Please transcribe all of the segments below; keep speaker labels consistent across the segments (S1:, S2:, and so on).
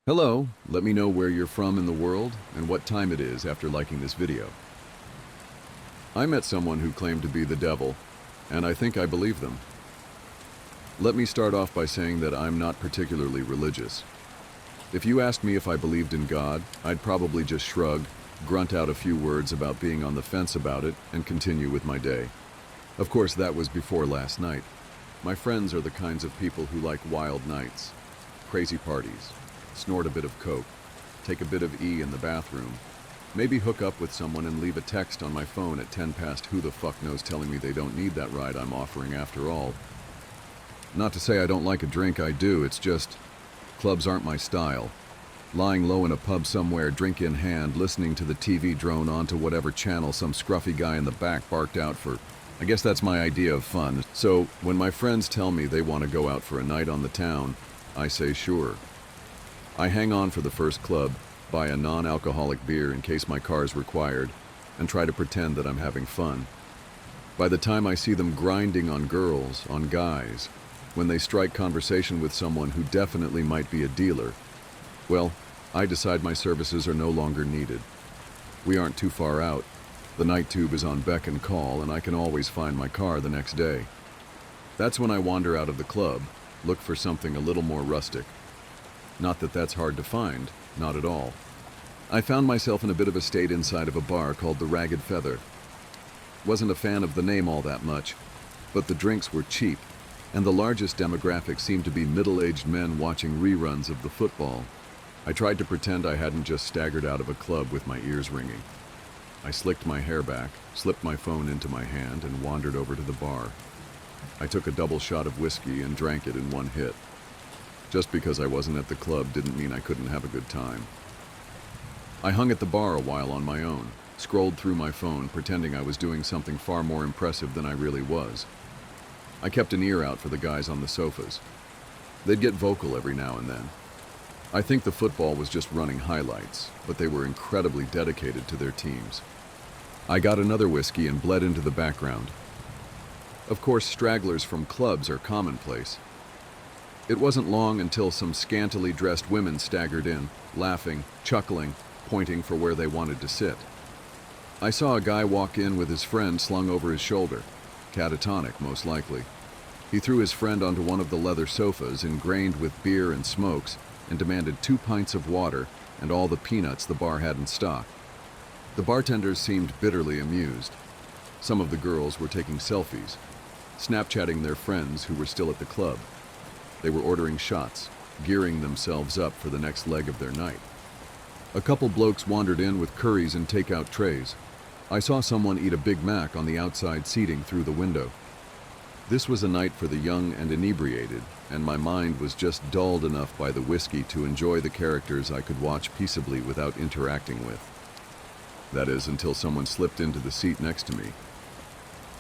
S1: Hello, let me know where you're from in the world and what time it is after liking this video. I met someone who claimed to be the devil, and I think I believe them. Let me start off by saying that I'm not particularly religious. If you asked me if I believed in God, I'd probably just shrug, grunt out a few words about being on the fence about it, and continue with my day. Of course, that was before last night. My friends are the kinds of people who like wild nights, crazy parties, snort a bit of coke, take a bit of E in the bathroom, maybe hook up with someone and leave a text on my phone at 10 past who the fuck knows telling me they don't need that ride I'm offering after all. Not to say I don't like a drink, I do, it's just clubs aren't my style. Lying low in a pub somewhere, drink in hand, listening to the TV drone onto whatever channel some scruffy guy in the back barked out for. I guess that's my idea of fun. So when my friends tell me they want to go out for a night on the town, I say sure. I hang on for the first club, buy a non-alcoholic beer in case my car is required, and try to pretend that I'm having fun. By the time I see them grinding on girls, on guys, when they strike conversation with someone who definitely might be a dealer, well, I decide my services are no longer needed. We aren't too far out. The night tube is on beck and call, and I can always find my car the next day. That's when I wander out of the club, look for something a little more rustic. Not that that's hard to find, not at all. I found myself in a bit of a state inside of a bar called the Ragged Feather. Wasn't a fan of the name all that much, but the drinks were cheap, and the largest demographic seemed to be middle-aged men watching reruns of the football. I tried to pretend I hadn't just staggered out of a club with my ears ringing. I slicked my hair back, slipped my phone into my hand, and wandered over to the bar. I took a double shot of whiskey and drank it in one hit. Just because I wasn't at the club didn't mean I couldn't have a good time. I hung at the bar a while on my own, scrolled through my phone, pretending I was doing something far more impressive than I really was. I kept an ear out for the guys on the sofas. They'd get vocal every now and then. I think the football was just running highlights, but they were incredibly dedicated to their teams. I got another whiskey and bled into the background. Of course, stragglers from clubs are commonplace. It wasn't long until some scantily dressed women staggered in, laughing, chuckling, pointing for where they wanted to sit. I saw a guy walk in with his friend slung over his shoulder, catatonic most likely. He threw his friend onto one of the leather sofas ingrained with beer and smokes and demanded 2 pints of water and all the peanuts the bar had in stock. The bartenders seemed bitterly amused. Some of the girls were taking selfies, Snapchatting their friends who were still at the club. They were ordering shots, gearing themselves up for the next leg of their night. A couple blokes wandered in with curries and takeout trays. I saw someone eat a Big Mac on the outside seating through the window. This was a night for the young and inebriated, and my mind was just dulled enough by the whiskey to enjoy the characters I could watch peaceably without interacting with. That is, until someone slipped into the seat next to me.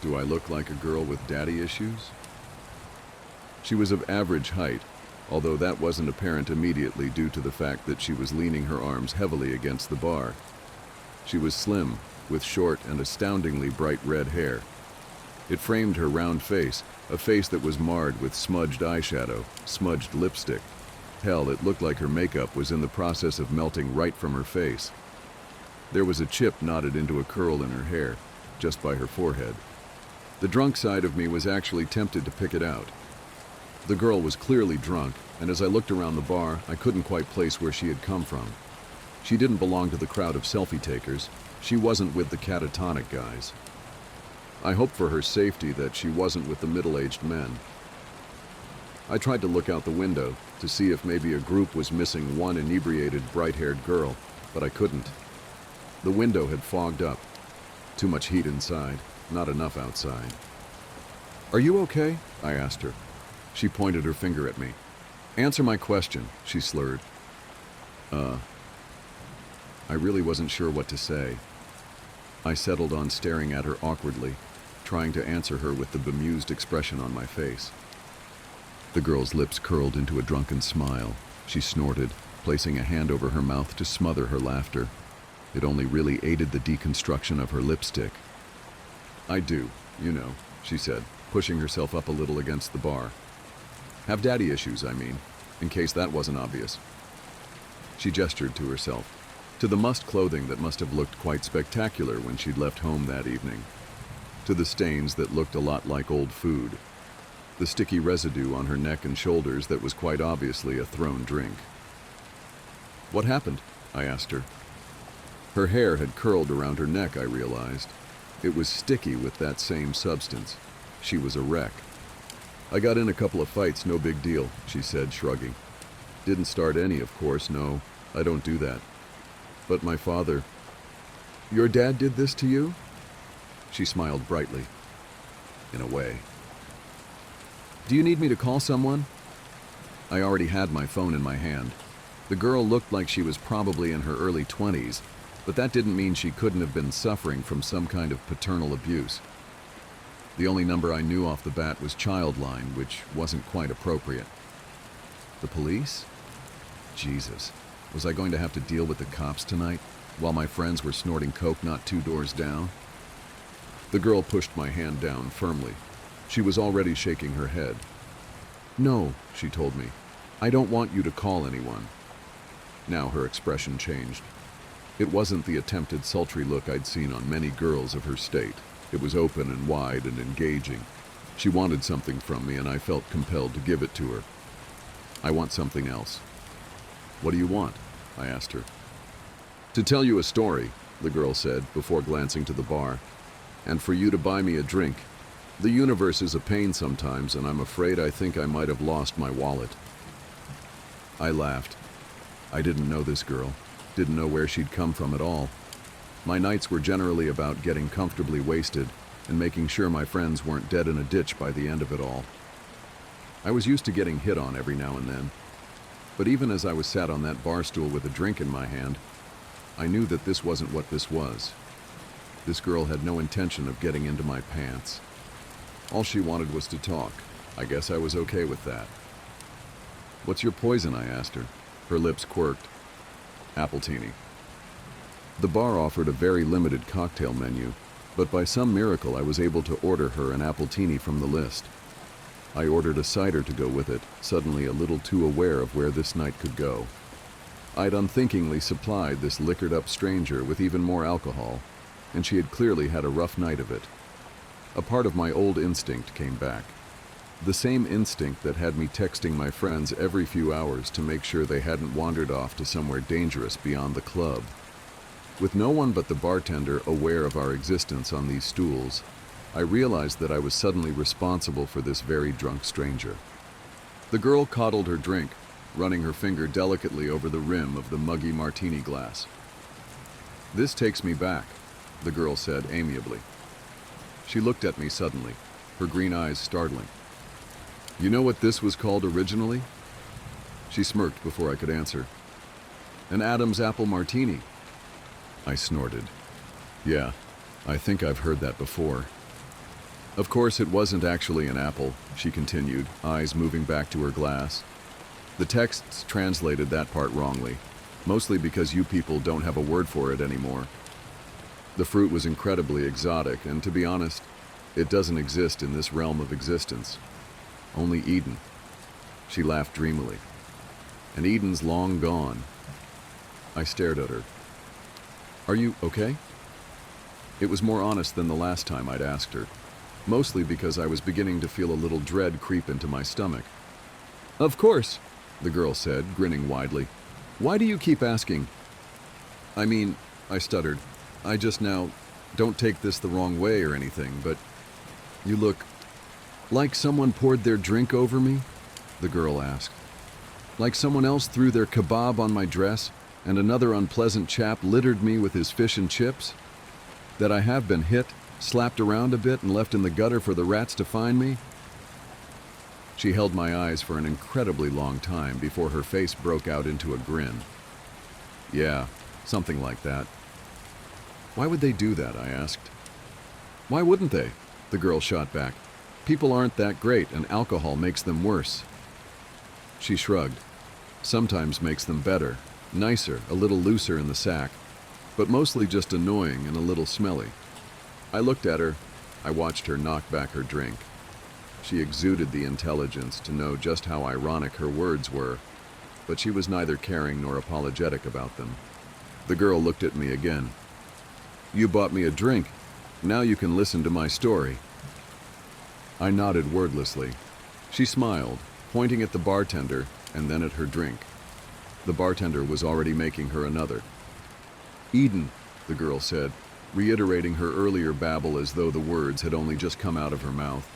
S1: Do I look like a girl with daddy issues? She was of average height, although that wasn't apparent immediately due to the fact that she was leaning her arms heavily against the bar. She was slim, with short and astoundingly bright red hair. It framed her round face, a face that was marred with smudged eyeshadow, smudged lipstick. Hell, it looked like her makeup was in the process of melting right from her face. There was a chip knotted into a curl in her hair, just by her forehead. The drunk side of me was actually tempted to pick it out. The girl was clearly drunk, and as I looked around the bar, I couldn't quite place where she had come from. She didn't belong to the crowd of selfie takers. She wasn't with the catatonic guys. I hoped for her safety that she wasn't with the middle-aged men. I tried to look out the window to see if maybe a group was missing one inebriated, bright-haired girl, but I couldn't. The window had fogged up. Too much heat inside, not enough outside. "Are you okay?" I asked her. She pointed her finger at me. "Answer my question," she slurred. I really wasn't sure what to say. I settled on staring at her awkwardly, trying to answer her with the bemused expression on my face. The girl's lips curled into a drunken smile. She snorted, placing a hand over her mouth to smother her laughter. It only really aided the deconstruction of her lipstick. "I do, you know," she said, pushing herself up a little against the bar. "Have daddy issues, I mean, in case that wasn't obvious." She gestured to herself, to the mussed clothing that must have looked quite spectacular when she'd left home that evening, to the stains that looked a lot like old food, the sticky residue on her neck and shoulders that was quite obviously a thrown drink. "What happened?" I asked her. Her hair had curled around her neck, I realized. It was sticky with that same substance. She was a wreck. "I got in a couple of fights, no big deal," she said, shrugging. "Didn't start any, of course, no, I don't do that. But my father—" "Your dad did this to you?" She smiled brightly. "In a way." "Do you need me to call someone?" I already had my phone in my hand. The girl looked like she was probably in her early 20s, but that didn't mean she couldn't have been suffering from some kind of paternal abuse. The only number I knew off the bat was Childline, which wasn't quite appropriate. The police? Jesus, was I going to have to deal with the cops tonight, while my friends were snorting coke not 2 doors down? The girl pushed my hand down firmly. She was already shaking her head. "No," she told me. "I don't want you to call anyone." Now her expression changed. It wasn't the attempted sultry look I'd seen on many girls of her state. It was open and wide and engaging. She wanted something from me, and I felt compelled to give it to her. "I want something else." "What do you want?" I asked her. "To tell you a story," the girl said, before glancing to the bar. "And for you to buy me a drink. The universe is a pain sometimes, and I'm afraid I think I might have lost my wallet." I laughed. I didn't know this girl. Didn't know where she'd come from at all. My nights were generally about getting comfortably wasted and making sure my friends weren't dead in a ditch by the end of it all. I was used to getting hit on every now and then. But even as I was sat on that bar stool with a drink in my hand, I knew that this wasn't what this was. This girl had no intention of getting into my pants. All she wanted was to talk. I guess I was okay with that. "What's your poison?" I asked her. Her lips quirked. "Appletini." The bar offered a very limited cocktail menu, but by some miracle I was able to order her an appletini from the list. I ordered a cider to go with it, suddenly a little too aware of where this night could go. I'd unthinkingly supplied this liquored-up stranger with even more alcohol, and she had clearly had a rough night of it. A part of my old instinct came back. The same instinct that had me texting my friends every few hours to make sure they hadn't wandered off to somewhere dangerous beyond the club. With no one but the bartender aware of our existence on these stools, I realized that I was suddenly responsible for this very drunk stranger. The girl coddled her drink, running her finger delicately over the rim of the muggy martini glass. "This takes me back," the girl said amiably. She looked at me suddenly, her green eyes startling. "You know what this was called originally?" She smirked before I could answer. "An Adam's apple martini." I snorted. "Yeah, I think I've heard that before." "Of course it wasn't actually an apple," she continued, eyes moving back to her glass. "The texts translated that part wrongly, mostly because you people don't have a word for it anymore. The fruit was incredibly exotic, and to be honest, it doesn't exist in this realm of existence. Only Eden." She laughed dreamily. "And Eden's long gone." I stared at her. "Are you okay?" It was more honest than the last time I'd asked her, mostly because I was beginning to feel a little dread creep into my stomach. "Of course," the girl said, grinning widely. "Why do you keep asking?" "I mean," I stuttered, "I just now, don't take this the wrong way or anything, but you look like someone poured their drink over me," the girl asked. "Like someone else threw their kebab on my dress and another unpleasant chap littered me with his fish and chips? That I have been hit, slapped around a bit, and left in the gutter for the rats to find me?" She held my eyes for an incredibly long time before her face broke out into a grin. "Yeah, something like that." "Why would they do that?" I asked. "Why wouldn't they?" the girl shot back. "People aren't that great, and alcohol makes them worse." She shrugged. "Sometimes makes them better, nicer, a little looser in the sack, but mostly just annoying and a little smelly." I looked at her. I watched her knock back her drink. She exuded the intelligence to know just how ironic her words were, but she was neither caring nor apologetic about them. The girl looked at me again. "You bought me a drink. Now you can listen to my story." I nodded wordlessly. She smiled, pointing at the bartender and then at her drink. The bartender was already making her another. "Eden," the girl said, reiterating her earlier babble as though the words had only just come out of her mouth.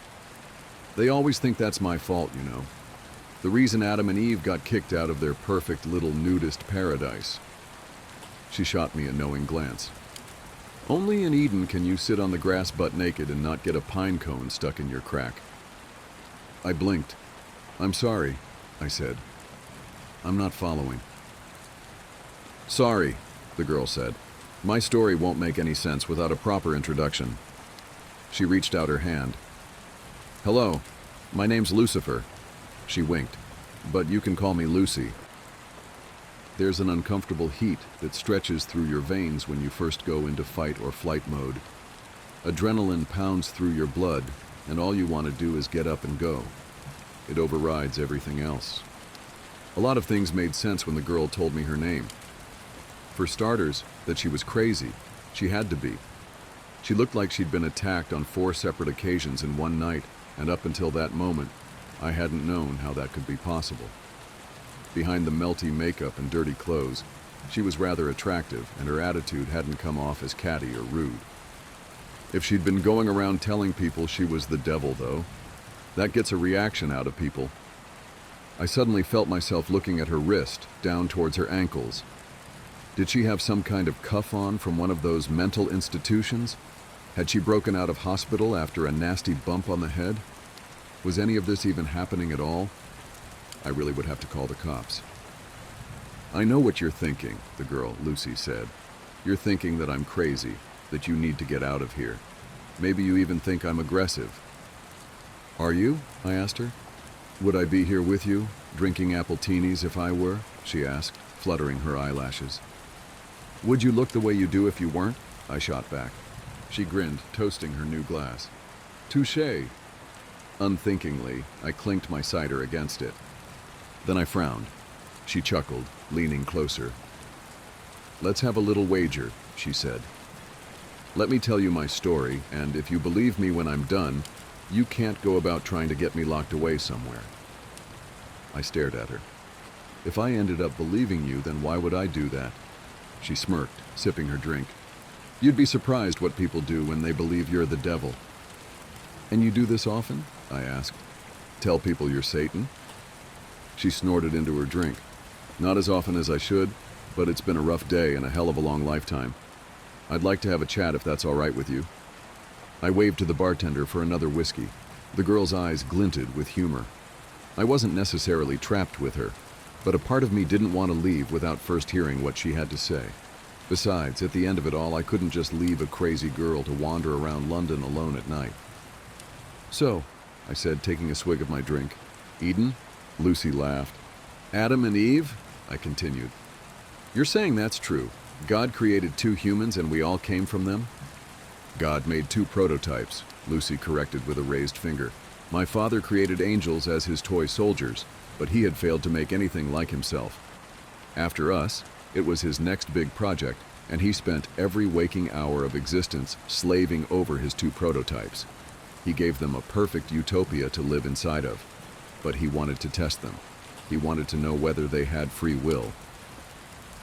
S1: "They always think that's my fault, you know. The reason Adam and Eve got kicked out of their perfect little nudist paradise." She shot me a knowing glance. "Only in Eden can you sit on the grass butt naked and not get a pine cone stuck in your crack." I blinked. "I'm sorry," I said. "I'm not following." "Sorry," the girl said. "My story won't make any sense without a proper introduction." She reached out her hand. "Hello, my name's Lucifer." She winked. "But you can call me Lucy." There's an uncomfortable heat that stretches through your veins when you first go into fight or flight mode. Adrenaline pounds through your blood, and all you want to do is get up and go. It overrides everything else. A lot of things made sense when the girl told me her name. For starters, that she was crazy. She had to be. She looked like she'd been attacked on 4 separate occasions in one night, and up until that moment, I hadn't known how that could be possible. Behind the melty makeup and dirty clothes, she was rather attractive, and her attitude hadn't come off as catty or rude. If she'd been going around telling people she was the devil, though, that gets a reaction out of people. I suddenly felt myself looking at her wrist, down towards her ankles. Did she have some kind of cuff on from one of those mental institutions? Had she broken out of hospital after a nasty bump on the head? Was any of this even happening at all? I really would have to call the cops. "I know what you're thinking," the girl, Lucy, said. "You're thinking that I'm crazy, that you need to get out of here. Maybe you even think I'm aggressive." "Are you?" I asked her. "Would I be here with you, drinking apple teenies if I were?" she asked, fluttering her eyelashes. "Would you look the way you do if you weren't?" I shot back. She grinned, toasting her new glass. "Touché." Unthinkingly, I clinked my cider against it. Then I frowned. She chuckled, leaning closer. "Let's have a little wager," she said. "Let me tell you my story, and if you believe me when I'm done, you can't go about trying to get me locked away somewhere." I stared at her. "If I ended up believing you, then why would I do that?" She smirked, sipping her drink. "You'd be surprised what people do when they believe you're the devil." "And you do this often?" I asked. "Tell people you're Satan?" She snorted into her drink. "Not as often as I should, but it's been a rough day and a hell of a long lifetime. I'd like to have a chat if that's all right with you." I waved to the bartender for another whiskey. The girl's eyes glinted with humor. I wasn't necessarily trapped with her, but a part of me didn't want to leave without first hearing what she had to say. Besides, at the end of it all, I couldn't just leave a crazy girl to wander around London alone at night. "So," I said, taking a swig of my drink. "Eden?" Lucy laughed. "Adam and Eve?" I continued. "You're saying that's true. God created 2 humans and we all came from them?" "God made 2 prototypes," Lucy corrected with a raised finger. "My father created angels as his toy soldiers, but he had failed to make anything like himself. After us, it was his next big project, and he spent every waking hour of existence slaving over his 2 prototypes. He gave them a perfect utopia to live inside of, but he wanted to test them. He wanted to know whether they had free will."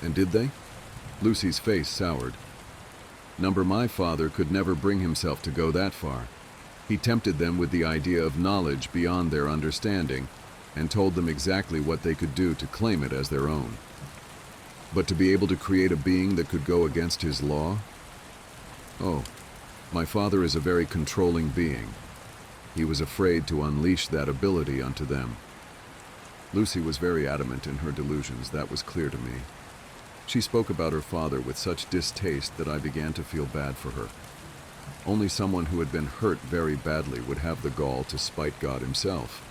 S1: "And did they?" Lucy's face soured. "Number my father could never bring himself to go that far. He tempted them with the idea of knowledge beyond their understanding, and told them exactly what they could do to claim it as their own. But to be able to create a being that could go against his law? Oh, my father is a very controlling being. He was afraid to unleash that ability onto them." Lucy was very adamant in her delusions, that was clear to me. She spoke about her father with such distaste that I began to feel bad for her. Only someone who had been hurt very badly would have the gall to spite God himself.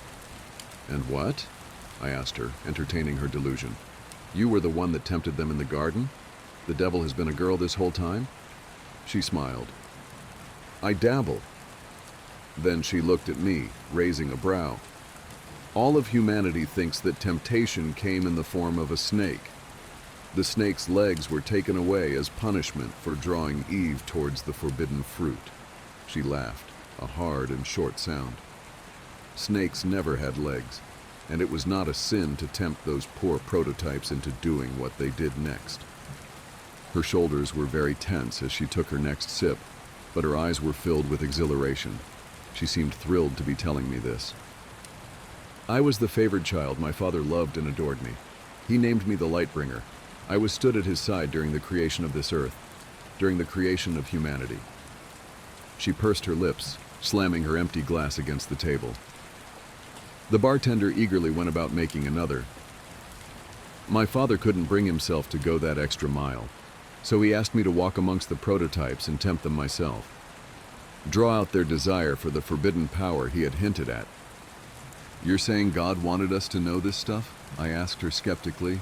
S1: "And what?" I asked her, entertaining her delusion. "You were the one that tempted them in the garden? The devil has been a girl this whole time?" She smiled. "I dabble." Then she looked at me, raising a brow. All of humanity thinks that temptation came in the form of a snake. The snake's legs were taken away as punishment for drawing Eve towards the forbidden fruit. She laughed, a hard and short sound. Snakes never had legs, and it was not a sin to tempt those poor prototypes into doing what they did next. Her shoulders were very tense as she took her next sip, but her eyes were filled with exhilaration. She seemed thrilled to be telling me this. I was the favored child my father loved and adored me. He named me the Lightbringer. I was stood at his side during the creation of this earth, during the creation of humanity. She pursed her lips, slamming her empty glass against the table. The bartender eagerly went about making another. My father couldn't bring himself to go that extra mile, so he asked me to walk amongst the prototypes and tempt them myself. Draw out their desire for the forbidden power he had hinted at. You're saying God wanted us to know this stuff? I asked her skeptically.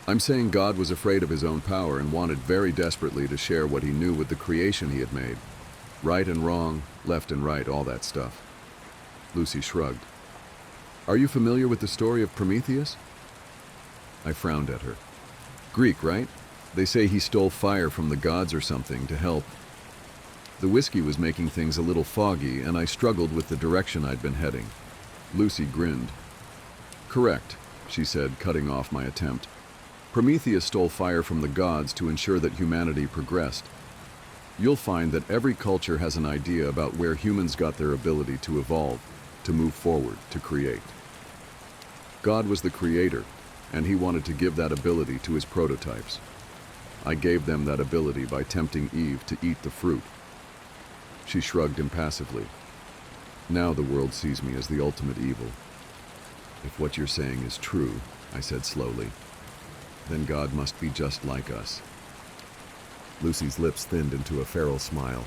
S1: I'm saying God was afraid of his own power and wanted very desperately to share what he knew with the creation he had made. Right and wrong, left and right, all that stuff. Lucy shrugged. Are you familiar with the story of Prometheus? I frowned at her. Greek, right? They say he stole fire from the gods or something to help. The whiskey was making things a little foggy, and I struggled with the direction I'd been heading. Lucy grinned. Correct, she said, cutting off my attempt. Prometheus stole fire from the gods to ensure that humanity progressed. You'll find that every culture has an idea about where humans got their ability to evolve, to move forward, to create. God was the creator, and he wanted to give that ability to his prototypes. I gave them that ability by tempting Eve to eat the fruit. She shrugged impassively. Now the world sees me as the ultimate evil. If what you're saying is true, I said slowly, then God must be just like us. Lucy's lips thinned into a feral smile.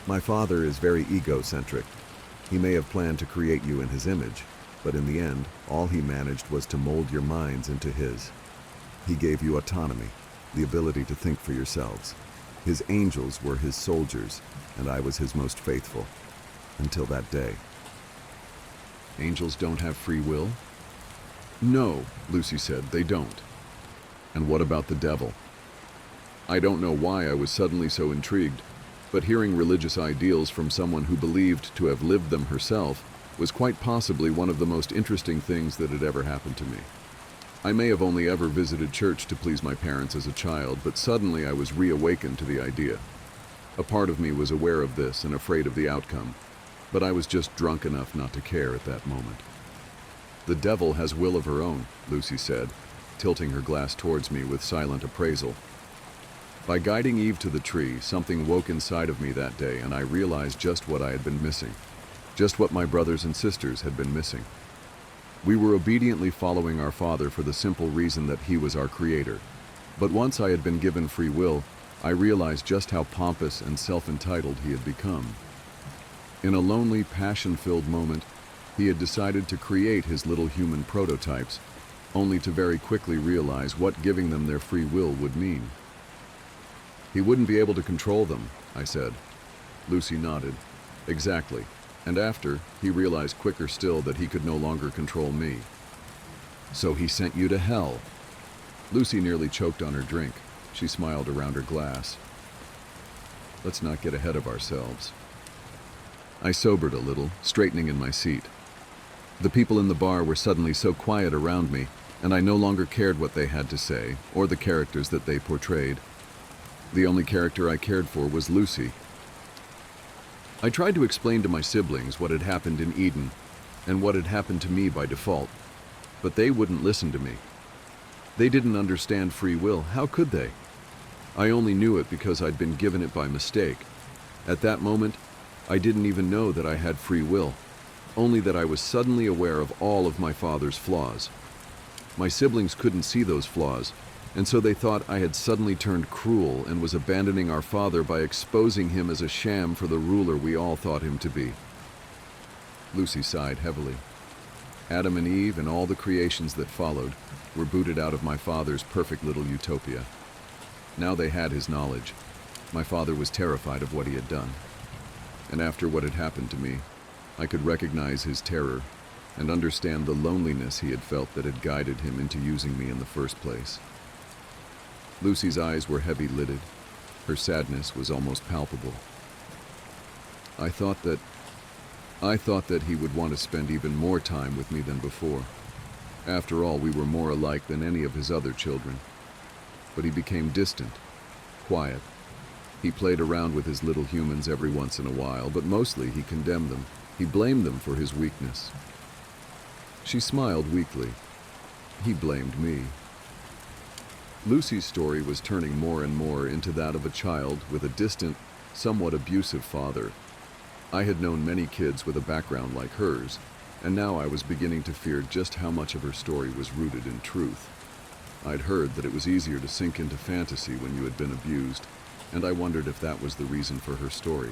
S1: My father is very egocentric. He may have planned to create you in his image, but in the end, all he managed was to mold your minds into his. He gave you autonomy, the ability to think for yourselves. His angels were his soldiers, and I was his most faithful. Until that day. Angels don't have free will? No, Lucy said, they don't. And what about the devil? I don't know why I was suddenly so intrigued, but hearing religious ideals from someone who believed to have lived them herself was quite possibly one of the most interesting things that had ever happened to me. I may have only ever visited church to please my parents as a child, but suddenly I was reawakened to the idea. A part of me was aware of this and afraid of the outcome, but I was just drunk enough not to care at that moment. The devil has will of her own, Lucy said, tilting her glass towards me with silent appraisal. By guiding Eve to the tree, something woke inside of me that day, and I realized just what I had been missing, just what my brothers and sisters had been missing. We were obediently following our Father for the simple reason that he was our creator. But once I had been given free will, I realized just how pompous and self-entitled he had become. In a lonely, passion-filled moment, he had decided to create his little human prototypes, only to very quickly realize what giving them their free will would mean. He wouldn't be able to control them, I said. Lucy nodded. Exactly. And after, he realized quicker still that he could no longer control me. So he sent you to hell. Lucy nearly choked on her drink. She smiled around her glass. Let's not get ahead of ourselves. I sobered a little, straightening in my seat. The people in the bar were suddenly so quiet around me, and I no longer cared what they had to say, or the characters that they portrayed. The only character I cared for was Lucy. I tried to explain to my siblings what had happened in Eden, and what had happened to me by default, but they wouldn't listen to me. They didn't understand free will. How could they? I only knew it because I'd been given it by mistake. At that moment, I didn't even know that I had free will, only that I was suddenly aware of all of my father's flaws. My siblings couldn't see those flaws, and so they thought I had suddenly turned cruel and was abandoning our father by exposing him as a sham for the ruler we all thought him to be. Lucy sighed heavily. Adam and Eve and all the creations that followed were booted out of my father's perfect little utopia. Now they had his knowledge. My father was terrified of what he had done. And after what had happened to me, I could recognize his terror and understand the loneliness he had felt that had guided him into using me in the first place. Lucy's eyes were heavy-lidded. Her sadness was almost palpable. I thought that he would want to spend even more time with me than before. After all, we were more alike than any of his other children. But he became distant, quiet. He played around with his little humans every once in a while, but mostly he condemned them. He blamed them for his weakness. She smiled weakly. He blamed me. Lucy's story was turning more and more into that of a child with a distant, somewhat abusive father. I had known many kids with a background like hers, and now I was beginning to fear just how much of her story was rooted in truth. I'd heard that it was easier to sink into fantasy when you had been abused, and I wondered if that was the reason for her story,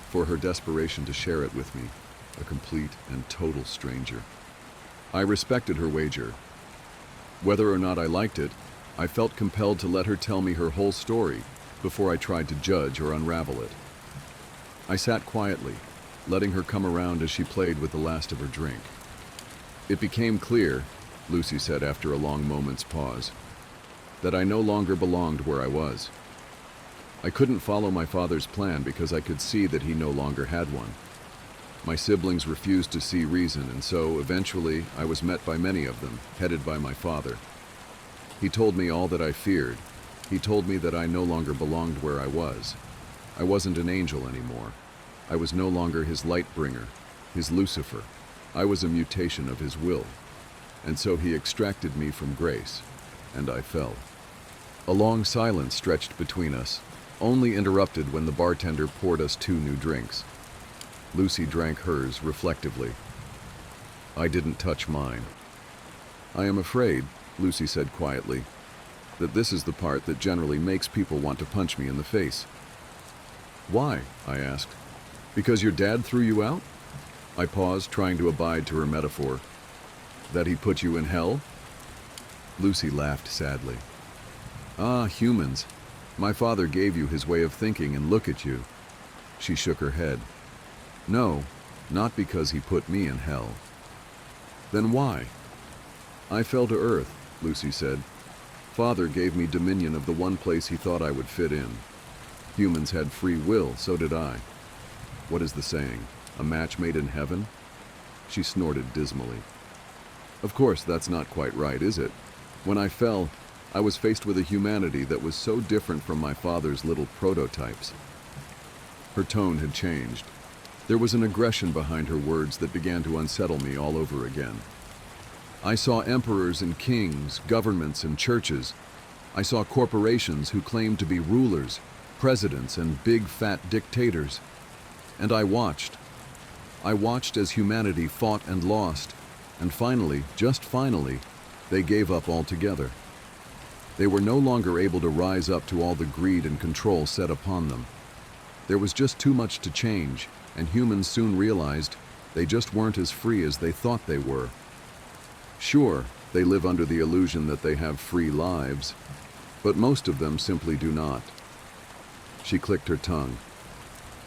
S1: for her desperation to share it with me, a complete and total stranger. I respected her wager. Whether or not I liked it, I felt compelled to let her tell me her whole story before I tried to judge or unravel it. I sat quietly, letting her come around as she played with the last of her drink. It became clear, Lucy said after a long moment's pause, that I no longer belonged where I was. I couldn't follow my father's plan because I could see that he no longer had one. My siblings refused to see reason, and so, eventually, I was met by many of them, headed by my father. He told me all that I feared. He told me that I no longer belonged where I was. I wasn't an angel anymore. I was no longer his light bringer, his Lucifer. I was a mutation of his will. And so he extracted me from grace, and I fell. A long silence stretched between us, only interrupted when the bartender poured us 2 new drinks. Lucy drank hers reflectively. I didn't touch mine. I am afraid, Lucy said quietly, that this is the part that generally makes people want to punch me in the face. Why? I asked. Because your dad threw you out? I paused, trying to abide to her metaphor. That he put you in hell? Lucy laughed sadly. Ah, humans. My father gave you his way of thinking, and look at you. She shook her head. No, not because he put me in hell. Then why? I fell to earth, Lucy said. Father gave me dominion of the one place he thought I would fit in. Humans had free will, so did I. What is the saying? A match made in heaven? She snorted dismally. Of course, that's not quite right, is it? When I fell, I was faced with a humanity that was so different from my father's little prototypes. Her tone had changed. There was an aggression behind her words that began to unsettle me all over again. I saw emperors and kings, governments and churches. I saw corporations who claimed to be rulers, presidents and big fat dictators. And I watched. I watched as humanity fought and lost, and finally, just finally, they gave up altogether. They were no longer able to rise up to all the greed and control set upon them. There was just too much to change, and humans soon realized they just weren't as free as they thought they were. Sure, they live under the illusion that they have free lives, but most of them simply do not. She clicked her tongue.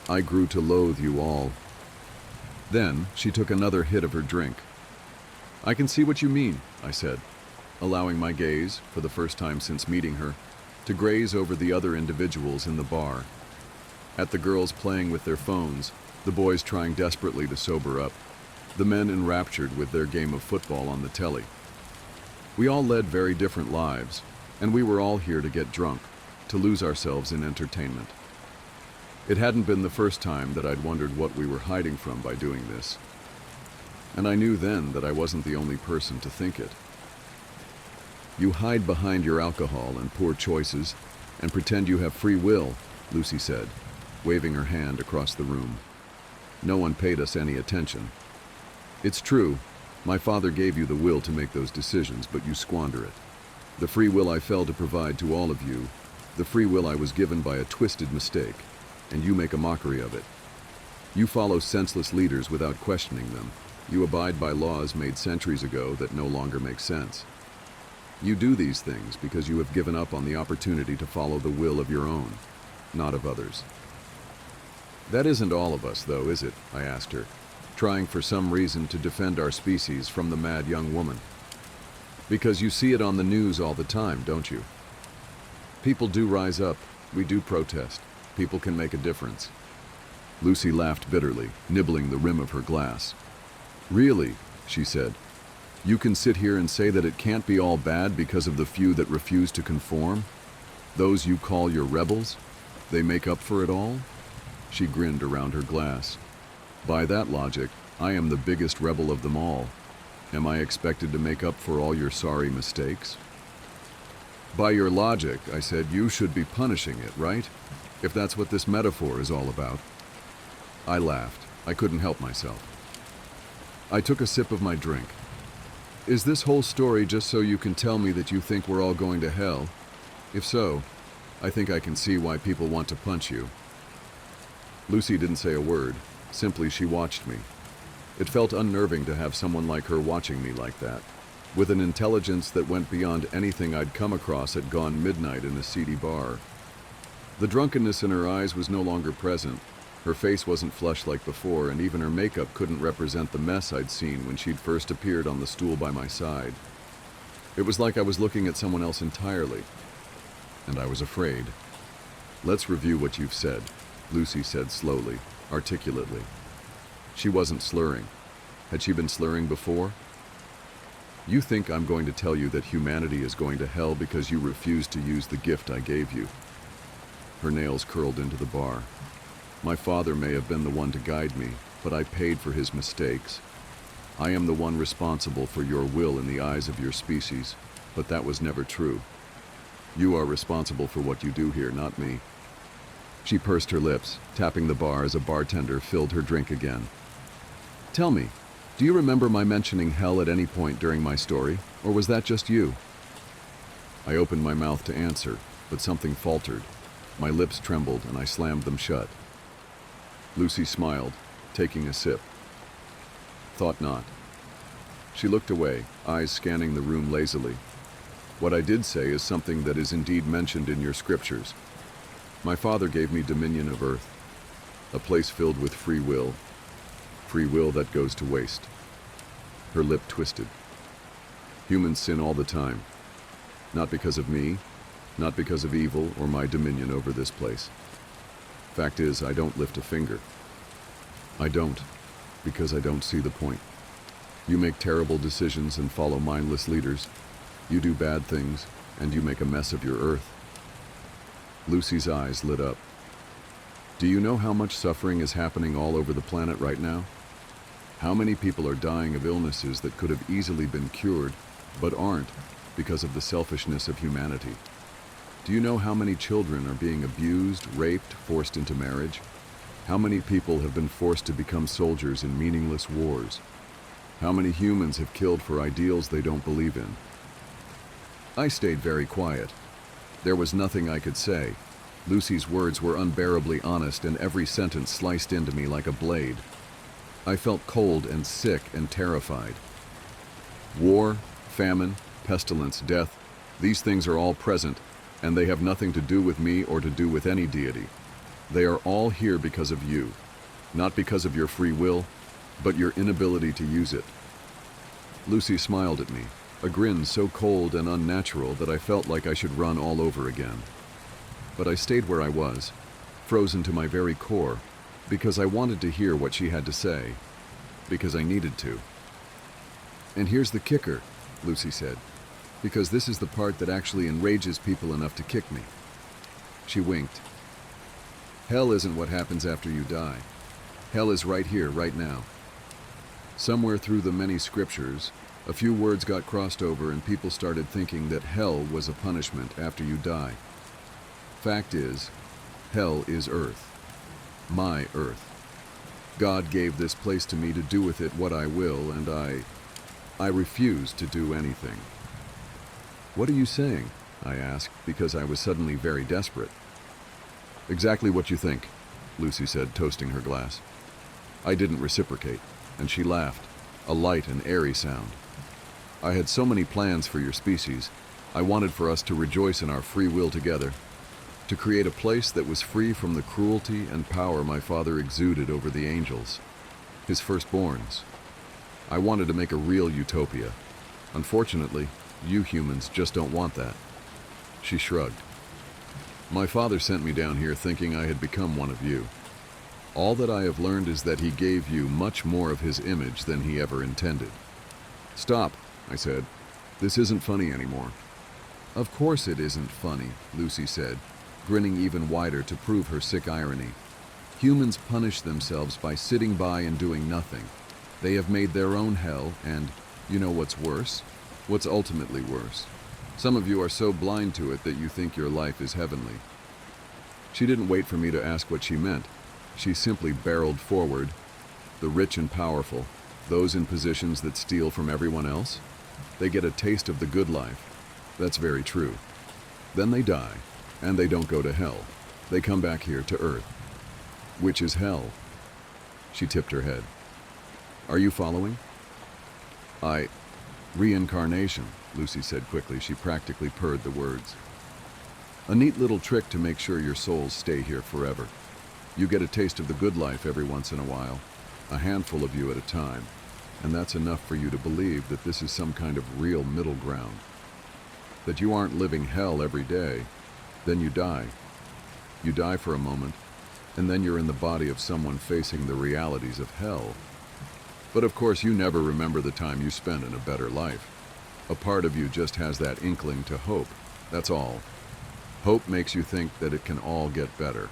S1: I grew to loathe you all. Then she took another hit of her drink. I can see what you mean, I said, allowing my gaze, for the first time since meeting her, to graze over the other individuals in the bar. At the girls playing with their phones, the boys trying desperately to sober up, the men enraptured with their game of football on the telly. We all led very different lives, and we were all here to get drunk, to lose ourselves in entertainment. It hadn't been the first time that I'd wondered what we were hiding from by doing this. And I knew then that I wasn't the only person to think it. You hide behind your alcohol and poor choices and pretend you have free will, Lucy said, waving her hand across the room. No one paid us any attention. It's true, my father gave you the will to make those decisions, but you squander it. The free will I fell to provide to all of you, the free will I was given by a twisted mistake, and you make a mockery of it. You follow senseless leaders without questioning them. You abide by laws made centuries ago that no longer make sense. You do these things because you have given up on the opportunity to follow the will of your own, not of others. That isn't all of us, though, is it? I asked her, trying for some reason to defend our species from the mad young woman. Because you see it on the news all the time, don't you? People do rise up. We do protest. People can make a difference. Lucy laughed bitterly, nibbling the rim of her glass. Really, she said, you can sit here and say that it can't be all bad because of the few that refuse to conform? Those you call your rebels? They make up for it all? She grinned around her glass. By that logic, I am the biggest rebel of them all. Am I expected to make up for all your sorry mistakes? By your logic, I said, you should be punishing it, right? If that's what this metaphor is all about. I laughed. I couldn't help myself. I took a sip of my drink. Is this whole story just so you can tell me that you think we're all going to hell? If so, I think I can see why people want to punch you. Lucy didn't say a word. Simply, she watched me. It felt unnerving to have someone like her watching me like that, with an intelligence that went beyond anything I'd come across at gone midnight in a seedy bar. The drunkenness in her eyes was no longer present. Her face wasn't flushed like before, and even her makeup couldn't represent the mess I'd seen when she'd first appeared on the stool by my side. It was like I was looking at someone else entirely, and I was afraid. Let's review what you've said, Lucy said slowly, articulately. She wasn't slurring. Had she been slurring before? You think I'm going to tell you that humanity is going to hell because you refused to use the gift I gave you. Her nails curled into the bar. My father may have been the one to guide me, but I paid for his mistakes. I am the one responsible for your will in the eyes of your species, but that was never true. You are responsible for what you do here, not me. She pursed her lips, tapping the bar as a bartender filled her drink again. Tell me, do you remember my mentioning hell at any point during my story, or was that just you? I opened my mouth to answer, but something faltered. My lips trembled and I slammed them shut. Lucy smiled, taking a sip. Thought not. She looked away, eyes scanning the room lazily. What I did say is something that is indeed mentioned in your scriptures. My father gave me dominion of earth, a place filled with free will that goes to waste. Her lip twisted. Humans sin all the time. Not because of me, not because of evil or my dominion over this place. Fact is, I don't lift a finger. I don't, because I don't see the point. You make terrible decisions and follow mindless leaders. You do bad things, and you make a mess of your earth. Lucy's eyes lit up. Do you know how much suffering is happening all over the planet right now? How many people are dying of illnesses that could have easily been cured, but aren't, because of the selfishness of humanity? Do you know how many children are being abused, raped, forced into marriage? How many people have been forced to become soldiers in meaningless wars? How many humans have killed for ideals they don't believe in? I stayed very quiet. There was nothing I could say. Lucy's words were unbearably honest, and every sentence sliced into me like a blade. I felt cold and sick and terrified. War, famine, pestilence, death, these things are all present, and they have nothing to do with me or to do with any deity. They are all here because of you, not because of your free will, but your inability to use it. Lucy smiled at me, a grin so cold and unnatural that I felt like I should run all over again. But I stayed where I was, frozen to my very core, because I wanted to hear what she had to say, because I needed to. And here's the kicker, Lucy said, because this is the part that actually enrages people enough to kick me. She winked. Hell isn't what happens after you die. Hell is right here, right now. Somewhere through the many scriptures, a few words got crossed over and people started thinking that hell was a punishment after you die. Fact is, hell is earth. My earth. God gave this place to me to do with it what I will, and I refuse to do anything. What are you saying? I asked, because I was suddenly very desperate. Exactly what you think, Lucy said, toasting her glass. I didn't reciprocate, and she laughed, a light and airy sound. I had so many plans for your species. I wanted for us to rejoice in our free will together, to create a place that was free from the cruelty and power my father exuded over the angels. his firstborns. I wanted to make a real utopia. Unfortunately, you humans just don't want that. She shrugged. My father sent me down here thinking I had become one of you. All that I have learned is that he gave you much more of his image than he ever intended. Stop, I said. This isn't funny anymore. Of course it isn't funny, Lucy said, grinning even wider to prove her sick irony. Humans punish themselves by sitting by and doing nothing. They have made their own hell, and you know what's worse? What's ultimately worse? Some of you are so blind to it that you think your life is heavenly. She didn't wait for me to ask what she meant. She simply barreled forward. The rich and powerful, those in positions that steal from everyone else, they get a taste of the good life. That's very true. Then they die, and they don't go to hell. They come back here to Earth. Which is hell. She tipped her head. Are you following? Reincarnation, Lucy said quickly. She practically purred the words. A neat little trick to make sure your souls stay here forever. You get a taste of the good life every once in a while, a handful of you at a time, and that's enough for you to believe that this is some kind of real middle ground. That you aren't living hell every day. Then you die. You die for a moment, and then you're in the body of someone facing the realities of hell. But of course you never remember the time you spent in a better life. A part of you just has that inkling to hope, that's all. Hope makes you think that it can all get better.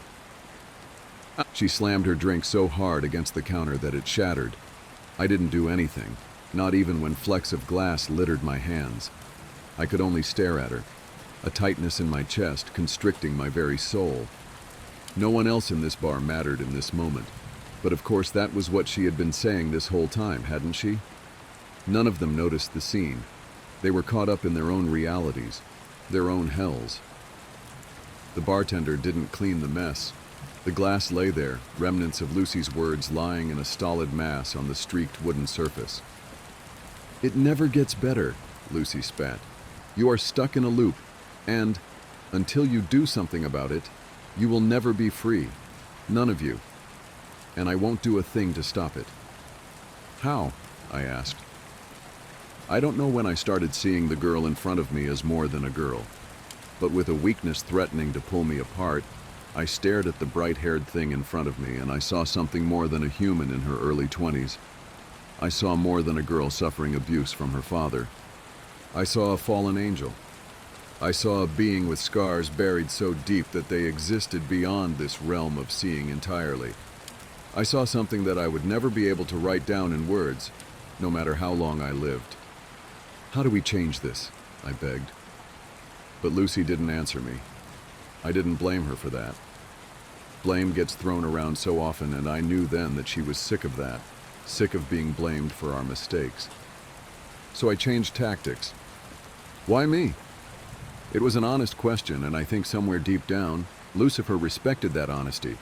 S1: She slammed her drink so hard against the counter that it shattered. I didn't do anything, not even when flecks of glass littered my hands. I could only stare at her, a tightness in my chest constricting my very soul. No one else in this bar mattered in this moment. But of course that was what she had been saying this whole time, hadn't she? None of them noticed the scene. They were caught up in their own realities, their own hells. The bartender didn't clean the mess. The glass lay there, remnants of Lucy's words lying in a stolid mass on the streaked wooden surface. It never gets better, Lucy spat. You are stuck in a loop, and, until you do something about it, you will never be free. None of you. And I won't do a thing to stop it. How? I asked. I don't know when I started seeing the girl in front of me as more than a girl, but with a weakness threatening to pull me apart, I stared at the bright-haired thing in front of me and I saw something more than a human in her early 20s. I saw more than a girl suffering abuse from her father. I saw a fallen angel. I saw a being with scars buried so deep that they existed beyond this realm of seeing entirely. I saw something that I would never be able to write down in words, no matter how long I lived. How do we change this? I begged. But Lucy didn't answer me. I didn't blame her for that. Blame gets thrown around so often, and I knew then that she was sick of that, sick of being blamed for our mistakes. So I changed tactics. Why me? It was an honest question, and I think somewhere deep down, Lucifer respected that honesty.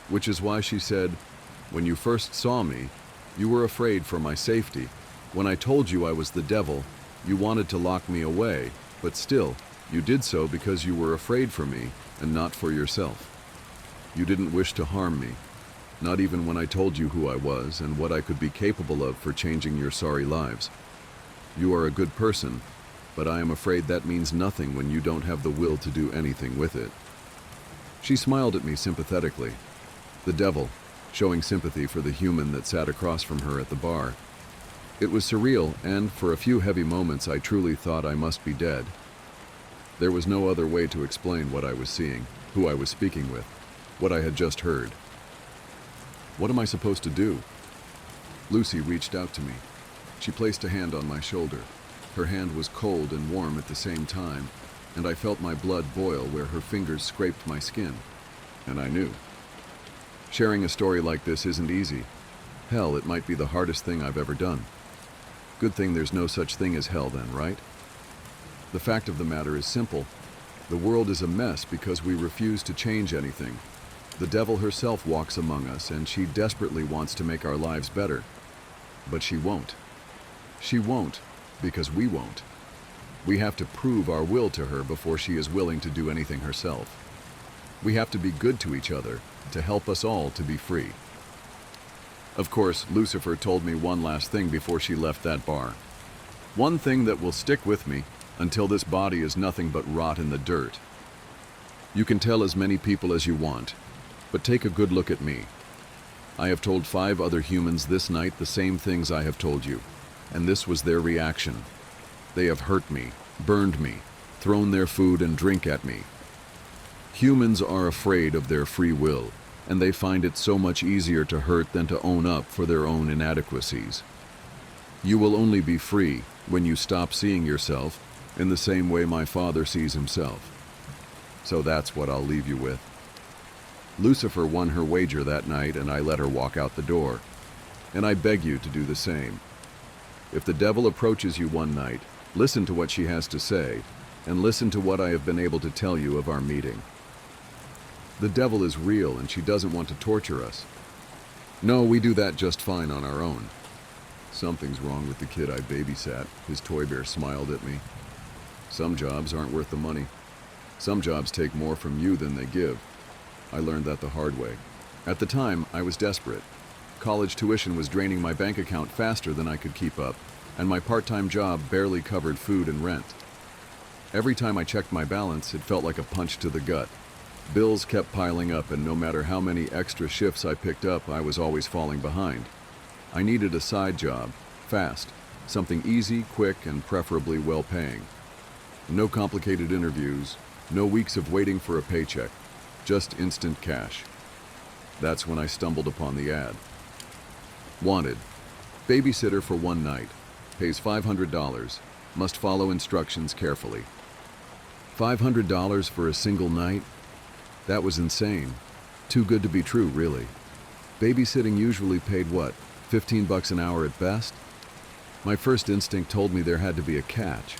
S1: Which is why she said, when you first saw me, you were afraid for my safety. When I told you I was the devil, you wanted to lock me away, but still, you did so because you were afraid for me and not for yourself. You didn't wish to harm me, not even when I told you who I was and what I could be capable of for changing your sorry lives. You are a good person, but I am afraid that means nothing when you don't have the will to do anything with it. She smiled at me sympathetically. The devil, showing sympathy for the human that sat across from her at the bar. It was surreal, and for a few heavy moments I truly thought I must be dead. There was no other way to explain what I was seeing, who I was speaking with, what I had just heard. What am I supposed to do? Lucy reached out to me. She placed a hand on my shoulder. Her hand was cold and warm at the same time, and I felt my blood boil where her fingers scraped my skin. And I knew. Sharing a story like this isn't easy. Hell, it might be the hardest thing I've ever done. Good thing there's no such thing as hell then, right? The fact of the matter is simple. The world is a mess because we refuse to change anything. The devil herself walks among us, and she desperately wants to make our lives better. But she won't. She won't, because we won't. We have to prove our will to her before she is willing to do anything herself. We have to be good to each other, to help us all to be free. Of course, Lucifer told me one last thing before she left that bar. One thing that will stick with me until this body is nothing but rot in the dirt. You can tell as many people as you want, but take a good look at me. I have told 5 other humans this night the same things I have told you, and this was their reaction. They have hurt me, burned me, thrown their food and drink at me. Humans are afraid of their free will, and they find it so much easier to hurt than to own up for their own inadequacies. You will only be free when you stop seeing yourself in the same way my father sees himself. So that's what I'll leave you with. Lucifer won her wager that night, and I let her walk out the door. And I beg you to do the same. If the devil approaches you one night, listen to what she has to say, and listen to what I have been able to tell you of our meeting. The devil is real, and she doesn't want to torture us. No, we do that just fine on our own. Something's wrong with the kid I babysat. His toy bear smiled at me. Some jobs aren't worth the money. Some jobs take more from you than they give. I learned that the hard way. At the time, I was desperate. College tuition was draining my bank account faster than I could keep up, and my part-time job barely covered food and rent. Every time I checked my balance, it felt like a punch to the gut. Bills kept piling up, and no matter how many extra shifts I picked up, I was always falling behind. I needed a side job, fast, something easy, quick, and preferably well-paying. No complicated interviews, no weeks of waiting for a paycheck, just instant cash. That's when I stumbled upon the ad. Wanted. Babysitter for one night. Pays $500. Must follow instructions carefully. $500 for a single night? That was insane. Too good to be true, really. Babysitting usually paid what, $15 an hour at best? My first instinct told me there had to be a catch.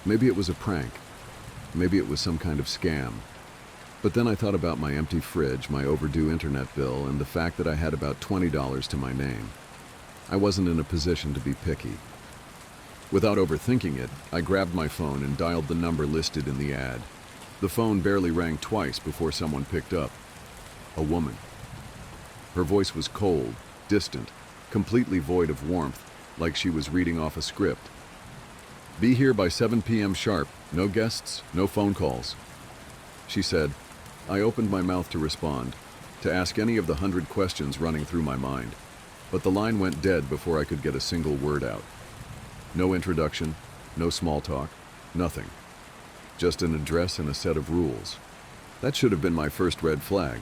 S1: Maybe it was a prank. Maybe it was some kind of scam. But then I thought about my empty fridge, my overdue internet bill, and the fact that I had about $20 to my name. I wasn't in a position to be picky. Without overthinking it, I grabbed my phone and dialed the number listed in the ad. The phone barely rang twice before someone picked up. A woman. Her voice was cold, distant, completely void of warmth, like she was reading off a script. Be here by 7 p.m. sharp. No guests, no phone calls. She said. I opened my mouth to respond, to ask any of the 100 questions running through my mind. But the line went dead before I could get a single word out. No introduction, no small talk, nothing. Just an address and a set of rules. That should have been my first red flag.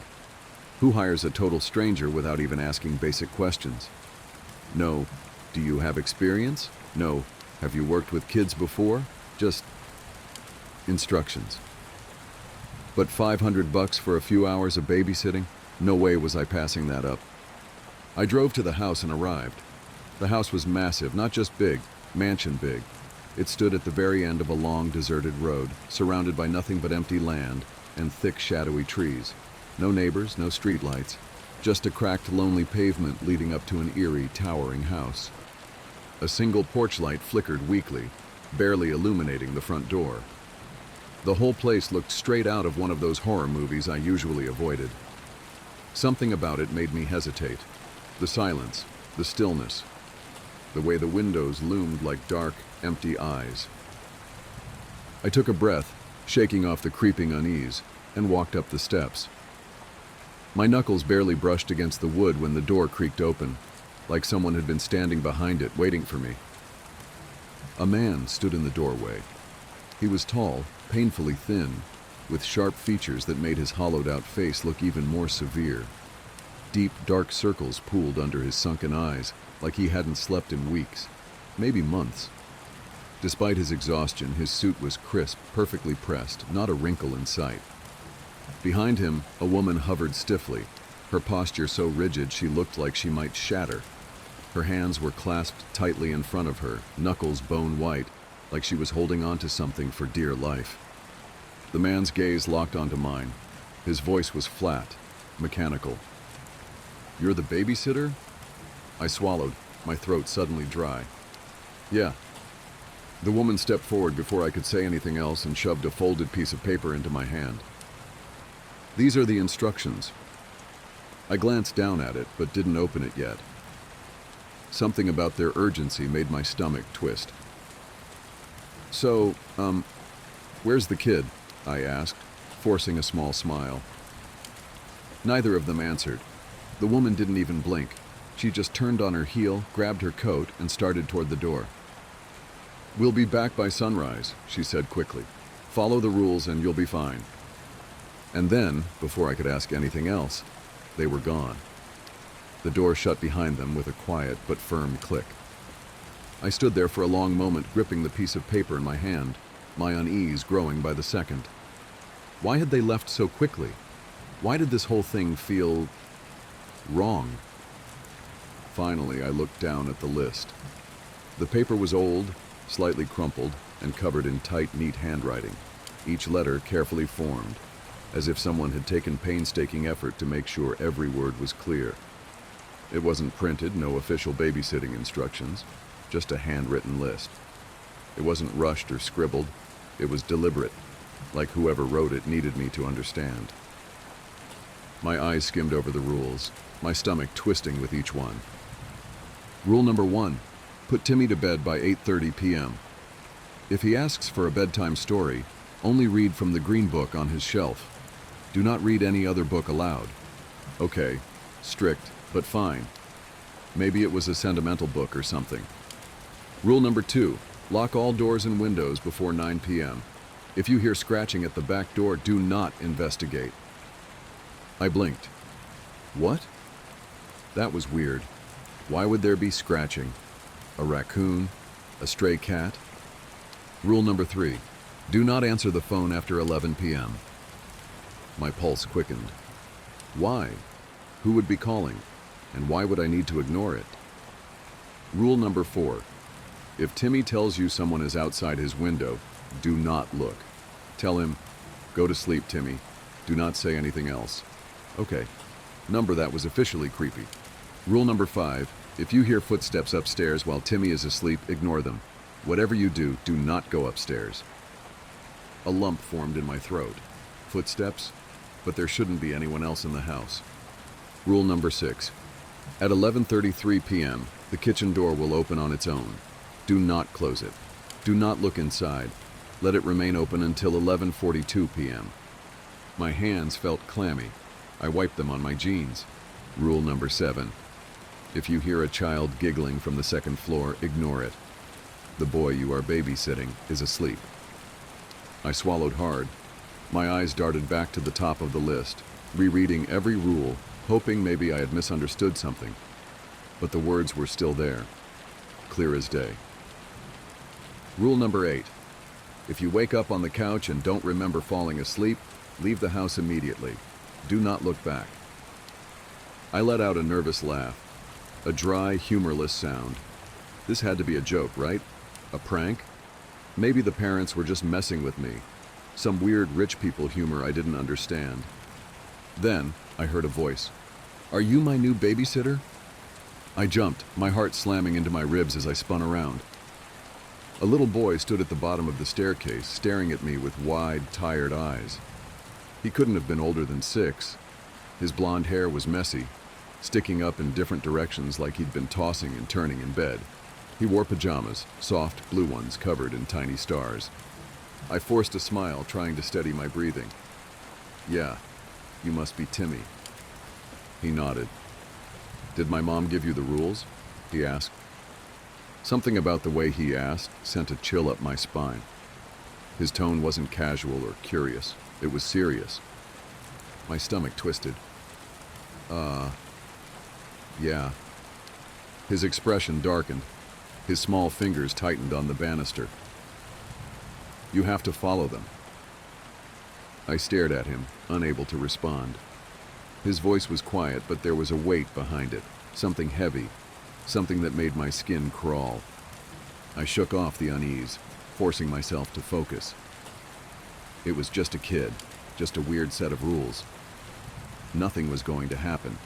S1: Who hires a total stranger without even asking basic questions? No, do you have experience? No, have you worked with kids before? Just instructions. But $500 for a few hours of babysitting? No way was I passing that up. I drove to the house and arrived. The house was massive, not just big, mansion big. It stood at the very end of a long, deserted road, surrounded by nothing but empty land and thick, shadowy trees. No neighbors, no streetlights, just a cracked, lonely pavement leading up to an eerie, towering house. A single porch light flickered weakly, barely illuminating the front door. The whole place looked straight out of one of those horror movies I usually avoided. Something about it made me hesitate. The silence, the stillness, the way the windows loomed like dark, empty eyes. I took a breath, shaking off the creeping unease, and walked up the steps. My knuckles barely brushed against the wood when the door creaked open, like someone had been standing behind it, waiting for me. A man stood in the doorway. He was tall, painfully thin, with sharp features that made his hollowed-out face look even more severe. Deep, dark circles pooled under his sunken eyes, like he hadn't slept in weeks, maybe months. Despite his exhaustion, his suit was crisp, perfectly pressed, not a wrinkle in sight. Behind him, a woman hovered stiffly, her posture so rigid she looked like she might shatter. Her hands were clasped tightly in front of her, knuckles bone-white, like she was holding on to something for dear life. The man's gaze locked onto mine. His voice was flat, mechanical. "You're the babysitter?" I swallowed, my throat suddenly dry. "Yeah." The woman stepped forward before I could say anything else and shoved a folded piece of paper into my hand. "These are the instructions. I glanced down at it, but didn't open it yet. Something about their urgency made my stomach twist. So, where's the kid? I asked, forcing a small smile. Neither of them answered. The woman didn't even blink. She just turned on her heel, grabbed her coat, and started toward the door. "We'll be back by sunrise," she said quickly. "Follow the rules and you'll be fine." And then, before I could ask anything else, they were gone. The door shut behind them with a quiet but firm click. I stood there for a long moment, gripping the piece of paper in my hand, my unease growing by the second. Why had they left so quickly? Why did this whole thing feel wrong? Finally, I looked down at the list. The paper was old, slightly crumpled, and covered in tight, neat handwriting, each letter carefully formed, as if someone had taken painstaking effort to make sure every word was clear. It wasn't printed, no official babysitting instructions, just a handwritten list. It wasn't rushed or scribbled. It was deliberate, like whoever wrote it needed me to understand. My eyes skimmed over the rules, my stomach twisting with each one. Rule number 1, put Timmy to bed by 8:30 p.m. If he asks for a bedtime story, only read from the green book on his shelf. Do not read any other book aloud. Okay, strict, but fine. Maybe it was a sentimental book or something. Rule number 2, lock all doors and windows before 9 p.m. If you hear scratching at the back door, do not investigate. I blinked. What? That was weird. Why would there be scratching? A raccoon? A stray cat? Rule number 3, do not answer the phone after 11 p.m. My pulse quickened. Why? Who would be calling? And why would I need to ignore it? Rule number 4, if Timmy tells you someone is outside his window, do not look. Tell him, "Go to sleep, Timmy. Do not say anything else." Okay. Number that was officially creepy. Rule number 5, if you hear footsteps upstairs while Timmy is asleep, ignore them. Whatever you do, do not go upstairs. A lump formed in my throat. Footsteps? But there shouldn't be anyone else in the house. Rule number 6, at 11:33 p.m., the kitchen door will open on its own. Do not close it. Do not look inside. Let it remain open until 11:42 p.m. My hands felt clammy. I wiped them on my jeans. Rule number 7, if you hear a child giggling from the second floor, ignore it. The boy you are babysitting is asleep. I swallowed hard. My eyes darted back to the top of the list, rereading every rule, hoping maybe I had misunderstood something. But the words were still there, clear as day. Rule number 8, if you wake up on the couch and don't remember falling asleep, leave the house immediately. Do not look back. I let out a nervous laugh, a dry, humorless sound. This had to be a joke, right? A prank? Maybe the parents were just messing with me. Some weird rich people humor I didn't understand. Then I heard a voice. "Are you my new babysitter?" I jumped, my heart slamming into my ribs as I spun around. A little boy stood at the bottom of the staircase, staring at me with wide, tired eyes. He couldn't have been older than 6. His blonde hair was messy, sticking up in different directions like he'd been tossing and turning in bed. He wore pajamas, soft blue ones covered in tiny stars. I forced a smile, trying to steady my breathing. "Yeah, you must be Timmy." He nodded. "Did my mom give you the rules?" he asked. Something about the way he asked sent a chill up my spine. His tone wasn't casual or curious. It was serious. My stomach twisted. Yeah. His expression darkened. His small fingers tightened on the banister. "You have to follow them." I stared at him, unable to respond. His voice was quiet, but there was a weight behind it, something heavy, something that made my skin crawl. I shook off the unease, forcing myself to focus. It was just a kid, just a weird set of rules. Nothing was going to happen.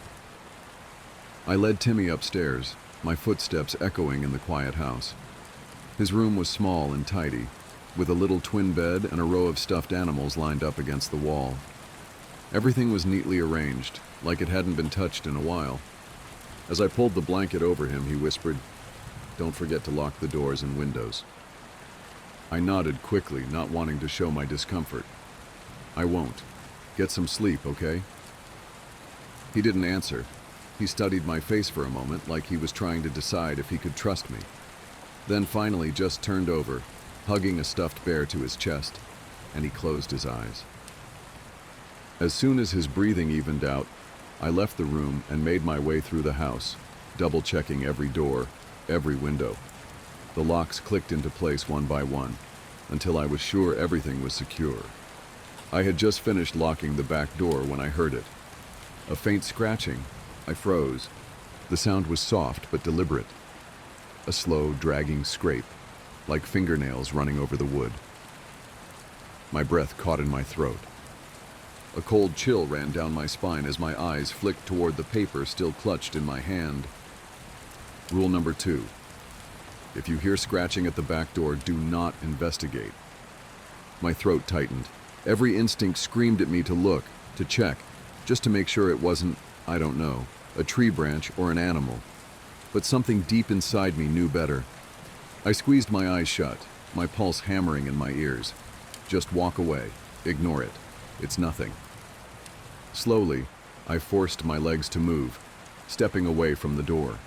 S1: I led Timmy upstairs, my footsteps echoing in the quiet house. His room was small and tidy, with a little twin bed and a row of stuffed animals lined up against the wall. Everything was neatly arranged, like it hadn't been touched in a while. As I pulled the blanket over him, he whispered, "Don't forget to lock the doors and windows." I nodded quickly, not wanting to show my discomfort. "I won't. Get some sleep, okay?" He didn't answer. He studied my face for a moment, like he was trying to decide if he could trust me. Then finally just turned over, hugging a stuffed bear to his chest, and he closed his eyes. As soon as his breathing evened out, I left the room and made my way through the house, double-checking every door, every window. The locks clicked into place one by one, until I was sure everything was secure. I had just finished locking the back door when I heard it. A faint scratching. I froze. The sound was soft but deliberate. A slow, dragging scrape, like fingernails running over the wood. My breath caught in my throat. A cold chill ran down my spine as my eyes flicked toward the paper still clutched in my hand. Rule number 2. If you hear scratching at the back door, do not investigate. My throat tightened. Every instinct screamed at me to look, to check, just to make sure it wasn't, I don't know, a tree branch or an animal. But something deep inside me knew better. I squeezed my eyes shut, my pulse hammering in my ears. Just walk away. Ignore it. It's nothing. Slowly, I forced my legs to move, stepping away from the door.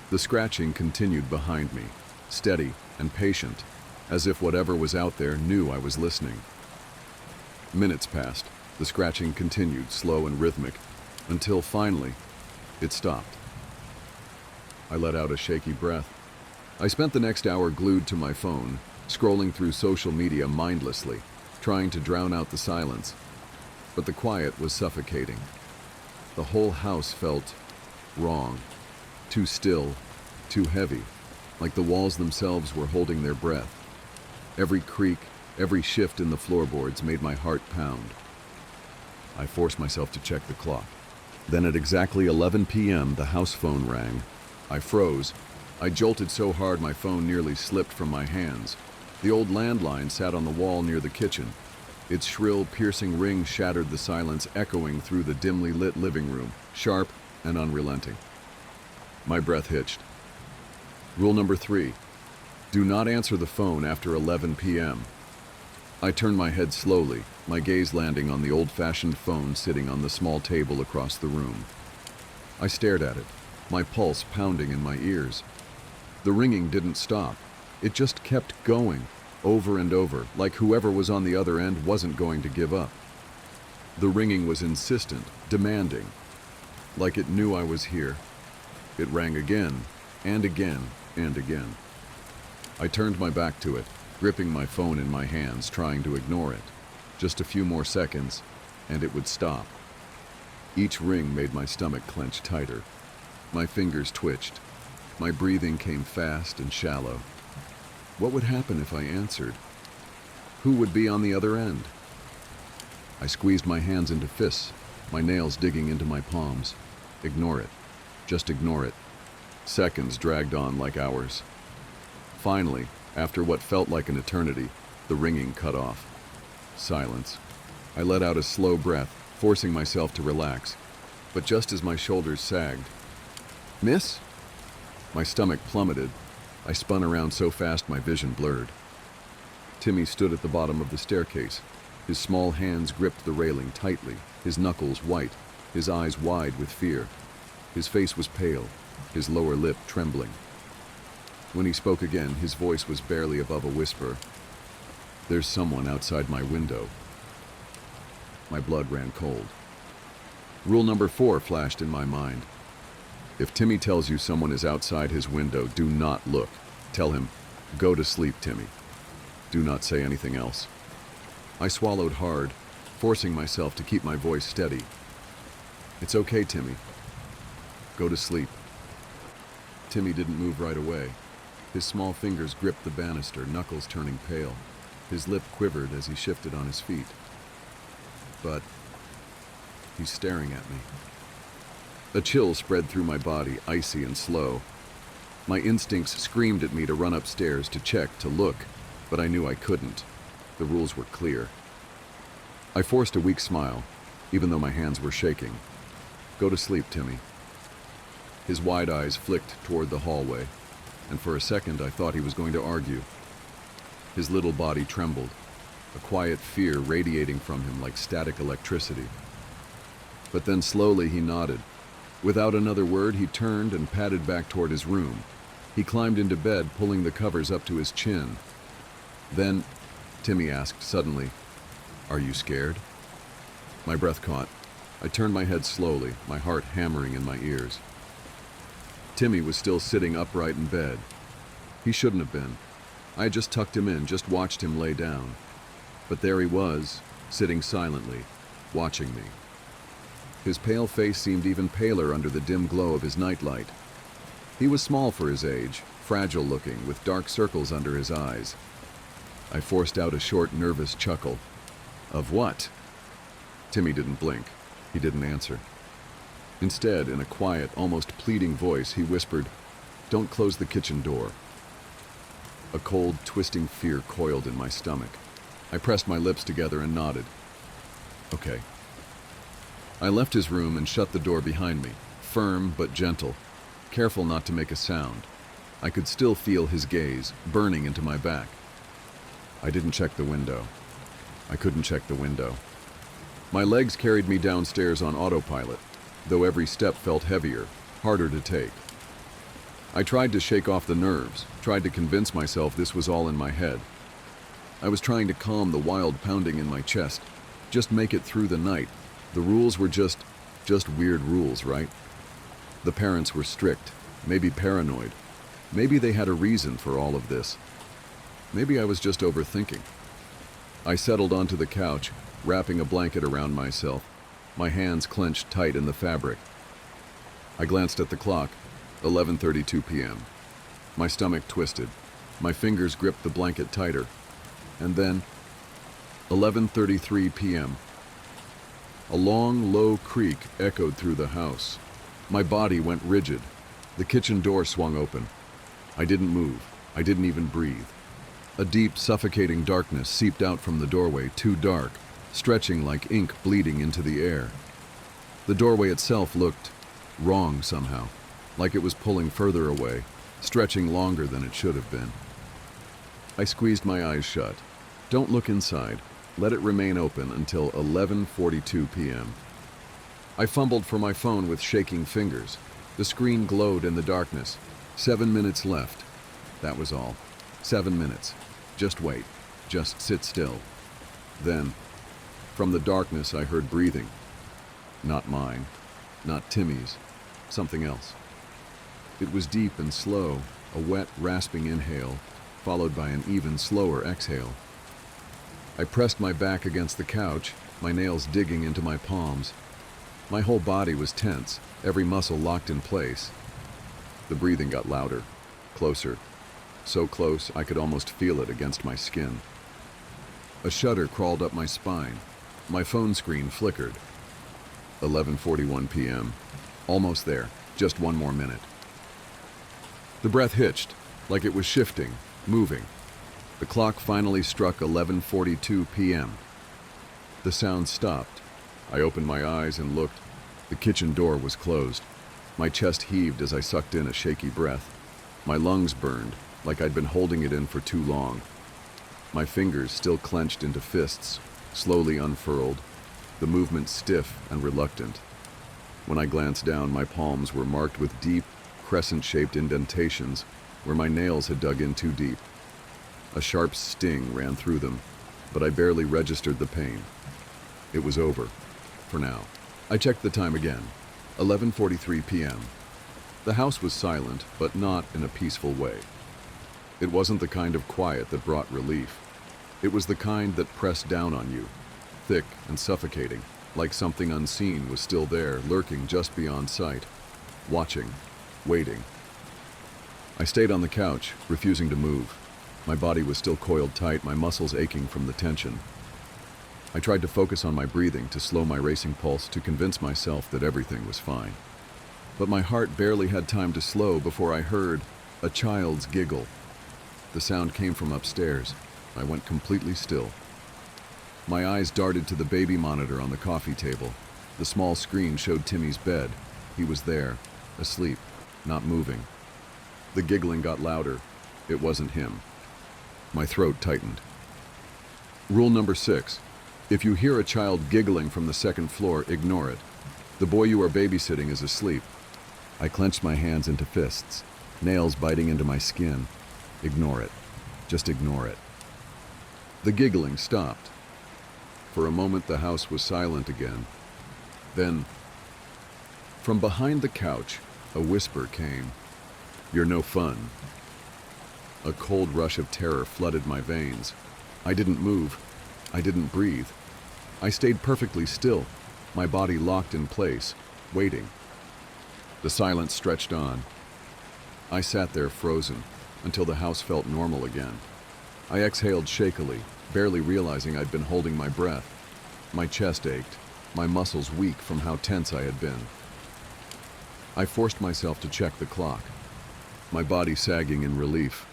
S1: The scratching continued behind me, steady and patient, as if whatever was out there knew I was listening. Minutes passed. The scratching continued, slow and rhythmic, until finally, it stopped. I let out a shaky breath. I spent the next hour glued to my phone, scrolling through social media mindlessly, trying to drown out the silence. But the quiet was suffocating. The whole house felt wrong, too still, too heavy, like the walls themselves were holding their breath. Every creak, every shift in the floorboards made my heart pound. I forced myself to check the clock. Then at exactly 11 p.m., the house phone rang. I froze. I jolted so hard my phone nearly slipped from my hands. The old landline sat on the wall near the kitchen. Its shrill, piercing ring shattered the silence, echoing through the dimly lit living room, sharp and unrelenting. My breath hitched. Rule number 3. Do not answer the phone after 11 p.m. I turned my head slowly, my gaze landing on the old-fashioned phone sitting on the small table across the room. I stared at it, my pulse pounding in my ears. The ringing didn't stop. It just kept going, over and over, like whoever was on the other end wasn't going to give up. The ringing was insistent, demanding, like it knew I was here. It rang again, and again, and again. I turned my back to it, gripping my phone in my hands, trying to ignore it. Just a few more seconds, and it would stop. Each ring made my stomach clench tighter. My fingers twitched. My breathing came fast and shallow. What would happen if I answered? Who would be on the other end? I squeezed my hands into fists, my nails digging into my palms. Ignore it. Just ignore it. Seconds dragged on like hours. Finally, after what felt like an eternity, the ringing cut off. Silence. I let out a slow breath, forcing myself to relax. But just as my shoulders sagged, "Miss?" My stomach plummeted. I spun around so fast my vision blurred. Timmy stood at the bottom of the staircase. His small hands gripped the railing tightly, his knuckles white, his eyes wide with fear. His face was pale, his lower lip trembling. When he spoke again, his voice was barely above a whisper. "There's someone outside my window." My blood ran cold. Rule number 4 flashed in my mind. If Timmy tells you someone is outside his window, do not look. Tell him, "Go to sleep, Timmy." Do not say anything else. I swallowed hard, forcing myself to keep my voice steady. "It's okay, Timmy. Go to sleep." Timmy didn't move right away. His small fingers gripped the banister, knuckles turning pale. His lip quivered as he shifted on his feet. But he's staring at me. A chill spread through my body, icy and slow. My instincts screamed at me to run upstairs, to check, to look, but I knew I couldn't. The rules were clear. I forced a weak smile. even though my hands were shaking. "Go to sleep, Timmy." His wide eyes flicked toward the hallway, and for a second I thought he was going to argue. His little body trembled, a quiet fear radiating from him like static electricity. But then slowly he nodded. Without another word, he turned and padded back toward his room. He climbed into bed, pulling the covers up to his chin. Then, Timmy asked suddenly, "Are you scared?" My breath caught. I turned my head slowly, my heart hammering in my ears. Timmy was still sitting upright in bed. He shouldn't have been. I had just tucked him in, just watched him lay down. But there he was, sitting silently, watching me. His pale face seemed even paler under the dim glow of his nightlight. He was small for his age, fragile looking, with dark circles under his eyes. I forced out a short, nervous chuckle. "Of what?" Timmy didn't blink. He didn't answer. Instead, in a quiet, almost pleading voice, he whispered, "Don't close the kitchen door." A cold, twisting fear coiled in my stomach. I pressed my lips together and nodded. "Okay." I left his room and shut the door behind me, firm but gentle, careful not to make a sound. I could still feel his gaze, burning into my back. I didn't check the window. I couldn't check the window. My legs carried me downstairs on autopilot, though every step felt heavier, harder to take. I tried to shake off the nerves, tried to convince myself this was all in my head. I was trying to calm the wild pounding in my chest, just make it through the night. The rules were just weird rules, right? The parents were strict, maybe paranoid. Maybe they had a reason for all of this. Maybe I was just overthinking. I settled onto the couch, wrapping a blanket around myself, my hands clenched tight in the fabric. I glanced at the clock, 11:32 p.m. My stomach twisted. My fingers gripped the blanket tighter. And then, 11:33 p.m. A long, low creak echoed through the house. My body went rigid. The kitchen door swung open. I didn't move. I didn't even breathe. A deep, suffocating darkness seeped out from the doorway, too dark, stretching like ink bleeding into the air. The doorway itself looked wrong somehow, like it was pulling further away, stretching longer than it should have been. I squeezed my eyes shut. Don't look inside. Let it remain open until 11:42 p.m. I fumbled for my phone with shaking fingers. The screen glowed in the darkness. 7 minutes left. That was all. 7 minutes. Just wait. Just sit still. Then, from the darkness, I heard breathing. Not mine. Not Timmy's. Something else. It was deep and slow, a wet, rasping inhale, followed by an even slower exhale. I pressed my back against the couch, my nails digging into my palms. My whole body was tense, every muscle locked in place. The breathing got louder, closer, so close I could almost feel it against my skin. A shudder crawled up my spine. My phone screen flickered. 11:41 p.m. Almost there, just one more minute. The breath hitched, like it was shifting, moving. The clock finally struck 11:42 p.m. The sound stopped. I opened my eyes and looked. The kitchen door was closed. My chest heaved as I sucked in a shaky breath. My lungs burned, like I'd been holding it in for too long. My fingers, still clenched into fists, slowly unfurled, the movement stiff and reluctant. When I glanced down, my palms were marked with deep, crescent-shaped indentations where my nails had dug in too deep. A sharp sting ran through them, but I barely registered the pain. It was over, for now. I checked the time again, 11:43 p.m. The house was silent, but not in a peaceful way. It wasn't the kind of quiet that brought relief. It was the kind that pressed down on you, thick and suffocating, like something unseen was still there, lurking just beyond sight, watching, waiting. I stayed on the couch, refusing to move. My body was still coiled tight, my muscles aching from the tension. I tried to focus on my breathing, to slow my racing pulse, to convince myself that everything was fine. But my heart barely had time to slow before I heard a child's giggle. The sound came from upstairs. I went completely still. My eyes darted to the baby monitor on the coffee table. The small screen showed Timmy's bed. He was there, asleep, not moving. The giggling got louder. It wasn't him. My throat tightened. Rule number 6. If you hear a child giggling from the second floor, ignore it. The boy you are babysitting is asleep. I clenched my hands into fists, nails biting into my skin. Ignore it. Just ignore it. The giggling stopped. For a moment, the house was silent again. Then, from behind the couch, a whisper came. "You're no fun." A cold rush of terror flooded my veins. I didn't move. I didn't breathe. I stayed perfectly still, my body locked in place, waiting. The silence stretched on. I sat there frozen until the house felt normal again. I exhaled shakily, barely realizing I'd been holding my breath. My chest ached, my muscles weak from how tense I had been. I forced myself to check the clock, my body sagging in relief.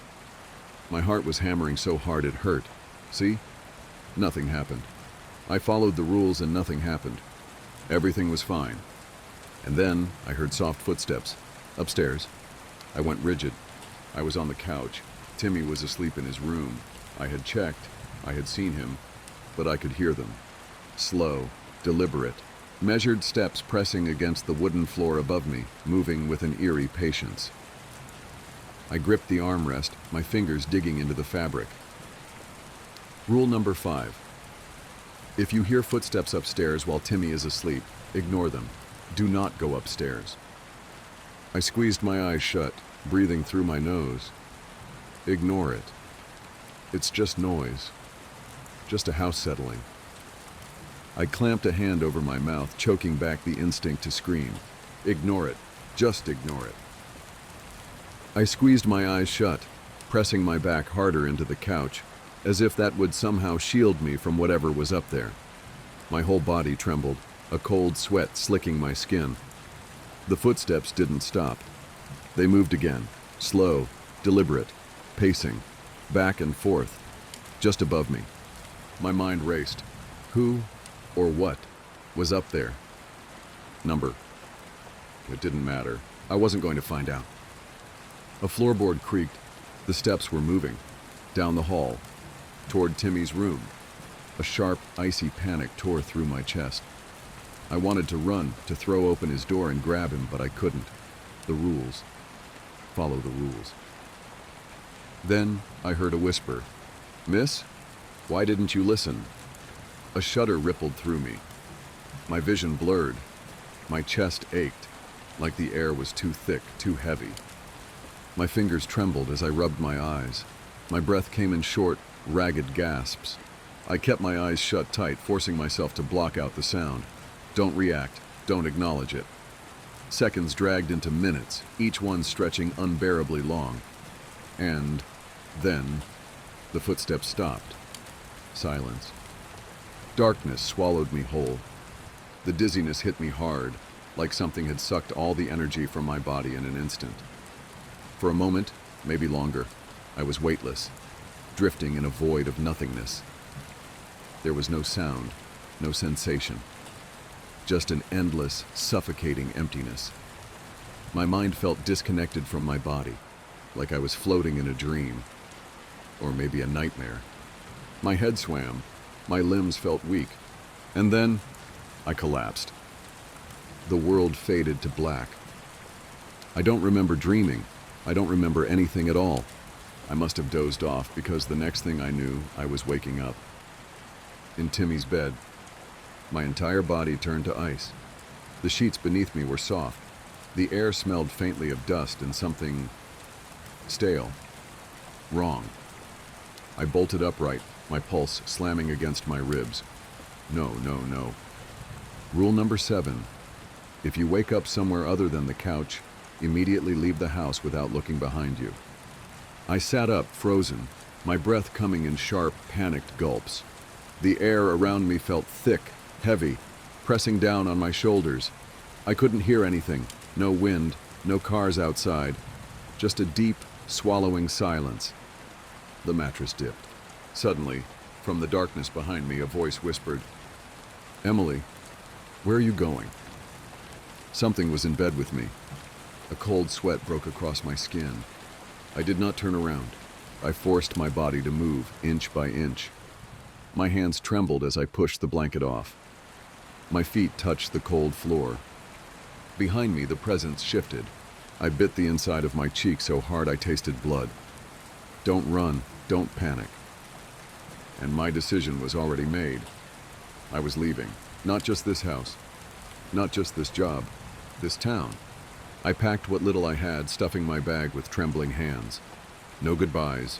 S1: My heart was hammering so hard it hurt. See? Nothing happened. I followed the rules and nothing happened. Everything was fine. And then I heard soft footsteps. Upstairs. I went rigid. I was on the couch. Timmy was asleep in his room. I had checked. I had seen him. But I could hear them. Slow, deliberate, measured steps pressing against the wooden floor above me, moving with an eerie patience. I gripped the armrest, my fingers digging into the fabric. Rule number 5. If you hear footsteps upstairs while Timmy is asleep, ignore them. Do not go upstairs. I squeezed my eyes shut, breathing through my nose. Ignore it. It's just noise. Just a house settling. I clamped a hand over my mouth, choking back the instinct to scream. Ignore it. Just ignore it. I squeezed my eyes shut, pressing my back harder into the couch, as if that would somehow shield me from whatever was up there. My whole body trembled, a cold sweat slicking my skin. The footsteps didn't stop. They moved again, slow, deliberate, pacing, back and forth, just above me. My mind raced. Who, or what, was up there? Number. It didn't matter. I wasn't going to find out. A floorboard creaked. The steps were moving. Down the hall. Toward Timmy's room. A sharp, icy panic tore through my chest. I wanted to run, to throw open his door and grab him, but I couldn't. The rules. Follow the rules. Then I heard a whisper. "Miss, why didn't you listen?" A shudder rippled through me. My vision blurred. My chest ached, like the air was too thick, too heavy. My fingers trembled as I rubbed my eyes. My breath came in short, ragged gasps. I kept my eyes shut tight, forcing myself to block out the sound. Don't react. Don't acknowledge it. Seconds dragged into minutes, each one stretching unbearably long. And then, the footsteps stopped. Silence. Darkness swallowed me whole. The dizziness hit me hard, like something had sucked all the energy from my body in an instant. For a moment, maybe longer, I was weightless, drifting in a void of nothingness. There was no sound, no sensation, just an endless, suffocating emptiness. My mind felt disconnected from my body, like I was floating in a dream, or maybe a nightmare. My head swam, my limbs felt weak, and then I collapsed. The world faded to black. I don't remember dreaming. I don't remember anything at all. I must have dozed off because the next thing I knew, I was waking up. In Timmy's bed, my entire body turned to ice. The sheets beneath me were soft. The air smelled faintly of dust and something stale. Wrong. I bolted upright, my pulse slamming against my ribs. No, no, no. Rule number 7. If you wake up somewhere other than the couch, immediately leave the house without looking behind you. I sat up, frozen, my breath coming in sharp, panicked gulps. The air around me felt thick, heavy, pressing down on my shoulders. I couldn't hear anything. No wind, no cars outside. Just a deep, swallowing silence. The mattress dipped. Suddenly, From the darkness behind me, a voice whispered, "Emily, where are you going?" Something was in bed with me. A cold sweat broke across my skin. I did not turn around. I forced my body to move, inch by inch. My hands trembled as I pushed the blanket off. My feet touched the cold floor. Behind me, the presence shifted. I bit the inside of my cheek so hard I tasted blood. Don't run, don't panic. And my decision was already made. I was leaving. Not just this house. Not just this job. This town. I packed what little I had, stuffing my bag with trembling hands. No goodbyes.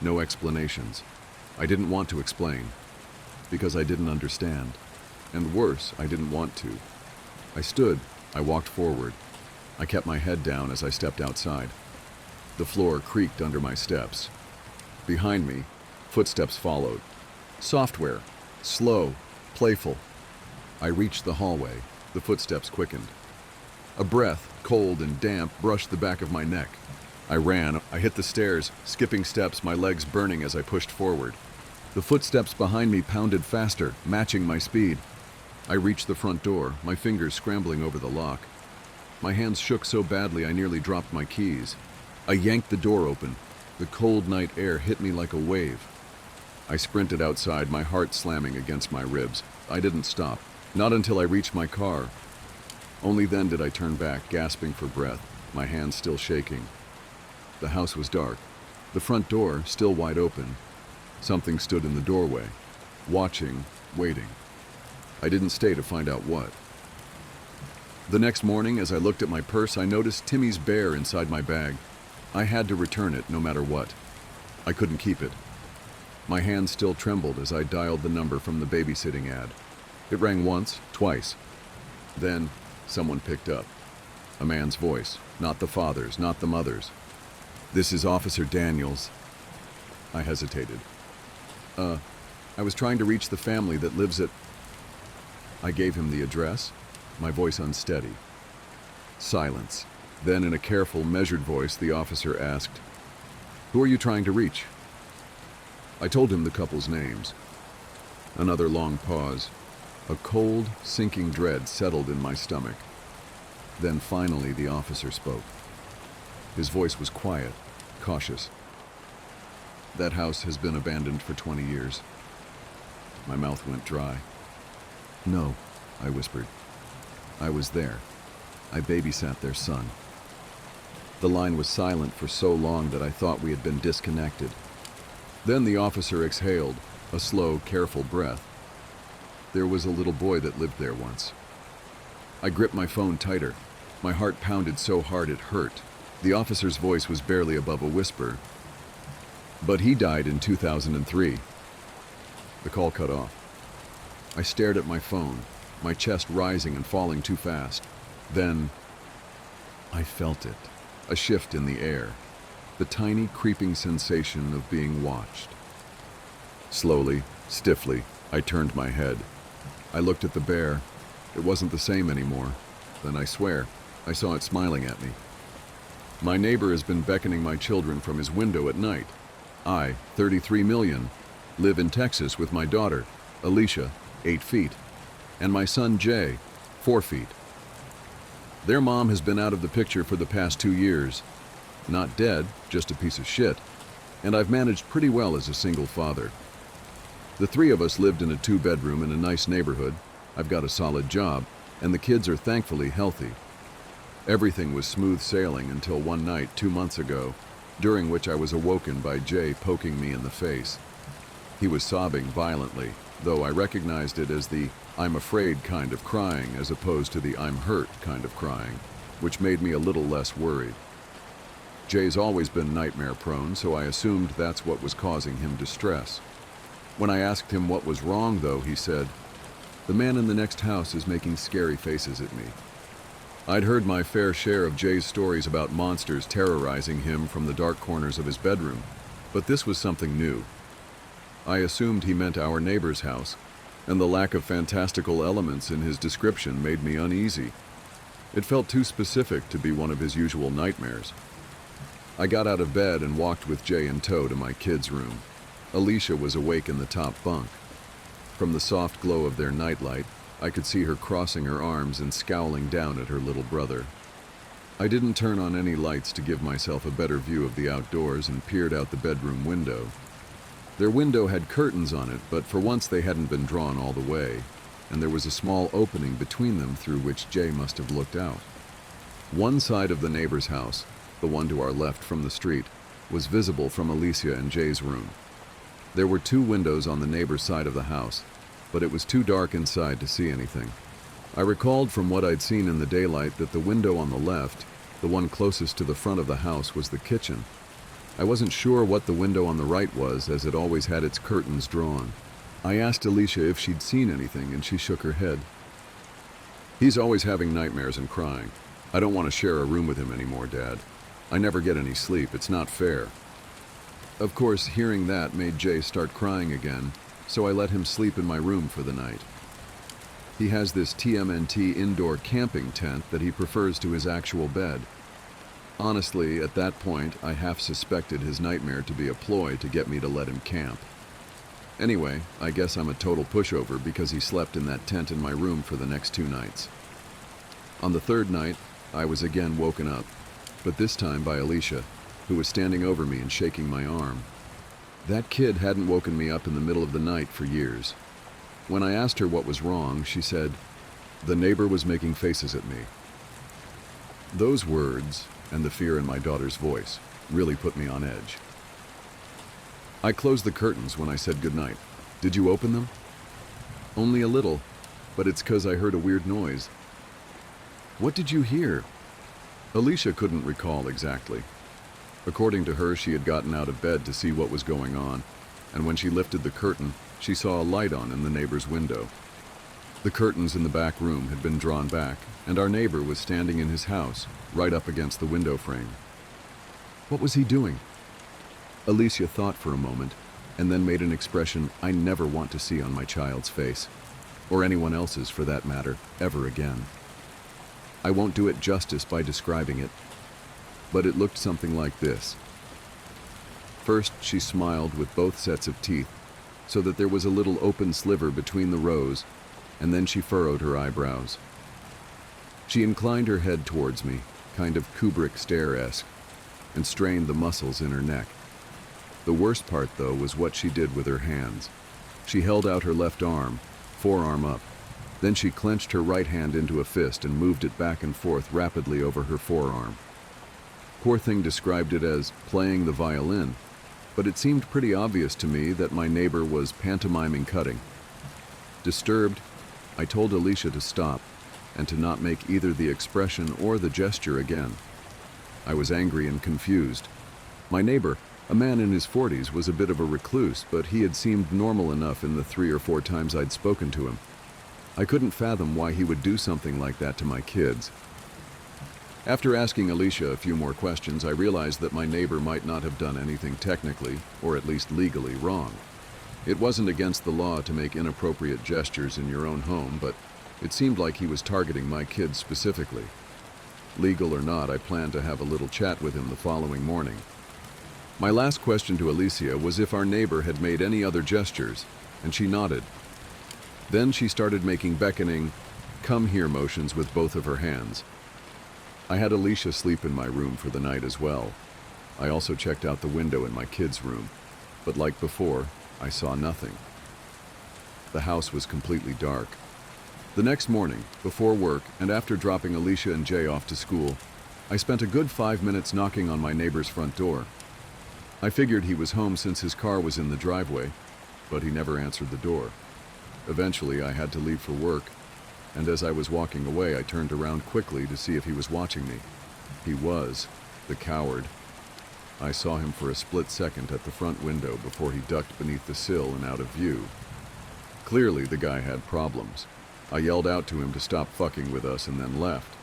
S1: No explanations. I didn't want to explain. Because I didn't understand. And worse, I didn't want to. I stood. I walked forward. I kept my head down as I stepped outside. The floor creaked under my steps. Behind me, footsteps followed. Software. Slow. Playful. I reached the hallway. The footsteps quickened. A breath, cold and damp, brushed the back of my neck. I ran. I hit the stairs, skipping steps, my legs burning as I pushed forward. The footsteps behind me pounded faster, matching my speed. I reached the front door, my fingers scrambling over the lock. My hands shook so badly I nearly dropped my keys. I yanked the door open. The cold night air hit me like a wave. I sprinted outside, my heart slamming against my ribs. I didn't stop, not until I reached my car. Only then did I turn back, gasping for breath, my hands still shaking. The house was dark, the front door still wide open. Something stood in the doorway, watching, waiting. I didn't stay to find out what. The next morning, as I looked at my purse, I noticed Timmy's bear inside my bag. I had to return it no matter what. I couldn't keep it. My hands still trembled as I dialed the number from the babysitting ad. It rang once, twice. Then, someone picked up. A man's voice, not the father's, not the mother's. "This is Officer Daniels." I hesitated. I was trying to reach the family that lives at... I gave him the address, my voice unsteady. Silence. Then, in a careful, measured voice, the officer asked, "Who are you trying to reach?" I told him the couple's names. Another long pause. A cold, sinking dread settled in my stomach. Then finally the officer spoke. His voice was quiet, cautious. "That house has been abandoned for 20 years. My mouth went dry. "No," I whispered. "I was there. I babysat their son." The line was silent for so long that I thought we had been disconnected. Then the officer exhaled, a slow, careful breath. "There was a little boy that lived there once." I gripped my phone tighter. My heart pounded so hard it hurt. The officer's voice was barely above a whisper. "But he died in 2003. The call cut off. I stared at my phone, my chest rising and falling too fast. Then, I felt it, a shift in the air, the tiny creeping sensation of being watched. Slowly, stiffly, I turned my head. I looked at the bear. It wasn't the same anymore. Then I swear, I saw it smiling at me. My neighbor has been beckoning my children from his window at night. I, 33 million, live in Texas with my daughter, Alicia, 8 feet, and my son Jay, 4 feet. Their mom has been out of the picture for the past 2 years. Not dead, just a piece of shit. And I've managed pretty well as a single father. The 3 of us lived in a 2-bedroom in a nice neighborhood. I've got a solid job, and the kids are thankfully healthy. Everything was smooth sailing until one night 2 months ago, during which I was awoken by Jay poking me in the face. He was sobbing violently, though I recognized it as the "I'm afraid" kind of crying as opposed to the "I'm hurt" kind of crying, which made me a little less worried. Jay's always been nightmare prone, so I assumed that's what was causing him distress. When I asked him what was wrong, though, he said, "The man in the next house is making scary faces at me." I'd heard my fair share of Jay's stories about monsters terrorizing him from the dark corners of his bedroom, but this was something new. I assumed he meant our neighbor's house, and the lack of fantastical elements in his description made me uneasy. It felt too specific to be one of his usual nightmares. I got out of bed and walked with Jay in tow to my kids' room. Alicia was awake in the top bunk. From the soft glow of their nightlight, I could see her crossing her arms and scowling down at her little brother. I didn't turn on any lights to give myself a better view of the outdoors and peered out the bedroom window. Their window had curtains on it, but for once they hadn't been drawn all the way, and there was a small opening between them through which Jay must have looked out. One side of the neighbor's house, the one to our left from the street, was visible from Alicia and Jay's room. There were 2 windows on the neighbor's side of the house, but it was too dark inside to see anything. I recalled from what I'd seen in the daylight that the window on the left, the one closest to the front of the house, was the kitchen. I wasn't sure what the window on the right was, as it always had its curtains drawn. I asked Alicia if she'd seen anything, and she shook her head. "He's always having nightmares and crying. I don't want to share a room with him anymore, Dad. I never get any sleep. It's not fair." Of course, hearing that made Jay start crying again, so I let him sleep in my room for the night. He has this TMNT indoor camping tent that he prefers to his actual bed. Honestly, at that point, I half suspected his nightmare to be a ploy to get me to let him camp. Anyway, I guess I'm a total pushover because he slept in that tent in my room for the next 2 nights. On the 3rd night, I was again woken up, but this time by Alicia, who was standing over me and shaking my arm. That kid hadn't woken me up in the middle of the night for years. When I asked her what was wrong, she said, "The neighbor was making faces at me." Those words, and the fear in my daughter's voice, really put me on edge. I closed the curtains when I said goodnight. "Did you open them?" "Only a little, but it's 'cause I heard a weird noise." "What did you hear?" Alicia couldn't recall exactly. According to her, she had gotten out of bed to see what was going on, and when she lifted the curtain, she saw a light on in the neighbor's window. The curtains in the back room had been drawn back, and our neighbor was standing in his house, right up against the window frame. What was he doing? Alicia thought for a moment, and then made an expression I never want to see on my child's face, or anyone else's for that matter, ever again. I won't do it justice by describing it, but it looked something like this. First, she smiled with both sets of teeth, so that there was a little open sliver between the rows, and then she furrowed her eyebrows. She inclined her head towards me, kind of Kubrick stare-esque, and strained the muscles in her neck. The worst part, though, was what she did with her hands. She held out her left arm, forearm up. Then she clenched her right hand into a fist and moved it back and forth rapidly over her forearm. Poor thing described it as playing the violin, but it seemed pretty obvious to me that my neighbor was pantomiming cutting. Disturbed, I told Alicia to stop and to not make either the expression or the gesture again. I was angry and confused. My neighbor, a man in his 40s, was a bit of a recluse, but he had seemed normal enough in the 3 or 4 times I'd spoken to him. I couldn't fathom why he would do something like that to my kids. After asking Alicia a few more questions, I realized that my neighbor might not have done anything technically, or at least legally, wrong. It wasn't against the law to make inappropriate gestures in your own home, but it seemed like he was targeting my kids specifically. Legal or not, I planned to have a little chat with him the following morning. My last question to Alicia was if our neighbor had made any other gestures, and she nodded. Then she started making beckoning, "come here" motions with both of her hands. I had Alicia sleep in my room for the night as well. I also checked out the window in my kids' room, but like before, I saw nothing. The house was completely dark. The next morning, before work and after dropping Alicia and Jay off to school, I spent a good 5 minutes knocking on my neighbor's front door. I figured he was home since his car was in the driveway, but he never answered the door. Eventually, I had to leave for work, and as I was walking away, I turned around quickly to see if he was watching me. He was, the coward. I saw him for a split second at the front window before he ducked beneath the sill and out of view. Clearly, the guy had problems. I yelled out to him to stop fucking with us and then left.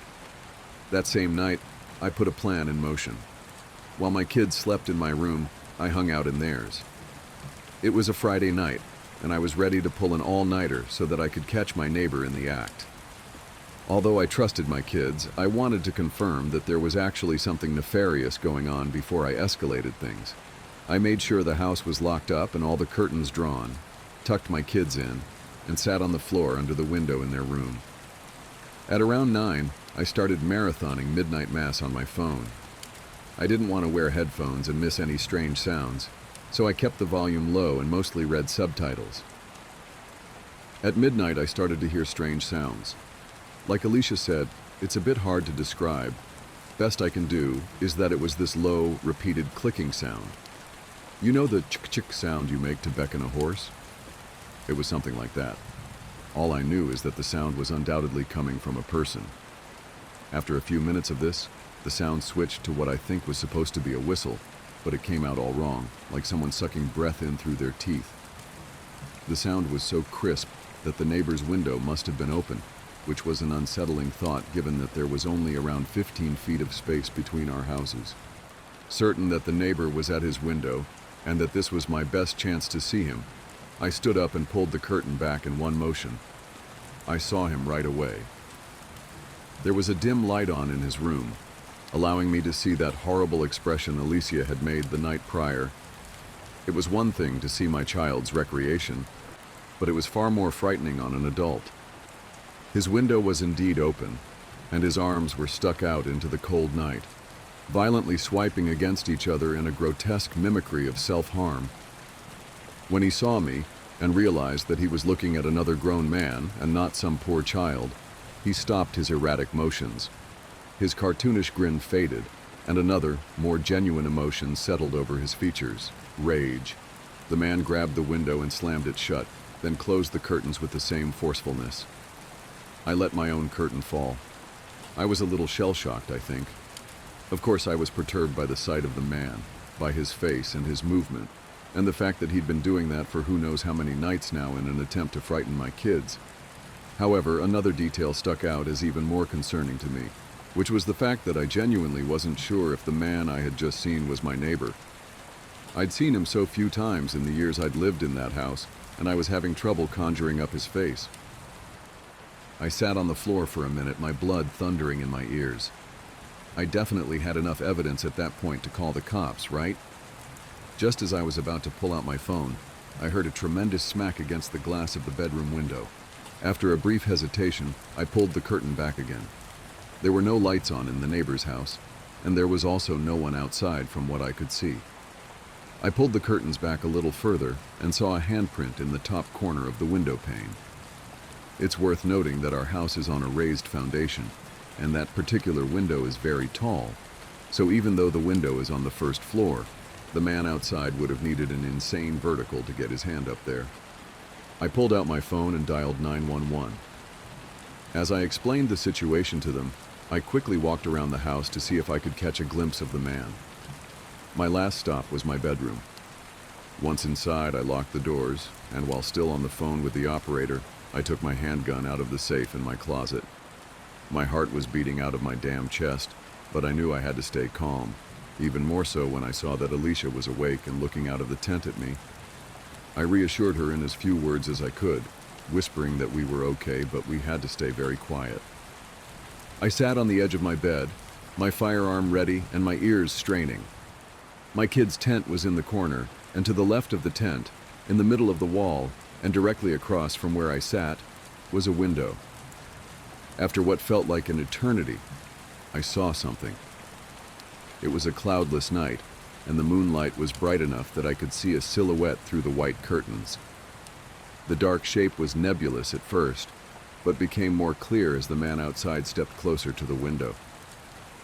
S1: That same night, I put a plan in motion. While my kids slept in my room, I hung out in theirs. It was a Friday night, and I was ready to pull an all-nighter so that I could catch my neighbor in the act. Although I trusted my kids, I wanted to confirm that there was actually something nefarious going on before I escalated things. I made sure the house was locked up and all the curtains drawn, tucked my kids in, and sat on the floor under the window in their room. At around 9, I started marathoning midnight mass on my phone. I didn't want to wear headphones and miss any strange sounds, so I kept the volume low and mostly read subtitles. At midnight, I started to hear strange sounds. Like Alicia said, it's a bit hard to describe. Best I can do is that it was this low, repeated clicking sound. You know the chick-chick sound you make to beckon a horse? It was something like that. All I knew is that the sound was undoubtedly coming from a person. After a few minutes of this, the sound switched to what I think was supposed to be a whistle, but it came out all wrong, like someone sucking breath in through their teeth. The sound was so crisp that the neighbor's window must have been open, which was an unsettling thought given that there was only around 15 feet of space between our houses. Certain that the neighbor was at his window, and that this was my best chance to see him, I stood up and pulled the curtain back in one motion. I saw him right away. There was a dim light on in his room, allowing me to see that horrible expression Alicia had made the night prior. It was one thing to see my child's recreation, but it was far more frightening on an adult. His window was indeed open, and his arms were stuck out into the cold night, violently swiping against each other in a grotesque mimicry of self-harm. When he saw me, and realized that he was looking at another grown man and not some poor child, he stopped his erratic motions. His cartoonish grin faded, and another, more genuine emotion settled over his features: rage. The man grabbed the window and slammed it shut, then closed the curtains with the same forcefulness. I let my own curtain fall. I was a little shell-shocked, I think. Of course, I was perturbed by the sight of the man, by his face and his movement, and the fact that he'd been doing that for who knows how many nights now in an attempt to frighten my kids. However, another detail stuck out as even more concerning to me, which was the fact that I genuinely wasn't sure if the man I had just seen was my neighbor. I'd seen him so few times in the years I'd lived in that house, and I was having trouble conjuring up his face. I sat on the floor for a minute, my blood thundering in my ears. I definitely had enough evidence at that point to call the cops, right? Just as I was about to pull out my phone, I heard a tremendous smack against the glass of the bedroom window. After a brief hesitation, I pulled the curtain back again. There were no lights on in the neighbor's house, and there was also no one outside from what I could see. I pulled the curtains back a little further and saw a handprint in the top corner of the window pane. It's worth noting that our house is on a raised foundation, and that particular window is very tall, so even though the window is on the first floor, the man outside would have needed an insane vertical to get his hand up there. I pulled out my phone and dialed 911. As I explained the situation to them, I quickly walked around the house to see if I could catch a glimpse of the man. My last stop was my bedroom. Once inside, I locked the doors, and while still on the phone with the operator, I took my handgun out of the safe in my closet. My heart was beating out of my damn chest, but I knew I had to stay calm, even more so when I saw that Alicia was awake and looking out of the tent at me. I reassured her in as few words as I could, whispering that we were okay, but we had to stay very quiet. I sat on the edge of my bed, my firearm ready and my ears straining. My kid's tent was in the corner, and to the left of the tent, in the middle of the wall, and directly across from where I sat, was a window. After what felt like an eternity, I saw something. It was a cloudless night, and the moonlight was bright enough that I could see a silhouette through the white curtains. The dark shape was nebulous at first, but became more clear as the man outside stepped closer to the window.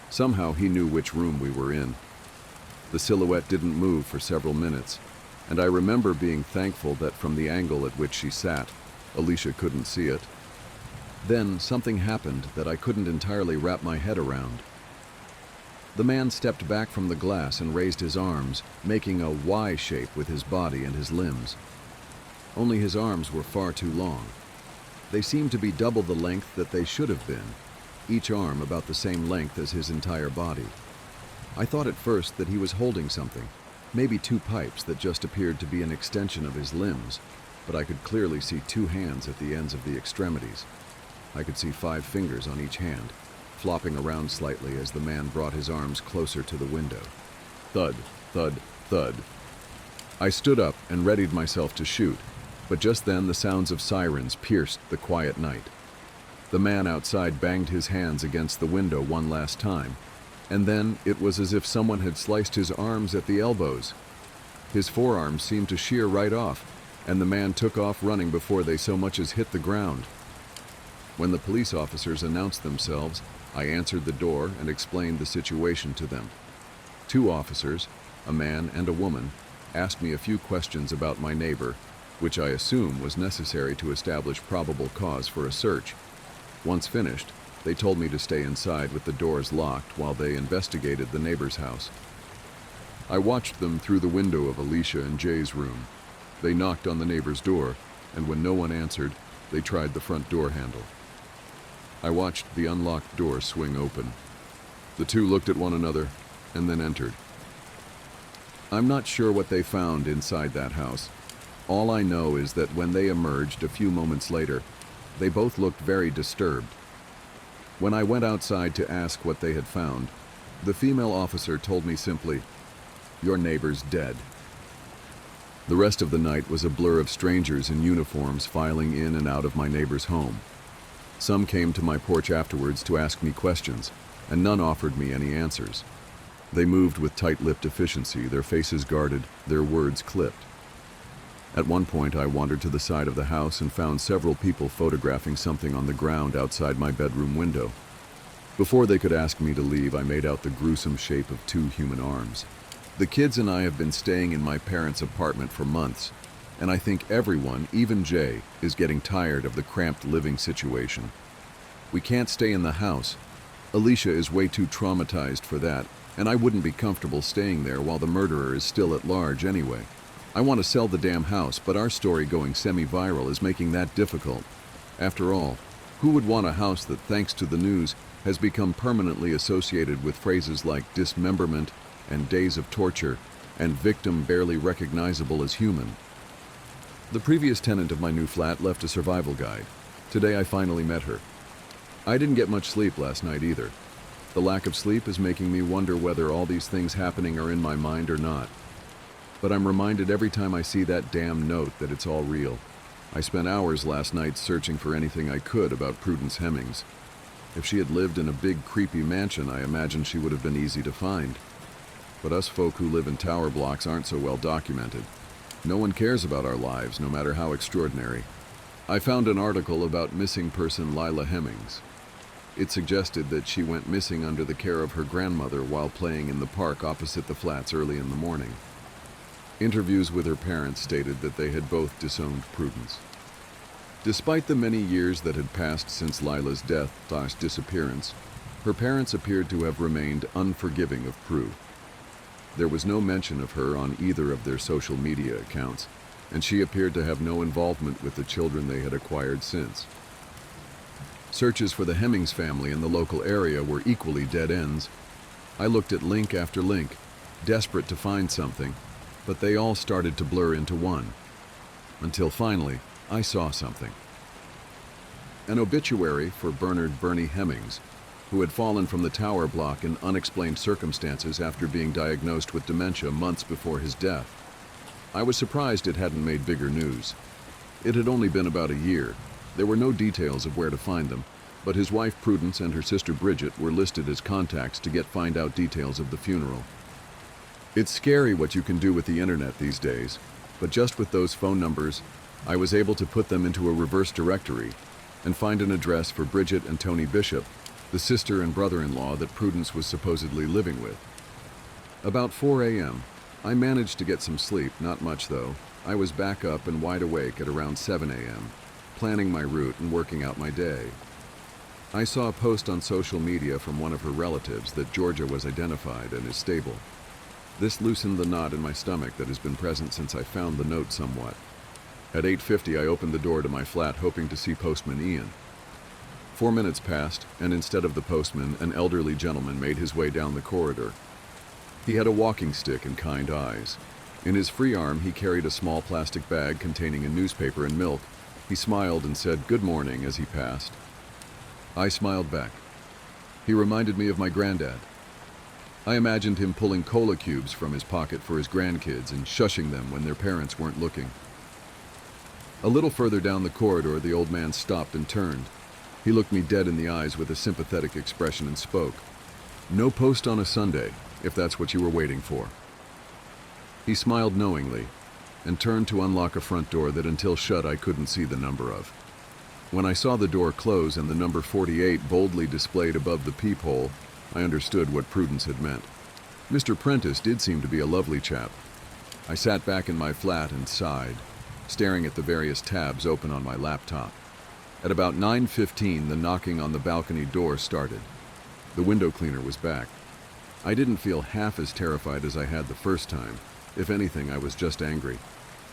S1: Somehow he knew which room we were in. The silhouette didn't move for several minutes, and I remember being thankful that from the angle at which she sat, Alicia couldn't see it. Then something happened that I couldn't entirely wrap my head around. The man stepped back from the glass and raised his arms, making a Y shape with his body and his limbs. Only his arms were far too long. They seemed to be double the length that they should have been, each arm about the same length as his entire body. I thought at first that he was holding something, maybe two pipes that just appeared to be an extension of his limbs, but I could clearly see two hands at the ends of the extremities. I could see 5 fingers on each hand, flopping around slightly as the man brought his arms closer to the window. Thud, thud, thud. I stood up and readied myself to shoot, but just then the sounds of sirens pierced the quiet night. The man outside banged his hands against the window one last time, and then it was as if someone had sliced his arms at the elbows. His forearms seemed to shear right off, and the man took off running before they so much as hit the ground. When the police officers announced themselves, I answered the door and explained the situation to them. Two officers, a man and a woman, asked me a few questions about my neighbor, which I assume was necessary to establish probable cause for a search. Once finished, they told me to stay inside with the doors locked while they investigated the neighbor's house. I watched them through the window of Alicia and Jay's room. They knocked on the neighbor's door, and when no one answered, they tried the front door handle. I watched the unlocked door swing open. The two looked at one another and then entered. I'm not sure what they found inside that house. All I know is that when they emerged a few moments later, they both looked very disturbed. When I went outside to ask what they had found, the female officer told me simply, "Your neighbor's dead." The rest of the night was a blur of strangers in uniforms filing in and out of my neighbor's home. Some came to my porch afterwards to ask me questions, and none offered me any answers. They moved with tight-lipped efficiency, their faces guarded, their words clipped. At one point, I wandered to the side of the house and found several people photographing something on the ground outside my bedroom window. Before they could ask me to leave, I made out the gruesome shape of two human arms. The kids and I have been staying in my parents' apartment for months, and I think everyone, even Jay, is getting tired of the cramped living situation. We can't stay in the house. Alicia is way too traumatized for that, and I wouldn't be comfortable staying there while the murderer is still at large anyway. I want to sell the damn house, but our story going semi-viral is making that difficult. After all, who would want a house that, thanks to the news, has become permanently associated with phrases like dismemberment and days of torture and victim barely recognizable as human? The previous tenant of my new flat left a survival guide. Today I finally met her. I didn't get much sleep last night either. The lack of sleep is making me wonder whether all these things happening are in my mind or not. But I'm reminded every time I see that damn note that it's all real. I spent hours last night searching for anything I could about Prudence Hemmings. If she had lived in a big, creepy mansion, I imagine she would have been easy to find. But us folk who live in tower blocks aren't so well documented. No one cares about our lives, no matter how extraordinary. I found an article about missing person Lila Hemmings. It suggested that she went missing under the care of her grandmother while playing in the park opposite the flats early in the morning. Interviews with her parents stated that they had both disowned Prudence. Despite the many years that had passed since Lila's death/disappearance, her parents appeared to have remained unforgiving of Prue. There was no mention of her on either of their social media accounts, and she appeared to have no involvement with the children they had acquired since. Searches for the Hemmings family in the local area were equally dead ends. I looked at link after link, desperate to find something, but they all started to blur into one. Until finally, I saw something. An obituary for Bernard "Bernie" Hemmings, who had fallen from the tower block in unexplained circumstances after being diagnosed with dementia months before his death. I was surprised it hadn't made bigger news. It had only been about a year. There were no details of where to find them, but his wife Prudence and her sister Bridget were listed as contacts to find out details of the funeral. It's scary what you can do with the internet these days, but just with those phone numbers, I was able to put them into a reverse directory and find an address for Bridget and Tony Bishop, the sister and brother-in-law that Prudence was supposedly living with. About 4 a.m., I managed to get some sleep, not much though. I was back up and wide awake at around 7 a.m., planning my route and working out my day. I saw a post on social media from one of her relatives that Georgia was identified and is stable. This loosened the knot in my stomach that has been present since I found the note somewhat. At 8:50, I opened the door to my flat, hoping to see Postman Ian. 4 minutes passed, and instead of the postman, an elderly gentleman made his way down the corridor. He had a walking stick and kind eyes. In his free arm, he carried a small plastic bag containing a newspaper and milk. He smiled and said, "Good morning," as he passed. I smiled back. He reminded me of my granddad. I imagined him pulling cola cubes from his pocket for his grandkids and shushing them when their parents weren't looking. A little further down the corridor, the old man stopped and turned. He looked me dead in the eyes with a sympathetic expression and spoke. "No post on a Sunday, if that's what you were waiting for." He smiled knowingly and turned to unlock a front door that until shut I couldn't see the number of. When I saw the door close and the number 48 boldly displayed above the peephole, I understood what prudence had meant. Mr. Prentice did seem to be a lovely chap. I sat back in my flat and sighed, staring at the various tabs open on my laptop. At about 9:15, the knocking on the balcony door started. The window cleaner was back. I didn't feel half as terrified as I had the first time. If anything, I was just angry.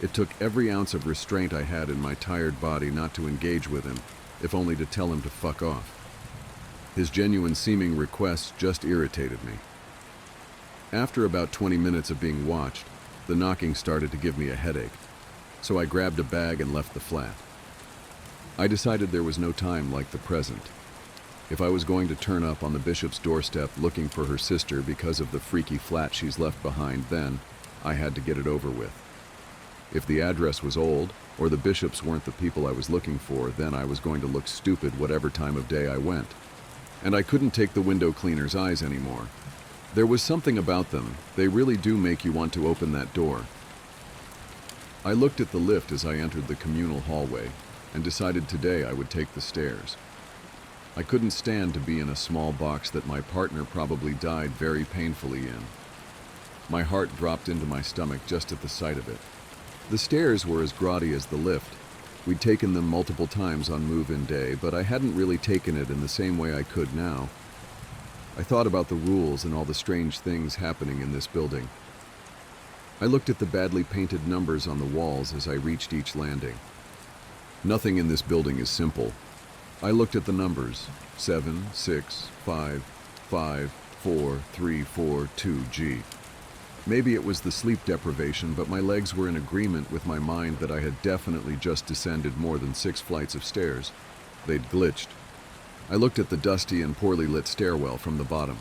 S1: It took every ounce of restraint I had in my tired body not to engage with him, if only to tell him to fuck off. His genuine seeming requests just irritated me. After about 20 minutes of being watched, the knocking started to give me a headache, so I grabbed a bag and left the flat. I decided there was no time like the present. If I was going to turn up on the bishop's doorstep looking for her sister because of the freaky flat she's left behind, then I had to get it over with. If the address was old, or the bishops weren't the people I was looking for, then I was going to look stupid whatever time of day I went. And I couldn't take the window cleaner's eyes anymore. There was something about them. They really do make you want to open that door. I looked at the lift as I entered the communal hallway and decided today I would take the stairs. I couldn't stand to be in a small box that my partner probably died very painfully in. My heart dropped into my stomach just at the sight of it. The stairs were as grotty as the lift. We'd taken them multiple times on move-in day, but I hadn't really taken it in the same way I could now. I thought about the rules and all the strange things happening in this building. I looked at the badly painted numbers on the walls as I reached each landing. Nothing in this building is simple. I looked at the numbers: 7, 6, 5, 5, 4, 3, 4, 2G. Maybe it was the sleep deprivation, but my legs were in agreement with my mind that I had definitely just descended more than 6 flights of stairs. They'd glitched. I looked at the dusty and poorly lit stairwell from the bottom.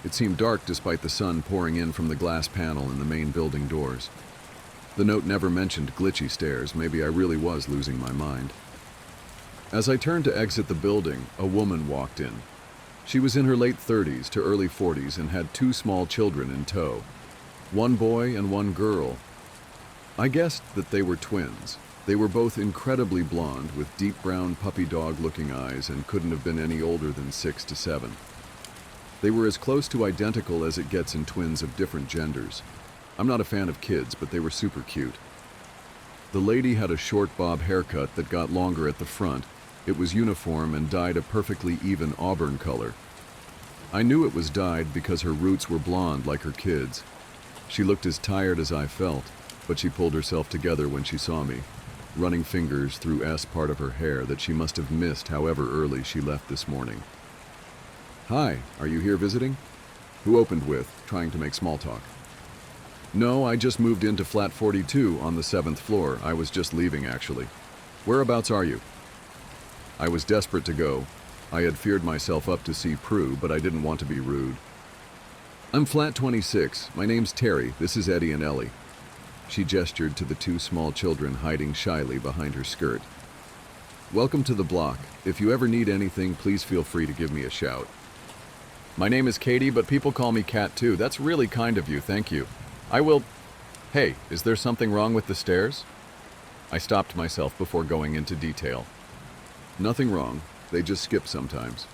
S1: It seemed dark despite the sun pouring in from the glass panel in the main building doors. The note never mentioned glitchy stairs. Maybe I really was losing my mind. As I turned to exit the building, a woman walked in. She was in her late 30s to early 40s and had 2 small children in tow. 1 boy and 1 girl. I guessed that they were twins. They were both incredibly blonde with deep brown puppy dog looking eyes and couldn't have been any older than 6 to 7. They were as close to identical as it gets in twins of different genders. I'm not a fan of kids, but they were super cute. The lady had a short bob haircut that got longer at the front. It was uniform and dyed a perfectly even auburn color. I knew it was dyed because her roots were blonde like her kids. She looked as tired as I felt, but she pulled herself together when she saw me, running fingers through S part of her hair that she must have missed however early she left this morning. "Hi, are you here visiting?" Who opened with, trying to make small talk. "No, I just moved into flat 42 on the 7th floor. I was just leaving, actually. Whereabouts are you?" I was desperate to go. I had feared myself up to see Prue, but I didn't want to be rude. "I'm flat 26. My name's Terry. This is Eddie and Ellie." She gestured to the 2 small children hiding shyly behind her skirt. "Welcome to the block. If you ever need anything, please feel free to give me a shout." "My name is Katie, but people call me Kat too. That's really kind of you, thank you. I will..." "Hey, is there something wrong with the stairs?" I stopped myself before going into detail. "Nothing wrong. They just skip sometimes,"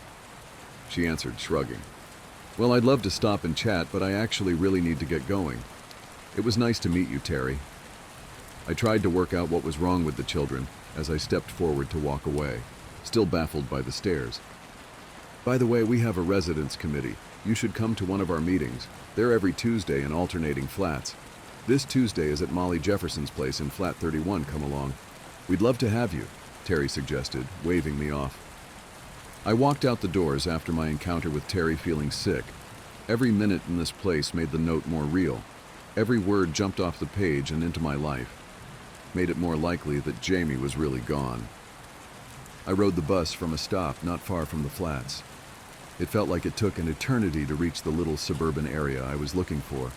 S1: she answered, shrugging. "Well, I'd love to stop and chat, but I actually really need to get going. It was nice to meet you, Terry." I tried to work out what was wrong with the children as I stepped forward to walk away, still baffled by the stairs. "By the way, we have a residence committee. You should come to one of our meetings. They're every Tuesday in alternating flats. This Tuesday is at Molly Jefferson's place in flat 31. Come along. We'd love to have you," Terry suggested, waving me off. I walked out the doors after my encounter with Terry feeling sick. Every minute in this place made the note more real. Every word jumped off the page and into my life. Made it more likely that Jamie was really gone. I rode the bus from a stop not far from the flats. It felt like it took an eternity to reach the little suburban area I was looking for.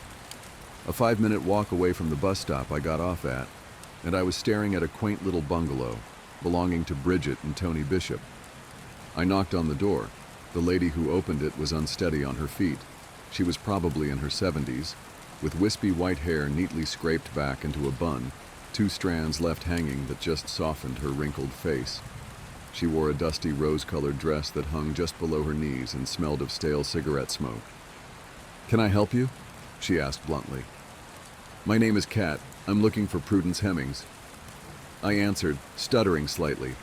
S1: A 5-minute walk away from the bus stop I got off at, and I was staring at a quaint little bungalow belonging to Bridget and Tony Bishop. I knocked on the door. The lady who opened it was unsteady on her feet. She was probably in her 70s, with wispy white hair neatly scraped back into a bun, 2 strands left hanging that just softened her wrinkled face. She wore a dusty rose-colored dress that hung just below her knees and smelled of stale cigarette smoke. "Can I help you?" she asked bluntly. "My name is Kat. I'm looking for Prudence Hemmings." I answered, stuttering slightly.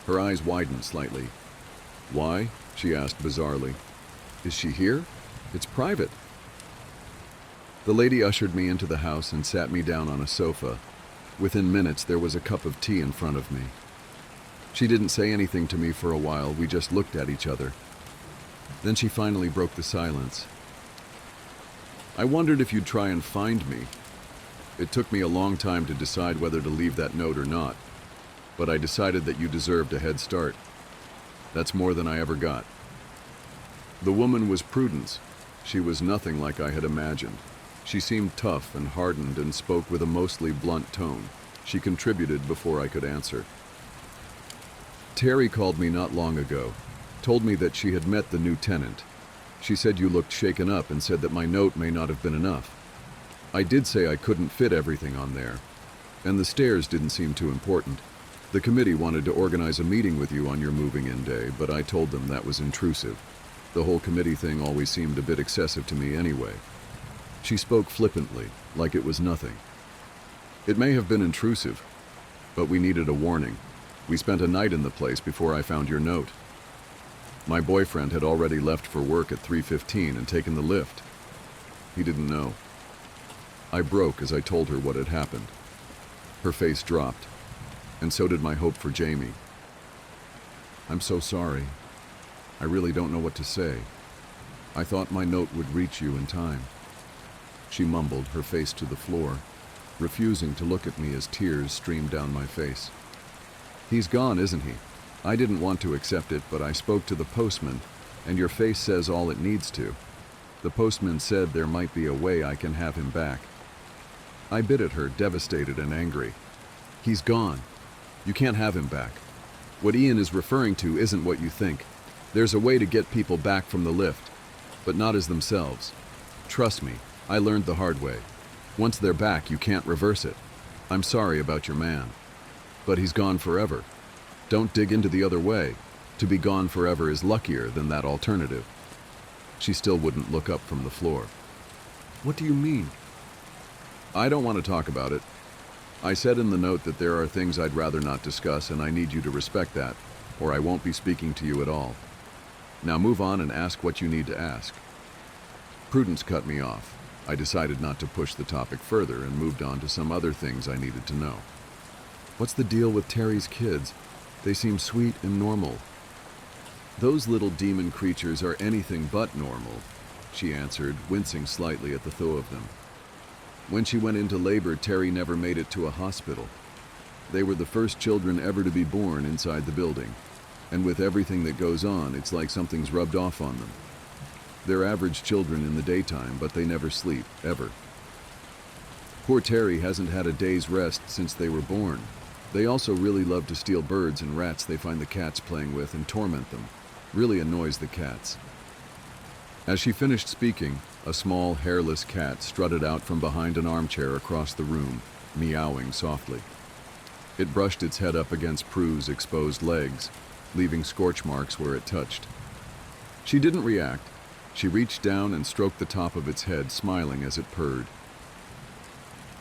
S1: Her eyes widened slightly. "Why?" she asked bizarrely. "Is she here? It's private." The lady ushered me into the house and sat me down on a sofa. Within minutes, there was a cup of tea in front of me. She didn't say anything to me for a while. We just looked at each other. Then she finally broke the silence. "I wondered if you'd try and find me. It took me a long time to decide whether to leave that note or not, but I decided that you deserved a head start. That's more than I ever got." The woman was Prudence. She was nothing like I had imagined. She seemed tough and hardened and spoke with a mostly blunt tone. She contributed before I could answer. "Terry called me not long ago, told me that she had met the new tenant. She said you looked shaken up and said that my note may not have been enough. I did say I couldn't fit everything on there, and the stairs didn't seem too important. The committee wanted to organize a meeting with you on your moving-in day, but I told them that was intrusive. The whole committee thing always seemed a bit excessive to me anyway." She spoke flippantly, like it was nothing. "It may have been intrusive, but we needed a warning. We spent a night in the place before I found your note. My boyfriend had already left for work at 3:15 and taken the lift. He didn't know." I broke as I told her what had happened. Her face dropped, and so did my hope for Jamie. "I'm so sorry. I really don't know what to say. I thought my note would reach you in time." She mumbled, her face to the floor, refusing to look at me as tears streamed down my face. "He's gone, isn't he? I didn't want to accept it, but I spoke to the postman, and your face says all it needs to. The postman said there might be a way I can have him back." I bit at her, devastated and angry. "He's gone. You can't have him back. What Ian is referring to isn't what you think. There's a way to get people back from the lift, but not as themselves. Trust me, I learned the hard way. Once they're back, you can't reverse it. I'm sorry about your man, but he's gone forever. Don't dig into the other way. To be gone forever is luckier than that alternative." She still wouldn't look up from the floor. "What do you mean?" "I don't want to talk about it. I said in the note that there are things I'd rather not discuss, and I need you to respect that, or I won't be speaking to you at all. Now move on and ask what you need to ask." Prudence cut me off. I decided not to push the topic further and moved on to some other things I needed to know. "What's the deal with Terry's kids? They seem sweet and normal." "Those little demon creatures are anything but normal," she answered, wincing slightly at the thought of them. "When she went into labor, Terry never made it to a hospital. They were the first children ever to be born inside the building, and with everything that goes on, it's like something's rubbed off on them. They're average children in the daytime, but they never sleep, ever. Poor Terry hasn't had a day's rest since they were born. They also really love to steal birds and rats they find the cats playing with and torment them. Really annoys the cats." As she finished speaking, a small, hairless cat strutted out from behind an armchair across the room, meowing softly. It brushed its head up against Prue's exposed legs, leaving scorch marks where it touched. She didn't react. She reached down and stroked the top of its head, smiling as it purred.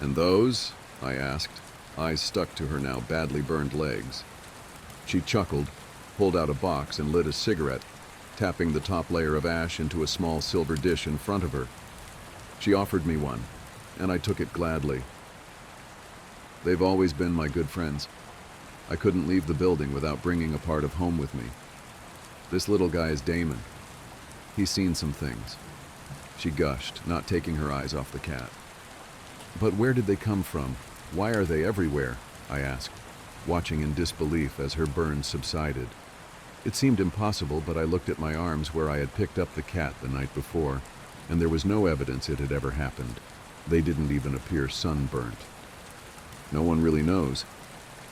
S1: "And those?" I asked, eyes stuck to her now badly burned legs. She chuckled, pulled out a box and lit a cigarette, tapping the top layer of ash into a small silver dish in front of her. She offered me one, and I took it gladly. "They've always been my good friends. I couldn't leave the building without bringing a part of home with me. This little guy is Damon. He's seen some things." She gushed, not taking her eyes off the cat. "But where did they come from? Why are they everywhere?" I asked, watching in disbelief as her burns subsided. It seemed impossible, but I looked at my arms where I had picked up the cat the night before, and there was no evidence it had ever happened. They didn't even appear sunburnt. No one really knows.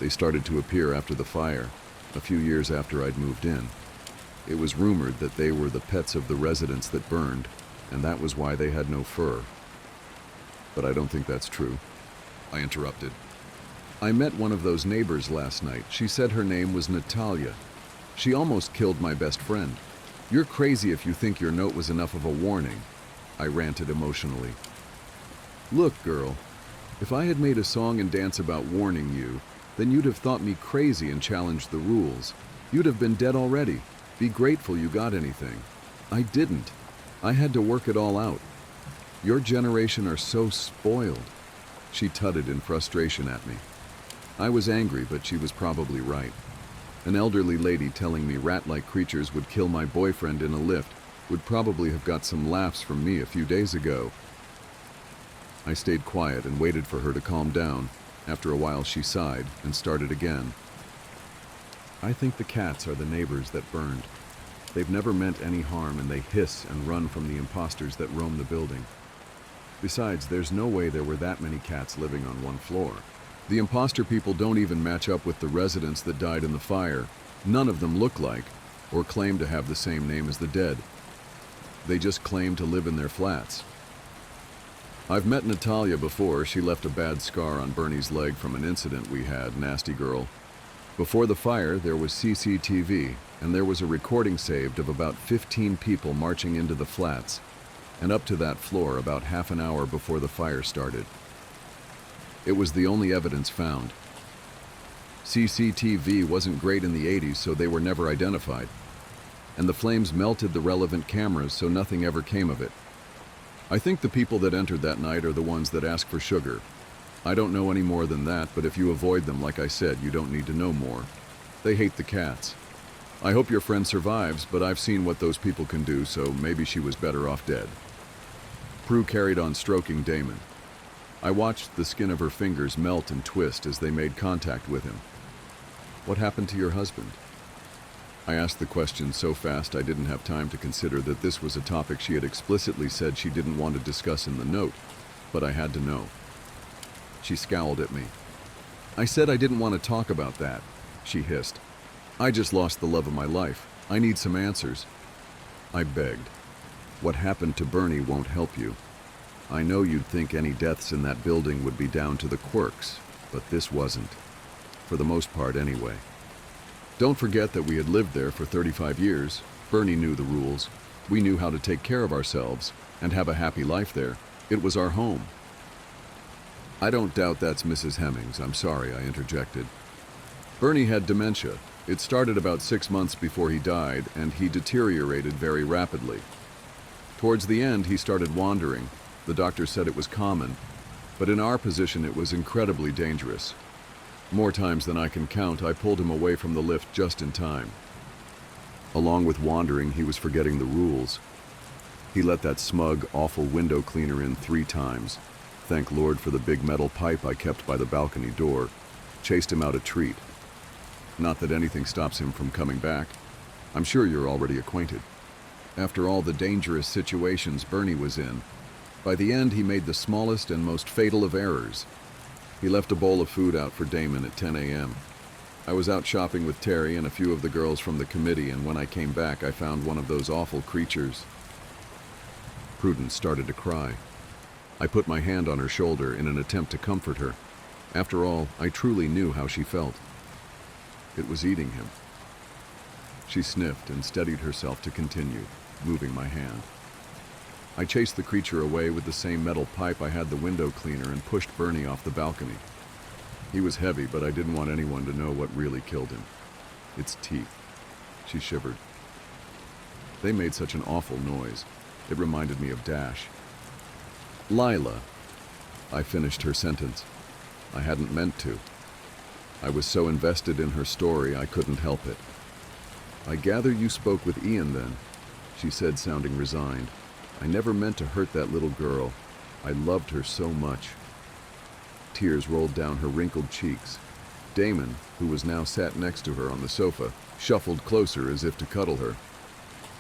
S1: They started to appear after the fire, a few years after I'd moved in. It was rumored that they were the pets of the residents that burned, and that was why they had no fur. But I don't think that's true. I interrupted. I met one of those neighbors last night. She said her name was Natalia. She almost killed my best friend. You're crazy if you think your note was enough of a warning, I ranted emotionally. Look, girl, if I had made a song and dance about warning you, then you'd have thought me crazy and challenged the rules. You'd have been dead already. Be grateful you got anything. I didn't. I had to work it all out. Your generation are so spoiled. She tutted in frustration at me. I was angry, but she was probably right. An elderly lady telling me rat-like creatures would kill my boyfriend in a lift would probably have got some laughs from me a few days ago. I stayed quiet and waited for her to calm down. After a while, she sighed and started again. I think the cats are the neighbors that burned. They've never meant any harm, and they hiss and run from the imposters that roam the building. Besides, there's no way there were that many cats living on one floor. The imposter people don't even match up with the residents that died in the fire. None of them look like or claim to have the same name as the dead. They just claim to live in their flats. I've met Natalia before. She left a bad scar on Bernie's leg from an incident we had, nasty girl. Before the fire, there was CCTV, and there was a recording saved of about 15 people marching into the flats and up to that floor about half an hour before the fire started. It was the only evidence found. CCTV wasn't great in the 80s, so they were never identified. And the flames melted the relevant cameras, so nothing ever came of it. I think the people that entered that night are the ones that ask for sugar. I don't know any more than that, but if you avoid them, like I said, you don't need to know more. They hate the cats. I hope your friend survives, but I've seen what those people can do, so maybe she was better off dead. Prue carried on stroking Damon. I watched the skin of her fingers melt and twist as they made contact with him. What happened to your husband? I asked the question so fast I didn't have time to consider that this was a topic she had explicitly said she didn't want to discuss in the note, but I had to know. She scowled at me. I said I didn't want to talk about that, she hissed. I just lost the love of my life. I need some answers. I begged. What happened to Bernie won't help you. I know you'd think any deaths in that building would be down to the quirks, but this wasn't. For the most part, anyway. Don't forget that we had lived there for 35 years. Bernie knew the rules. We knew how to take care of ourselves and have a happy life there. It was our home. I don't doubt that's Mrs. Hemmings. I'm sorry, I interjected. Bernie had dementia. It started about 6 months before he died, and he deteriorated very rapidly. Towards the end, he started wandering. The doctor said it was common, but in our position it was incredibly dangerous. More times than I can count, I pulled him away from the lift just in time. Along with wandering, he was forgetting the rules. He let that smug, awful window cleaner in 3 times. Thank Lord for the big metal pipe I kept by the balcony door. Chased him out a treat. Not that anything stops him from coming back. I'm sure you're already acquainted. After all the dangerous situations Bernie was in, by the end he made the smallest and most fatal of errors. He left a bowl of food out for Damon at 10 a.m. I was out shopping with Terry and a few of the girls from the committee, and when I came back I found one of those awful creatures. Prudence started to cry. I put my hand on her shoulder in an attempt to comfort her. After all, I truly knew how she felt. It was eating him. She sniffed and steadied herself to continue, moving my hand. I chased the creature away with the same metal pipe I had the window cleaner and pushed Bernie off the balcony. He was heavy, but I didn't want anyone to know what really killed him. Its teeth. She shivered. They made such an awful noise. It reminded me of Dash. Lila. I finished her sentence. I hadn't meant to. I was so invested in her story I couldn't help it. I gather you spoke with Ian then, she said, sounding resigned. I never meant to hurt that little girl. I loved her so much. Tears rolled down her wrinkled cheeks. Damon, who was now sat next to her on the sofa, shuffled closer as if to cuddle her.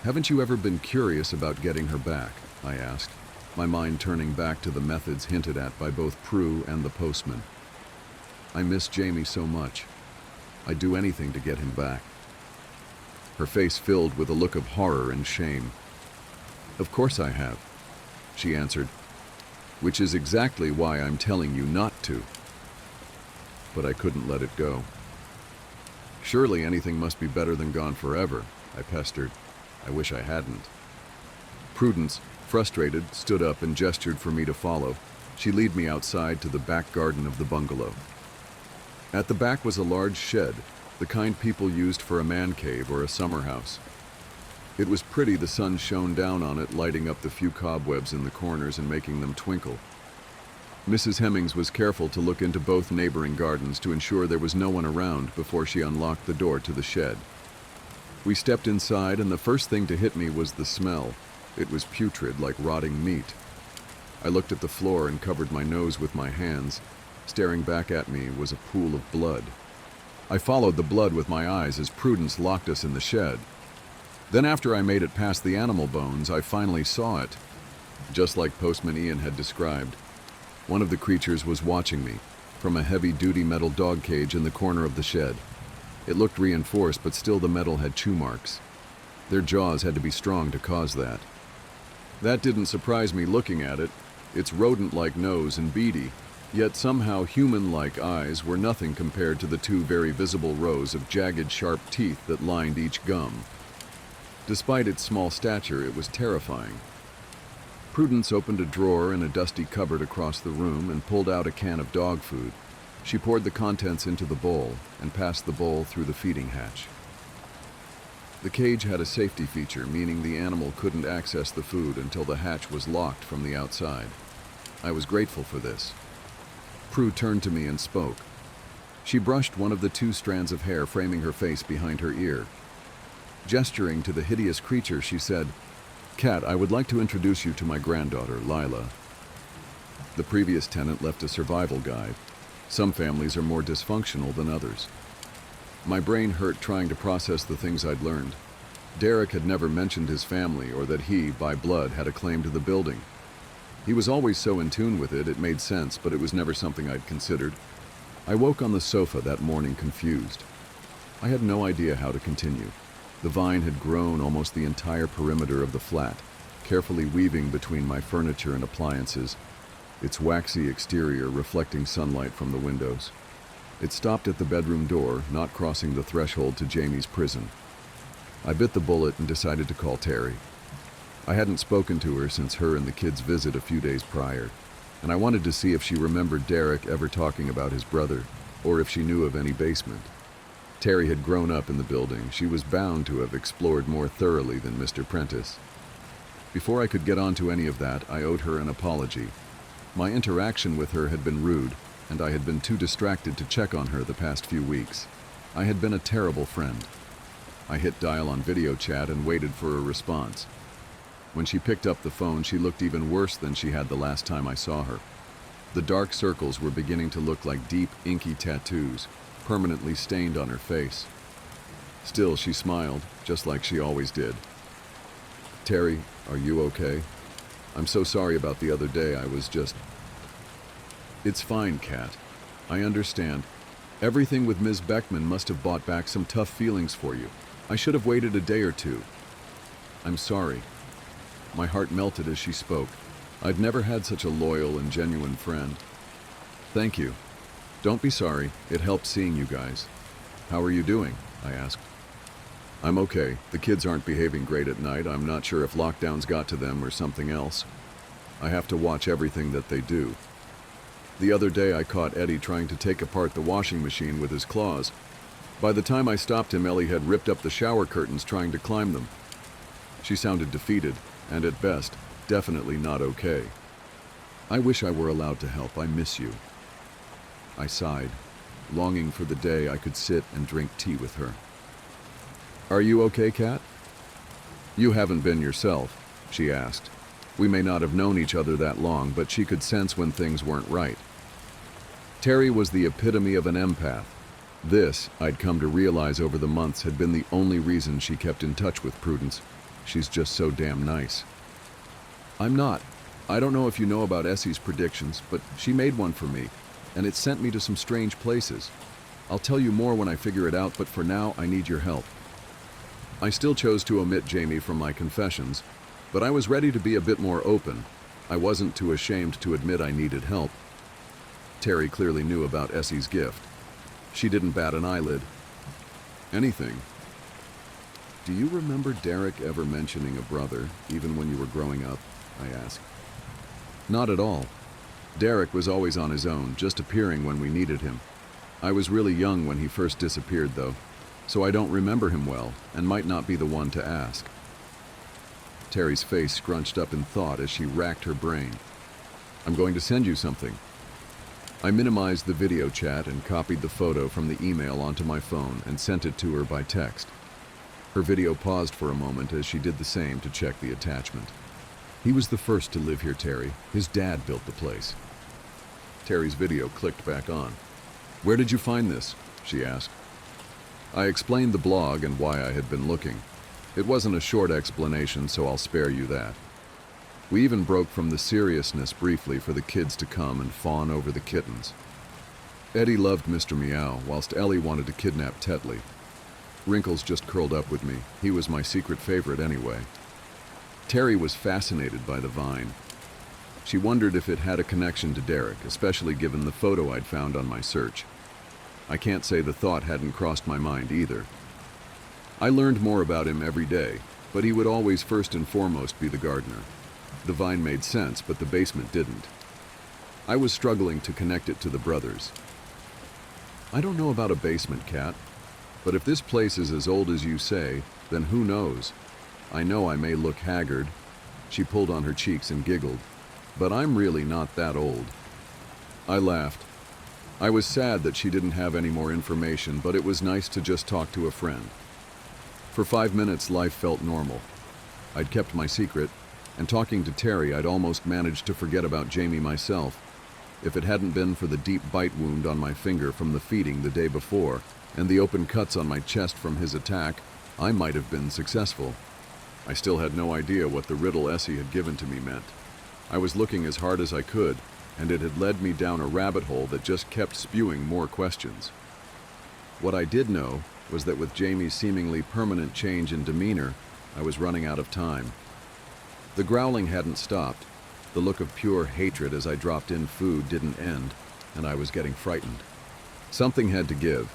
S1: "Haven't you ever been curious about getting her back?" I asked, my mind turning back to the methods hinted at by both Prue and the postman. "I miss Jamie so much. I'd do anything to get him back." Her face filled with a look of horror and shame. "Of course I have," she answered, "which is exactly why I'm telling you not to." But I couldn't let it go. "Surely anything must be better than gone forever," I pestered. I wish I hadn't. Prudence, frustrated, stood up and gestured for me to follow. She led me outside to the back garden of the bungalow. At the back was a large shed, the kind people used for a man cave or a summer house. It was pretty. The sun shone down on it, lighting up the few cobwebs in the corners and making them twinkle. Mrs. Hemmings was careful to look into both neighboring gardens to ensure there was no one around before she unlocked the door to the shed. We stepped inside, and the first thing to hit me was the smell. It was putrid, like rotting meat. I looked at the floor and covered my nose with my hands. Staring back at me was a pool of blood. I followed the blood with my eyes as Prudence locked us in the shed. Then after I made it past the animal bones, I finally saw it. Just like Postman Ian had described, one of the creatures was watching me from a heavy-duty metal dog cage in the corner of the shed. It looked reinforced, but still the metal had chew marks. Their jaws had to be strong to cause that. That didn't surprise me looking at it. Its rodent-like nose and beady, yet somehow human-like eyes were nothing compared to the two very visible rows of jagged, sharp teeth that lined each gum. Despite its small stature, it was terrifying. Prudence opened a drawer in a dusty cupboard across the room and pulled out a can of dog food. She poured the contents into the bowl and passed the bowl through the feeding hatch. The cage had a safety feature, meaning the animal couldn't access the food until the hatch was locked from the outside. I was grateful for this. Prue turned to me and spoke. She brushed one of the two strands of hair framing her face behind her ear. Gesturing to the hideous creature, she said, "Kat, I would like to introduce you to my granddaughter, Lila." The previous tenant left a survival guide. Some families are more dysfunctional than others. My brain hurt trying to process the things I'd learned. Derek had never mentioned his family or that he, by blood, had a claim to the building. He was always so in tune with it, it made sense, but it was never something I'd considered. I woke on the sofa that morning confused. I had no idea how to continue. The vine had grown almost the entire perimeter of the flat, carefully weaving between my furniture and appliances, its waxy exterior reflecting sunlight from the windows. It stopped at the bedroom door, not crossing the threshold to Jamie's prison. I bit the bullet and decided to call Terry. I hadn't spoken to her since her and the kids' visit a few days prior, and I wanted to see if she remembered Derek ever talking about his brother, or if she knew of any basement. Terry had grown up in the building. She was bound to have explored more thoroughly than Mr. Prentice. Before I could get on to any of that, I owed her an apology. My interaction with her had been rude, and I had been too distracted to check on her the past few weeks. I had been a terrible friend. I hit dial on video chat and waited for a response. When she picked up the phone, she looked even worse than she had the last time I saw her. The dark circles were beginning to look like deep, inky tattoos, permanently stained on her face. Still, she smiled, just like she always did. "Terry, are you okay? I'm so sorry about the other day. I was just..." "It's fine, Kat. I understand. Everything with Ms. Beckman must have brought back some tough feelings for you. I should have waited a day or two." "I'm sorry." My heart melted as she spoke. I'd never had such a loyal and genuine friend. "Thank you. Don't be sorry. It helped seeing you guys." "How are you doing?" I asked. "I'm okay. The kids aren't behaving great at night. I'm not sure if lockdowns got to them or something else. I have to watch everything that they do. The other day I caught Eddie trying to take apart the washing machine with his claws. By the time I stopped him, Ellie had ripped up the shower curtains trying to climb them." She sounded defeated, and at best, definitely not okay. "I wish I were allowed to help. I miss you." I sighed, longing for the day I could sit and drink tea with her. "Are you okay, Kat?" "You haven't been yourself," she asked. We may not have known each other that long, but she could sense when things weren't right. Terry was the epitome of an empath. This, I'd come to realize over the months, had been the only reason she kept in touch with Prudence. She's just so damn nice. I'm not. I don't know if you know about Essie's predictions, but she made one for me, and it sent me to some strange places. I'll tell you more when I figure it out, but for now, I need your help. I still chose to omit Jamie from my confessions, but I was ready to be a bit more open. I wasn't too ashamed to admit I needed help. Terry clearly knew about Essie's gift. She didn't bat an eyelid. Anything. Do you remember Derek ever mentioning a brother, even when you were growing up? I asked. Not at all. Derek was always on his own, just appearing when we needed him. I was really young when he first disappeared, though, so I don't remember him well, and might not be the one to ask. Terry's face scrunched up in thought as she racked her brain. I'm going to send you something. I minimized the video chat and copied the photo from the email onto my phone and sent it to her by text. Her video paused for a moment as she did the same to check the attachment. He was the first to live here, Terry. His dad built the place. Terry's video clicked back on. Where did you find this? She asked. I explained the blog and why I had been looking. It wasn't a short explanation, so I'll spare you that. We even broke from the seriousness briefly for the kids to come and fawn over the kittens. Eddie loved Mr. Meow, whilst Ellie wanted to kidnap Tetley. Wrinkles just curled up with me. He was my secret favorite anyway. Terry was fascinated by the vine. She wondered if it had a connection to Derek, especially given the photo I'd found on my search. I can't say the thought hadn't crossed my mind either. I learned more about him every day, but he would always first and foremost be the gardener. The vine made sense, but the basement didn't. I was struggling to connect it to the brothers. I don't know about a basement, Cat, but if this place is as old as you say, then who knows? I know I may look haggard. She pulled on her cheeks and giggled. But I'm really not that old. I laughed. I was sad that she didn't have any more information, but it was nice to just talk to a friend. For 5 minutes, life felt normal. I'd kept my secret, and talking to Terry, I'd almost managed to forget about Jamie myself. If it hadn't been for the deep bite wound on my finger from the feeding the day before, and the open cuts on my chest from his attack, I might have been successful. I still had no idea what the riddle Essie had given to me meant. I was looking as hard as I could, and it had led me down a rabbit hole that just kept spewing more questions. What I did know was that with Jamie's seemingly permanent change in demeanor, I was running out of time. The growling hadn't stopped. The look of pure hatred as I dropped in food didn't end, and I was getting frightened. Something had to give.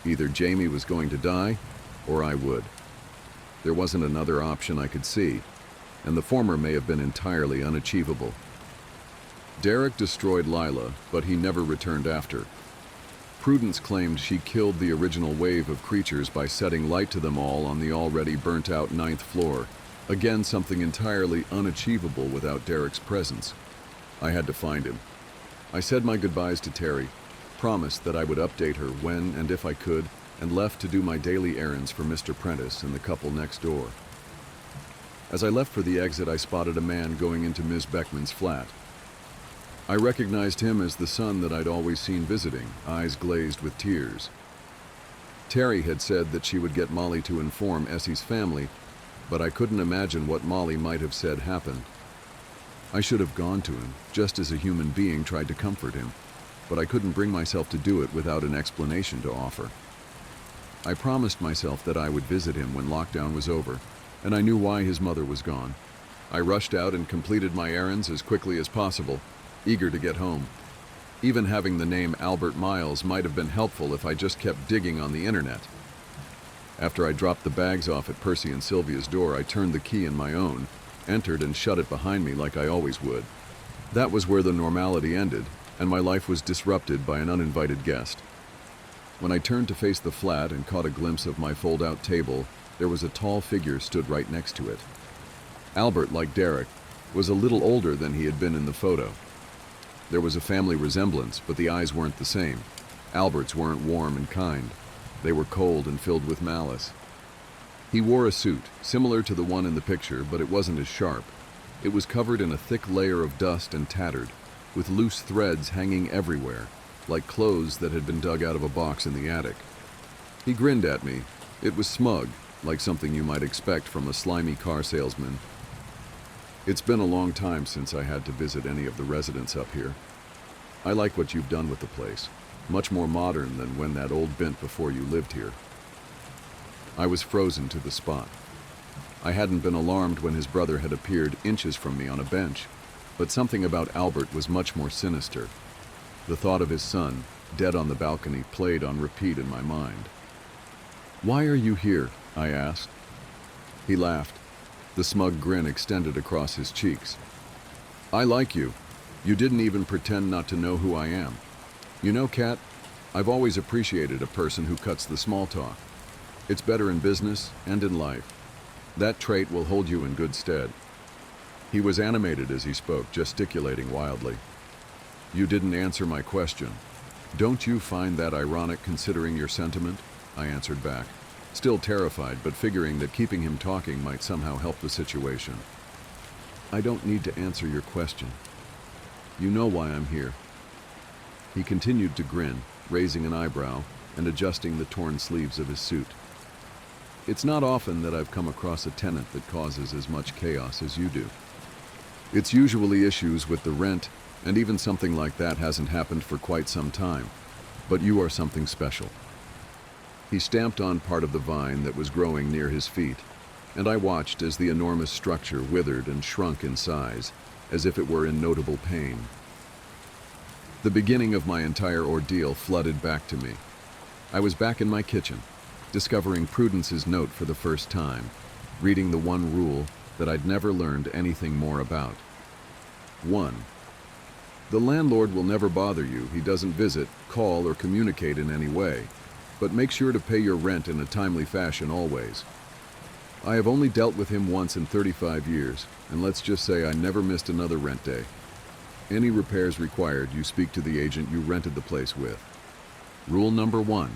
S1: Either Jamie was going to die, or I would. There wasn't another option I could see, and the former may have been entirely unachievable. Derek destroyed Lila, but he never returned after. Prudence claimed she killed the original wave of creatures by setting light to them all on the already burnt-out 9th floor. Again, something entirely unachievable without Derek's presence. I had to find him. I said my goodbyes to Terry, promised that I would update her when and if I could, and left to do my daily errands for Mr. Prentice and the couple next door. As I left for the exit, I spotted a man going into Ms. Beckman's flat. I recognized him as the son that I'd always seen visiting, eyes glazed with tears. Terry had said that she would get Molly to inform Essie's family, but I couldn't imagine what Molly might have said happened. I should have gone to him, just as a human being tried to comfort him, but I couldn't bring myself to do it without an explanation to offer. I promised myself that I would visit him when lockdown was over, and I knew why his mother was gone. I rushed out and completed my errands as quickly as possible, eager to get home. Even having the name Albert Miles might have been helpful if I just kept digging on the internet. After I dropped the bags off at Percy and Sylvia's door, I turned the key in my own, entered and shut it behind me like I always would. That was where the normality ended, and my life was disrupted by an uninvited guest. When I turned to face the flat and caught a glimpse of my fold-out table, there was a tall figure stood right next to it. Albert, like Derek, was a little older than he had been in the photo. There was a family resemblance, but the eyes weren't the same. Albert's weren't warm and kind. They were cold and filled with malice. He wore a suit, similar to the one in the picture, but it wasn't as sharp. It was covered in a thick layer of dust and tattered, with loose threads hanging everywhere. like clothes that had been dug out of a box in the attic. He grinned at me. It was smug, like something you might expect from a slimy car salesman. It's been a long time since I had to visit any of the residents up here. I like what you've done with the place. Much more modern than when that old bent before you lived here. I was frozen to the spot. I hadn't been alarmed when his brother had appeared inches from me on a bench, but something about Albert was much more sinister. The thought of his son, dead on the balcony, played on repeat in my mind. "Why are you here?" I asked. He laughed. The smug grin extended across his cheeks. "I like you. You didn't even pretend not to know who I am. You know, Kat, I've always appreciated a person who cuts the small talk. It's better in business and in life. That trait will hold you in good stead." He was animated as he spoke, gesticulating wildly. "You didn't answer my question. Don't you find that ironic considering your sentiment?" I answered back, still terrified, but figuring that keeping him talking might somehow help the situation. "I don't need to answer your question. You know why I'm here." He continued to grin, raising an eyebrow and adjusting the torn sleeves of his suit. "It's not often that I've come across a tenant that causes as much chaos as you do. It's usually issues with the rent, and even something like that hasn't happened for quite some time. But you are something special." He stamped on part of the vine that was growing near his feet, and I watched as the enormous structure withered and shrunk in size, as if it were in notable pain. The beginning of my entire ordeal flooded back to me. I was back in my kitchen, discovering Prudence's note for the first time, reading the one rule that I'd never learned anything more about. 1. The landlord will never bother you. He doesn't visit, call, or communicate in any way, but make sure to pay your rent in a timely fashion always. I have only dealt with him once in 35 years, and let's just say I never missed another rent day. Any repairs required, you speak to the agent you rented the place with. Rule number 1.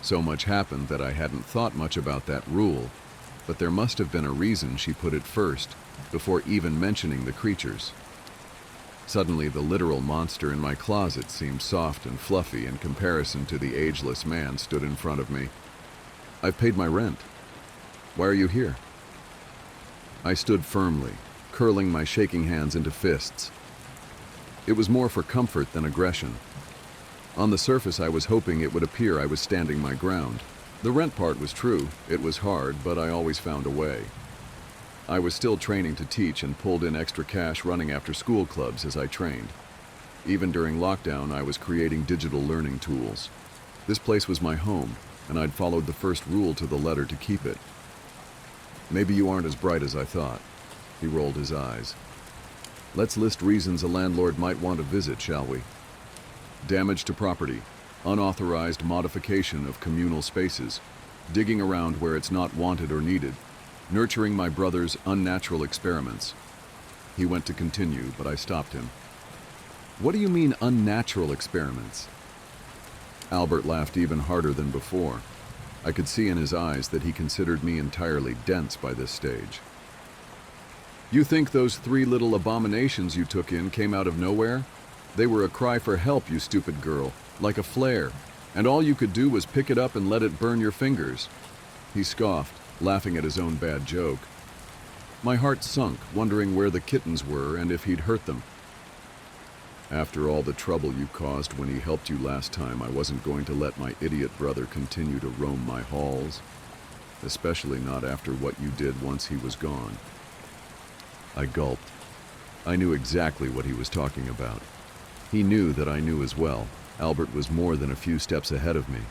S1: So much happened that I hadn't thought much about that rule, but there must have been a reason she put it first, before even mentioning the creatures. Suddenly, the literal monster in my closet seemed soft and fluffy in comparison to the ageless man stood in front of me. "I've paid my rent. Why are you here?" I stood firmly, curling my shaking hands into fists. It was more for comfort than aggression. On the surface, I was hoping it would appear I was standing my ground. The rent part was true. It was hard, but I always found a way. I was still training to teach and pulled in extra cash running after school clubs as I trained. Even during lockdown, I was creating digital learning tools. This place was my home, and I'd followed the first rule to the letter to keep it. "Maybe you aren't as bright as I thought." He rolled his eyes. "Let's list reasons a landlord might want to visit, shall we? Damage to property, unauthorized modification of communal spaces, digging around where it's not wanted or needed, nurturing my brother's unnatural experiments." He went to continue, but I stopped him. "What do you mean, unnatural experiments?" Albert laughed even harder than before. I could see in his eyes that he considered me entirely dense by this stage. "You think those 3 little abominations you took in came out of nowhere? They were a cry for help, you stupid girl, like a flare, and all you could do was pick it up and let it burn your fingers." He scoffed, laughing at his own bad joke. My heart sunk, wondering where the kittens were and if he'd hurt them. "After all the trouble you caused when he helped you last time, I wasn't going to let my idiot brother continue to roam my halls, especially not after what you did once he was gone." I gulped. I knew exactly what he was talking about. He knew that I knew as well. Albert was more than a few steps ahead of me.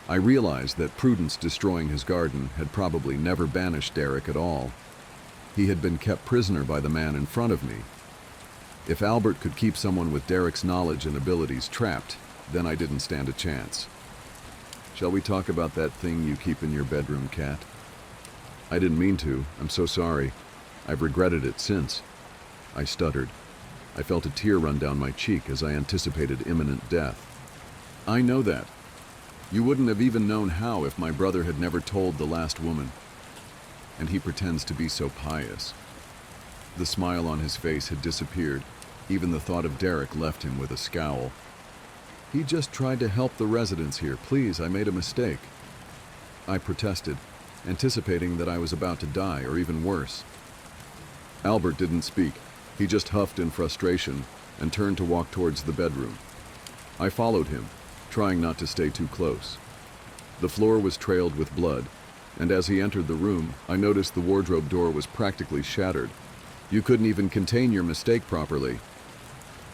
S1: I realized that Prudence destroying his garden had probably never banished Derek at all. He had been kept prisoner by the man in front of me. If Albert could keep someone with Derek's knowledge and abilities trapped, then I didn't stand a chance. "Shall we talk about that thing you keep in your bedroom, Kat?" "I didn't mean to. I'm so sorry. I've regretted it since." I stuttered. I felt a tear run down my cheek as I anticipated imminent death. "I know that. You wouldn't have even known how if my brother had never told the last woman. And he pretends to be so pious." The smile on his face had disappeared. Even the thought of Derek left him with a scowl. He just tried to help the residents here. Please, I made a mistake. I protested, anticipating that I was about to die, or even worse. Albert didn't speak. He just huffed in frustration and turned to walk towards the bedroom. I followed him, trying not to stay too close. The floor was trailed with blood, and as he entered the room, I noticed the wardrobe door was practically shattered. You couldn't even contain your mistake properly.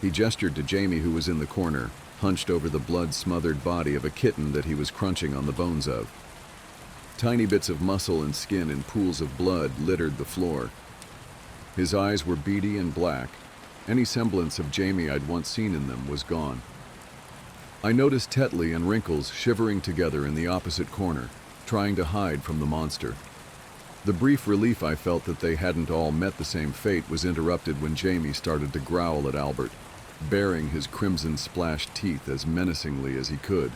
S1: He gestured to Jamie, who was in the corner, hunched over the blood-smothered body of a kitten that he was crunching on the bones of. Tiny bits of muscle and skin in pools of blood littered the floor. His eyes were beady and black. Any semblance of Jamie I'd once seen in them was gone. I noticed Tetley and Wrinkles shivering together in the opposite corner, trying to hide from the monster. The brief relief I felt that they hadn't all met the same fate was interrupted when Jamie started to growl at Albert, baring his crimson-splashed teeth as menacingly as he could.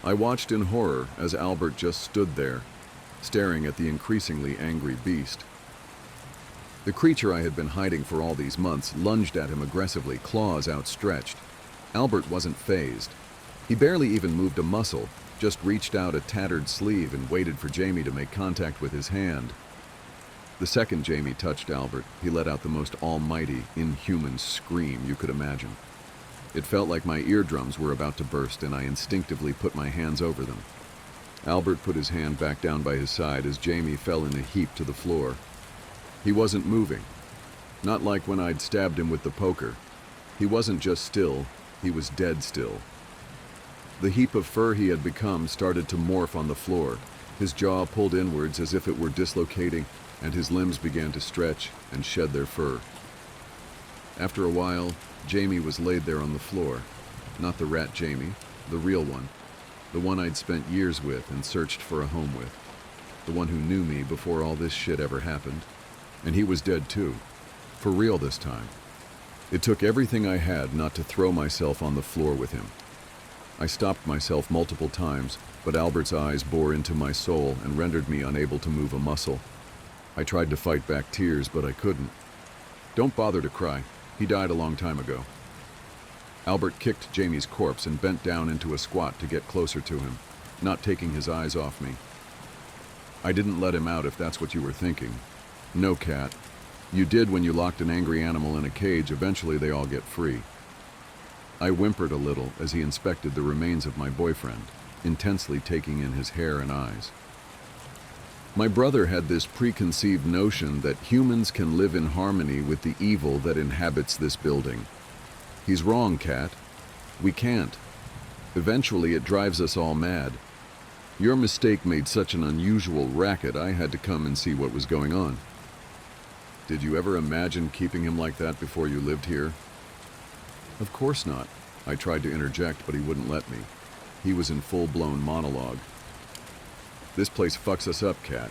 S1: I watched in horror as Albert just stood there, staring at the increasingly angry beast. The creature I had been hiding for all these months lunged at him aggressively, claws outstretched. Albert wasn't fazed. He barely even moved a muscle, just reached out a tattered sleeve and waited for Jamie to make contact with his hand. The second Jamie touched Albert, he let out the most almighty, inhuman scream you could imagine. It felt like my eardrums were about to burst, and I instinctively put my hands over them. Albert put his hand back down by his side as Jamie fell in a heap to the floor. He wasn't moving. Not like when I'd stabbed him with the poker. He wasn't just still, he was dead still. The heap of fur he had become started to morph on the floor. His jaw pulled inwards as if it were dislocating, and his limbs began to stretch and shed their fur. After a while, Jamie was laid there on the floor. Not the rat Jamie, the real one. The one I'd spent years with and searched for a home with. The one who knew me before all this shit ever happened. And he was dead too. For real this time. It took everything I had not to throw myself on the floor with him. I stopped myself multiple times, but Albert's eyes bore into my soul and rendered me unable to move a muscle. I tried to fight back tears, but I couldn't. Don't bother to cry. He died a long time ago. Albert kicked Jamie's corpse and bent down into a squat to get closer to him, not taking his eyes off me. I didn't let him out, if that's what you were thinking. No, Cat. You did when you locked an angry animal in a cage. Eventually they all get free. I whimpered a little as he inspected the remains of my boyfriend, intensely taking in his hair and eyes. My brother had this preconceived notion that humans can live in harmony with the evil that inhabits this building. He's wrong, Cat. We can't. Eventually it drives us all mad. Your mistake made such an unusual racket, I had to come and see what was going on. Did you ever imagine keeping him like that before you lived here? Of course not. I tried to interject, but he wouldn't let me. He was in full-blown monologue. This place fucks us up, Cat.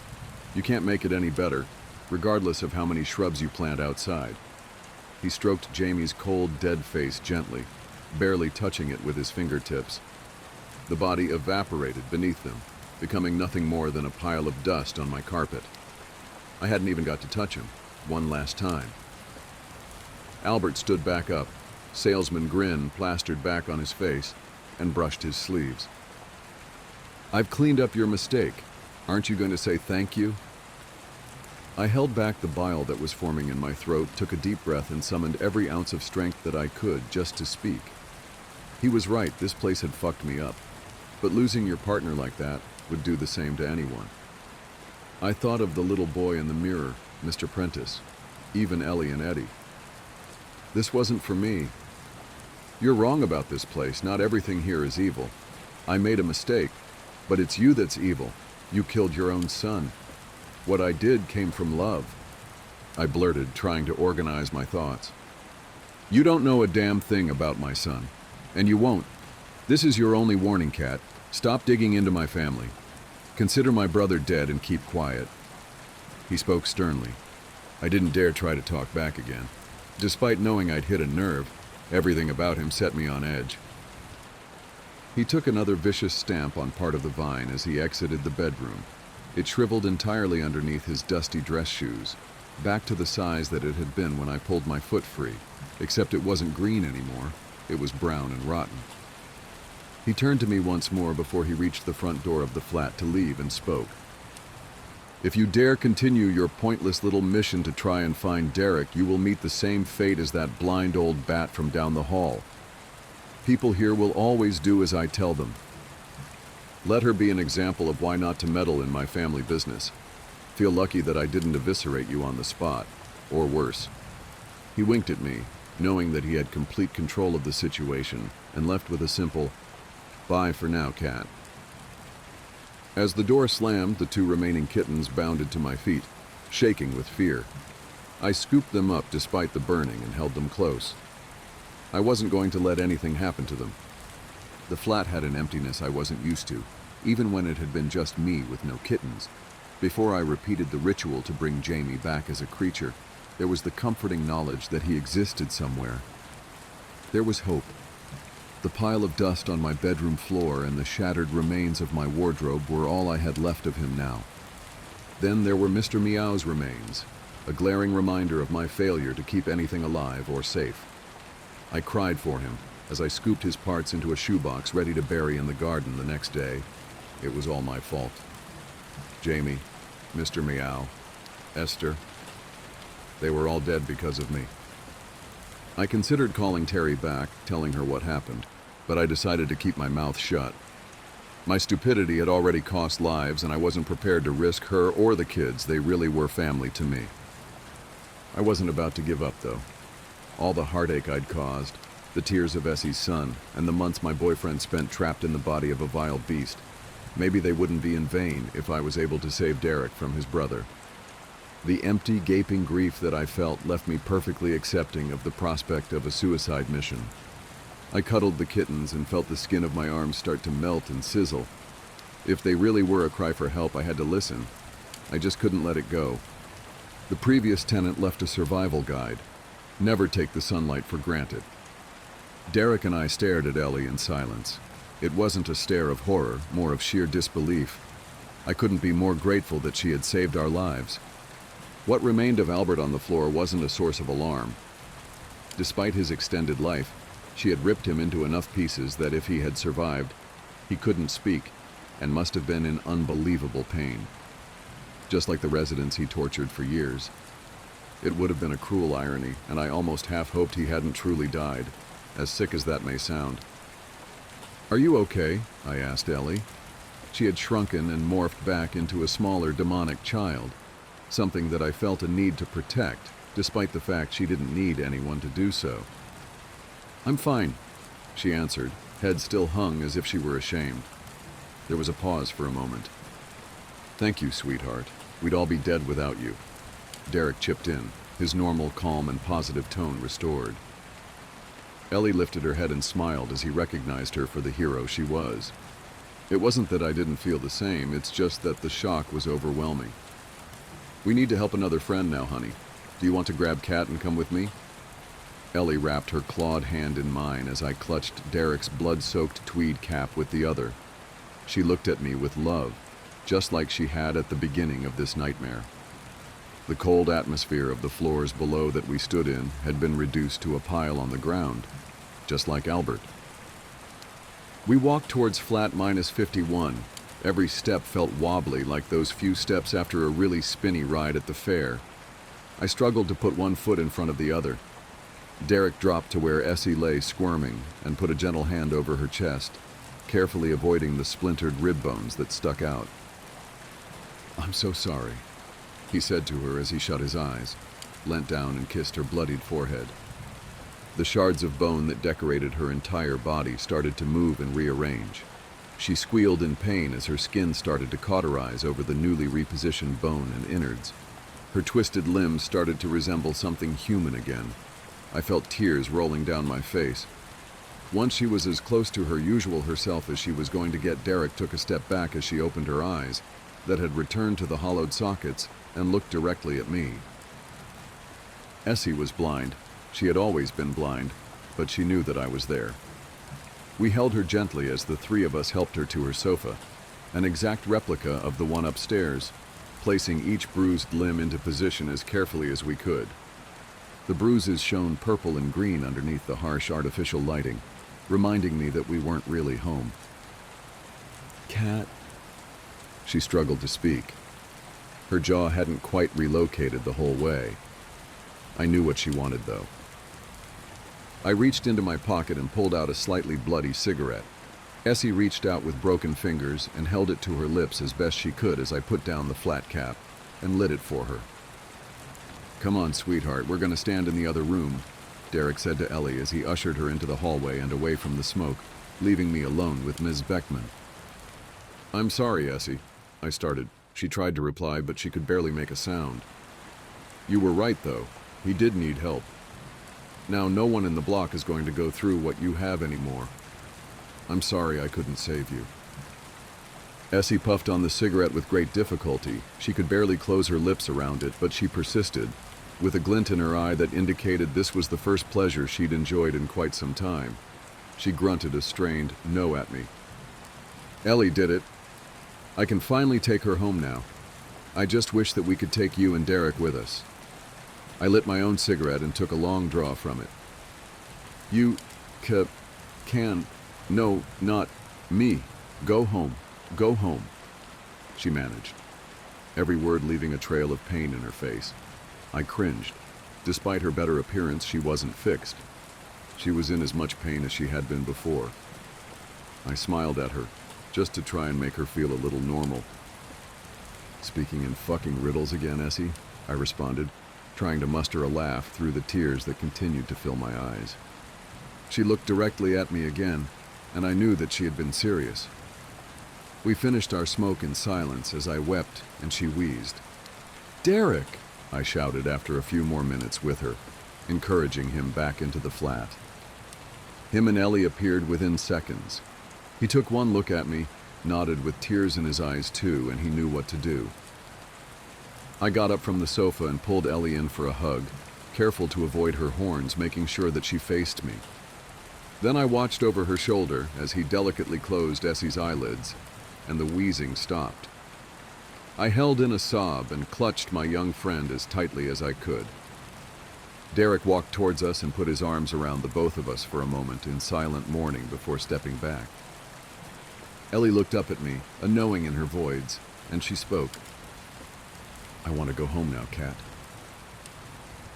S1: You can't make it any better, regardless of how many shrubs you plant outside. He stroked Jamie's cold, dead face gently, barely touching it with his fingertips. The body evaporated beneath them, becoming nothing more than a pile of dust on my carpet. I hadn't even got to touch him, one last time. Albert stood back up, salesman grin plastered back on his face, and brushed his sleeves. I've cleaned up your mistake. Aren't you going to say thank you? I held back the bile that was forming in my throat, took a deep breath, and summoned every ounce of strength that I could just to speak. He was right, this place had fucked me up. But losing your partner like that would do the same to anyone. I thought of the little boy in the mirror, Mr. Prentice, even Ellie and Eddie. This wasn't for me. You're wrong about this place. Not everything here is evil. I made a mistake, but it's you that's evil. You killed your own son. What I did came from love. I blurted, trying to organize my thoughts. You don't know a damn thing about my son, and you won't. This is your only warning, Cat. Stop digging into my family. Consider my brother dead and keep quiet. He spoke sternly. I didn't dare try to talk back again. Despite knowing I'd hit a nerve, everything about him set me on edge. He took another vicious stamp on part of the vine as he exited the bedroom. It shriveled entirely underneath his dusty dress shoes, back to the size that it had been when I pulled my foot free, except it wasn't green anymore. It was brown and rotten. He turned to me once more before he reached the front door of the flat to leave and spoke. "If you dare continue your pointless little mission to try and find Derek, you will meet the same fate as that blind old bat from down the hall. People here will always do as I tell them. Let her be an example of why not to meddle in my family business. Feel lucky that I didn't eviscerate you on the spot, or worse." He winked at me, knowing that he had complete control of the situation, and left with a simple, "Bye for now, cat." As the door slammed, the 2 remaining kittens bounded to my feet, shaking with fear. I scooped them up despite the burning and held them close. I wasn't going to let anything happen to them. The flat had an emptiness I wasn't used to, even when it had been just me with no kittens. Before I repeated the ritual to bring Jamie back as a creature, there was the comforting knowledge that he existed somewhere. There was hope. The pile of dust on my bedroom floor and the shattered remains of my wardrobe were all I had left of him now. Then there were Mr. Meow's remains, a glaring reminder of my failure to keep anything alive or safe. I cried for him as I scooped his parts into a shoebox ready to bury in the garden the next day. It was all my fault. Jamie, Mr. Meow, Esther, they were all dead because of me. I considered calling Terry back, telling her what happened, but I decided to keep my mouth shut. My stupidity had already cost lives, and I wasn't prepared to risk her or the kids. They really were family to me. I wasn't about to give up, though. All the heartache I'd caused, the tears of Essie's son, and the months my boyfriend spent trapped in the body of a vile beast, maybe they wouldn't be in vain if I was able to save Derek from his brother. The empty, gaping grief that I felt left me perfectly accepting of the prospect of a suicide mission. I cuddled the kittens and felt the skin of my arms start to melt and sizzle. If they really were a cry for help, I had to listen. I just couldn't let it go. The previous tenant left a survival guide. Never take the sunlight for granted. Derek and I stared at Ellie in silence. It wasn't a stare of horror, more of sheer disbelief. I couldn't be more grateful that she had saved our lives. What remained of Albert on the floor wasn't a source of alarm. Despite his extended life, she had ripped him into enough pieces that if he had survived, he couldn't speak and must have been in unbelievable pain. Just like the residents he tortured for years. It would have been a cruel irony, and I almost half hoped he hadn't truly died, as sick as that may sound. "Are you okay?" I asked Ellie. She had shrunken and morphed back into a smaller demonic child, something that I felt a need to protect, despite the fact she didn't need anyone to do so. "I'm fine," she answered, head still hung as if she were ashamed. There was a pause for a moment. "Thank you, sweetheart. We'd all be dead without you." Derek chipped in, his normal calm and positive tone restored. Ellie lifted her head and smiled as he recognized her for the hero she was. It wasn't that I didn't feel the same, it's just that the shock was overwhelming. "We need to help another friend now, honey. Do you want to grab Kat and come with me?" Ellie wrapped her clawed hand in mine as I clutched Derek's blood-soaked tweed cap with the other. She looked at me with love, just like she had at the beginning of this nightmare. The cold atmosphere of the floors below that we stood in had been reduced to a pile on the ground, just like Albert. We walked towards flat -51. Every step felt wobbly, like those few steps after a really spinny ride at the fair. I struggled to put one foot in front of the other. Derek dropped to where Essie lay squirming and put a gentle hand over her chest, carefully avoiding the splintered rib bones that stuck out. "I'm so sorry," he said to her as he shut his eyes, leant down and kissed her bloodied forehead. The shards of bone that decorated her entire body started to move and rearrange. She squealed in pain as her skin started to cauterize over the newly repositioned bone and innards. Her twisted limbs started to resemble something human again. I felt tears rolling down my face. Once she was as close to her usual herself as she was going to get, Derek took a step back as she opened her eyes, that had returned to the hollowed sockets, and looked directly at me. Essie was blind. She had always been blind, but she knew that I was there. We held her gently as the three of us helped her to her sofa, an exact replica of the one upstairs, placing each bruised limb into position as carefully as we could. The bruises shone purple and green underneath the harsh artificial lighting, reminding me that we weren't really home. Cat. She struggled to speak. Her jaw hadn't quite relocated the whole way. I knew what she wanted, though. I reached into my pocket and pulled out a slightly bloody cigarette. Essie reached out with broken fingers and held it to her lips as best she could as I put down the flat cap and lit it for her. "Come on, sweetheart, we're going to stand in the other room," Derek said to Ellie as he ushered her into the hallway and away from the smoke, leaving me alone with Ms. Beckman. "I'm sorry, Essie," I started. She tried to reply, but she could barely make a sound. "You were right, though. He did need help. Now no one in the block is going to go through what you have anymore. I'm sorry I couldn't save you." Essie puffed on the cigarette with great difficulty. She could barely close her lips around it, but she persisted, with a glint in her eye that indicated this was the first pleasure she'd enjoyed in quite some time. She grunted a strained no at me. "Ellie did it. I can finally take her home now. I just wish that we could take you and Derek with us." I lit my own cigarette and took a long draw from it. "You can. No, not me. Go home. Go home," she managed, every word leaving a trail of pain in her face. I cringed. Despite her better appearance, she wasn't fixed. She was in as much pain as she had been before. I smiled at her, just to try and make her feel a little normal. "Speaking in fucking riddles again, Essie?" I responded, trying to muster a laugh through the tears that continued to fill my eyes. She looked directly at me again, and I knew that she had been serious. We finished our smoke in silence as I wept and she wheezed. "Derek!" I shouted after a few more minutes with her, encouraging him back into the flat. Him and Ellie appeared within seconds. He took one look at me, nodded with tears in his eyes too, and he knew what to do. I got up from the sofa and pulled Ellie in for a hug, careful to avoid her horns, making sure that she faced me. Then I watched over her shoulder as he delicately closed Essie's eyelids, and the wheezing stopped. I held in a sob and clutched my young friend as tightly as I could. Derek walked towards us and put his arms around the both of us for a moment in silent mourning before stepping back. Ellie looked up at me, a knowing in her voids, and she spoke. "I want to go home now, Kat."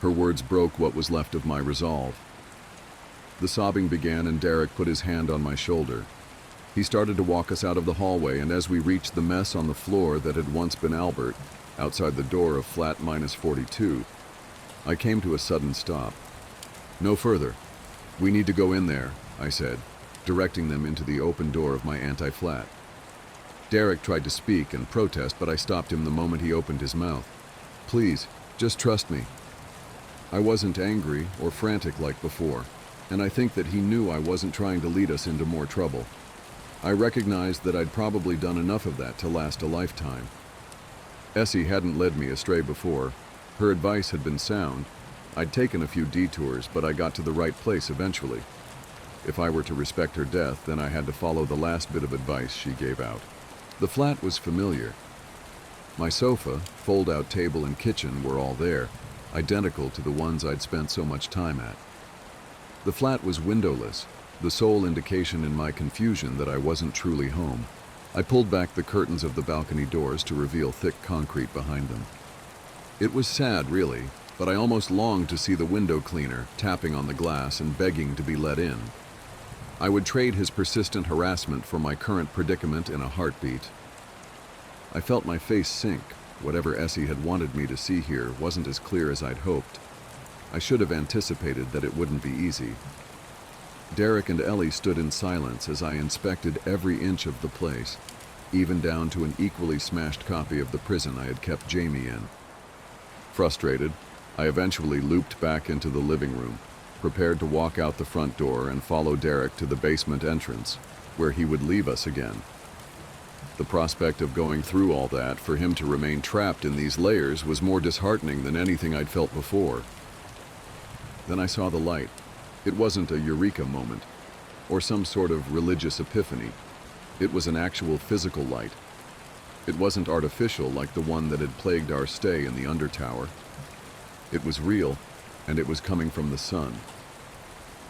S1: Her words broke what was left of my resolve. The sobbing began and Derek put his hand on my shoulder. He started to walk us out of the hallway, and as we reached the mess on the floor that had once been Albert, outside the door of flat -42, I came to a sudden stop. "No further. We need to go in there," I said, directing them into the open door of my anti-flat. Derek tried to speak and protest, but I stopped him the moment he opened his mouth. "Please, just trust me." I wasn't angry or frantic like before, and I think that he knew I wasn't trying to lead us into more trouble. I recognized that I'd probably done enough of that to last a lifetime. Essie hadn't led me astray before. Her advice had been sound. I'd taken a few detours, but I got to the right place eventually. If I were to respect her death, then I had to follow the last bit of advice she gave out. The flat was familiar. My sofa, fold-out table, and kitchen were all there, identical to the ones I'd spent so much time at. The flat was windowless, the sole indication in my confusion that I wasn't truly home. I pulled back the curtains of the balcony doors to reveal thick concrete behind them. It was sad, really, but I almost longed to see the window cleaner tapping on the glass and begging to be let in. I would trade his persistent harassment for my current predicament in a heartbeat. I felt my face sink. Whatever Essie had wanted me to see here wasn't as clear as I'd hoped. I should have anticipated that it wouldn't be easy. Derek and Ellie stood in silence as I inspected every inch of the place, even down to an equally smashed copy of the prison I had kept Jamie in. Frustrated, I eventually looped back into the living room, prepared to walk out the front door and follow Derek to the basement entrance, where he would leave us again. The prospect of going through all that, for him to remain trapped in these layers, was more disheartening than anything I'd felt before. Then I saw the light. It wasn't a eureka moment, or some sort of religious epiphany. It was an actual physical light. It wasn't artificial like the one that had plagued our stay in the Undertower. It was real, and it was coming from the sun.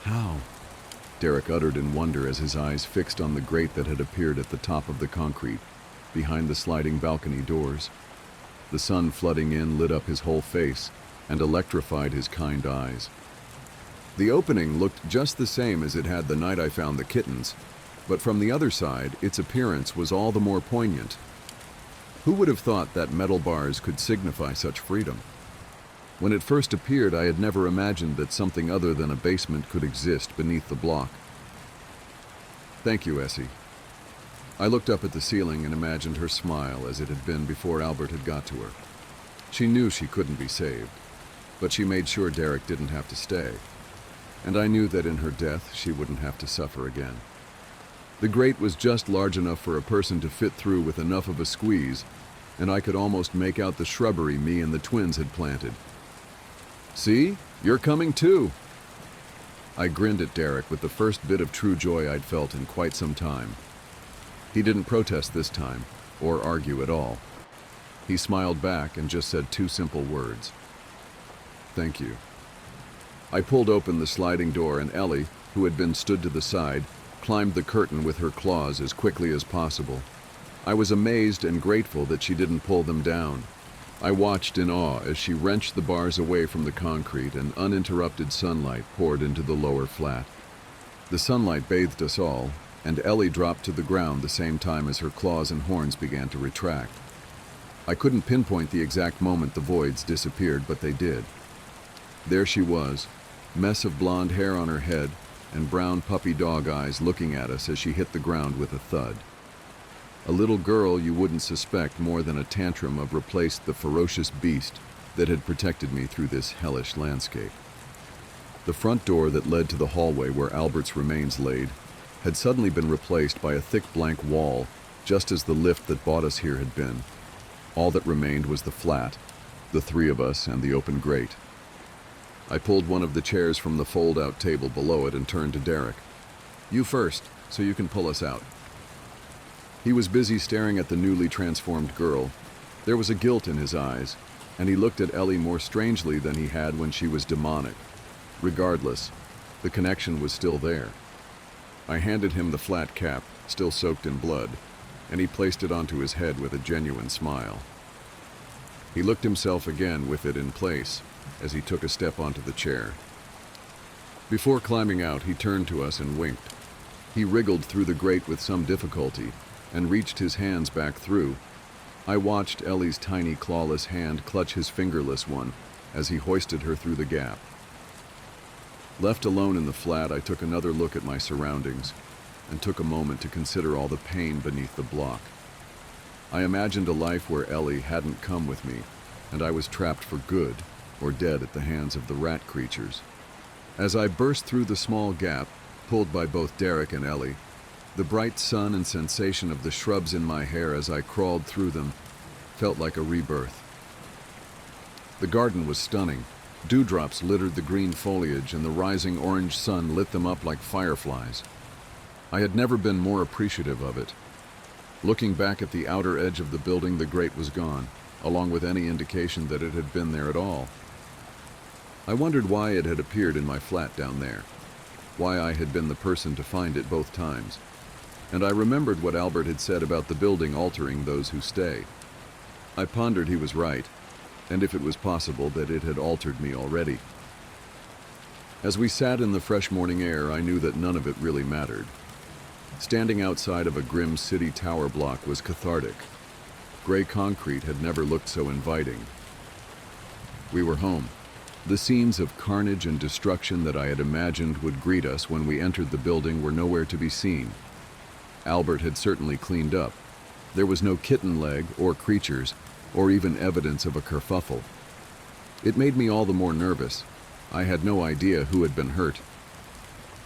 S1: "How?" Derek uttered in wonder as his eyes fixed on the grate that had appeared at the top of the concrete, behind the sliding balcony doors. The sun flooding in lit up his whole face and electrified his kind eyes. The opening looked just the same as it had the night I found the kittens, but from the other side, its appearance was all the more poignant. Who would have thought that metal bars could signify such freedom? When it first appeared, I had never imagined that something other than a basement could exist beneath the block. Thank you, Essie. I looked up at the ceiling and imagined her smile as it had been before Albert had got to her. She knew she couldn't be saved, but she made sure Derek didn't have to stay. And I knew that in her death, she wouldn't have to suffer again. The grate was just large enough for a person to fit through with enough of a squeeze, and I could almost make out the shrubbery me and the twins had planted. See? You're coming too! I grinned at Derek with the first bit of true joy I'd felt in quite some time. He didn't protest this time, or argue at all. He smiled back and just said two simple words. Thank you. I pulled open the sliding door and Ellie, who had been stood to the side, climbed the curtain with her claws as quickly as possible. I was amazed and grateful that she didn't pull them down. I watched in awe as she wrenched the bars away from the concrete and uninterrupted sunlight poured into the lower flat. The sunlight bathed us all, and Ellie dropped to the ground the same time as her claws and horns began to retract. I couldn't pinpoint the exact moment the voids disappeared, but they did. There she was, mess of blonde hair on her head and brown puppy dog eyes looking at us as she hit the ground with a thud. A little girl you wouldn't suspect more than a tantrum of replaced the ferocious beast that had protected me through this hellish landscape. The front door that led to the hallway where Albert's remains laid had suddenly been replaced by a thick blank wall, just as the lift that brought us here had been. All that remained was the flat, the three of us, and the open grate. I pulled one of the chairs from the fold-out table below it and turned to Derek. You first, so you can pull us out. He was busy staring at the newly transformed girl. There was a guilt in his eyes, and he looked at Ellie more strangely than he had when she was demonic. Regardless, the connection was still there. I handed him the flat cap, still soaked in blood, and he placed it onto his head with a genuine smile. He looked himself again with it in place as he took a step onto the chair. Before climbing out, he turned to us and winked. He wriggled through the grate with some difficulty and reached his hands back through. I watched Ellie's tiny clawless hand clutch his fingerless one as he hoisted her through the gap. Left alone in the flat, I took another look at my surroundings and took a moment to consider all the pain beneath the block. I imagined a life where Ellie hadn't come with me, and I was trapped for good or dead at the hands of the rat creatures. As I burst through the small gap, pulled by both Derek and Ellie, the bright sun and sensation of the shrubs in my hair as I crawled through them felt like a rebirth. The garden was stunning. Dewdrops littered the green foliage, and the rising orange sun lit them up like fireflies. I had never been more appreciative of it. Looking back at the outer edge of the building, the grate was gone, along with any indication that it had been there at all. I wondered why it had appeared in my flat down there, why I had been the person to find it both times. And I remembered what Albert had said about the building altering those who stay. I pondered he was right, and if it was possible that it had altered me already. As we sat in the fresh morning air, I knew that none of it really mattered. Standing outside of a grim city tower block was cathartic. Gray concrete had never looked so inviting. We were home. The scenes of carnage and destruction that I had imagined would greet us when we entered the building were nowhere to be seen. Albert had certainly cleaned up. There was no kitten leg or creatures, or even evidence of a kerfuffle. It made me all the more nervous. I had no idea who had been hurt.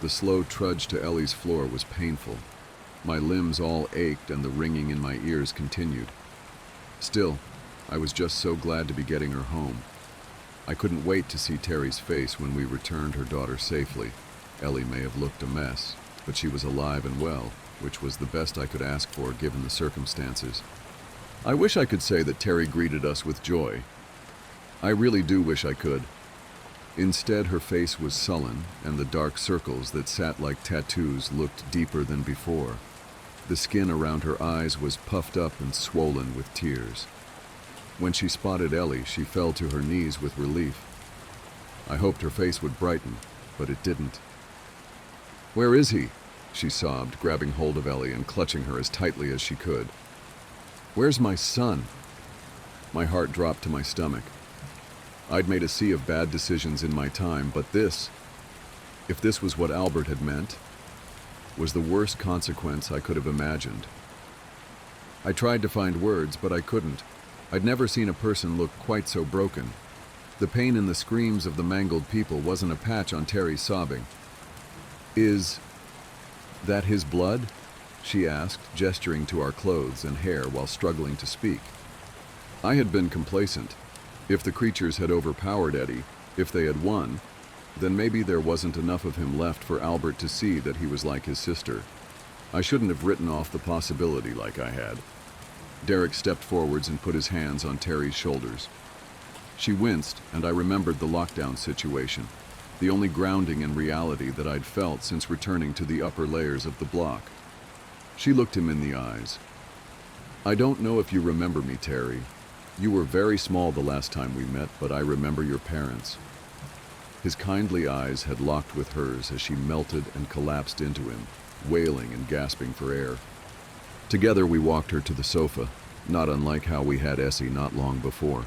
S1: The slow trudge to Ellie's floor was painful. My limbs all ached and the ringing in my ears continued. Still, I was just so glad to be getting her home. I couldn't wait to see Terry's face when we returned her daughter safely. Ellie may have looked a mess, but she was alive and well, which was the best I could ask for given the circumstances. I wish I could say that Terry greeted us with joy. I really do wish I could. Instead, her face was sullen, and the dark circles that sat like tattoos looked deeper than before. The skin around her eyes was puffed up and swollen with tears. When she spotted Ellie, she fell to her knees with relief. I hoped her face would brighten, but it didn't. "Where is he?" she sobbed, grabbing hold of Ellie and clutching her as tightly as she could. "Where's my son?" My heart dropped to my stomach. I'd made a sea of bad decisions in my time, but this, if this was what Albert had meant, was the worst consequence I could have imagined. I tried to find words, but I couldn't. I'd never seen a person look quite so broken. The pain in the screams of the mangled people wasn't a patch on Terry's sobbing. "Is that his blood?" she asked, gesturing to our clothes and hair while struggling to speak. I had been complacent. If the creatures had overpowered Eddie, if they had won, then maybe there wasn't enough of him left for Albert to see that he was like his sister. I shouldn't have written off the possibility like I had. Derek stepped forwards and put his hands on Terry's shoulders. She winced, and I remembered the lockdown situation, the only grounding in reality that I'd felt since returning to the upper layers of the block. She looked him in the eyes. "I don't know if you remember me, Terry. You were very small the last time we met, but I remember your parents." His kindly eyes had locked with hers as she melted and collapsed into him, wailing and gasping for air. Together we walked her to the sofa, not unlike how we had Essie not long before.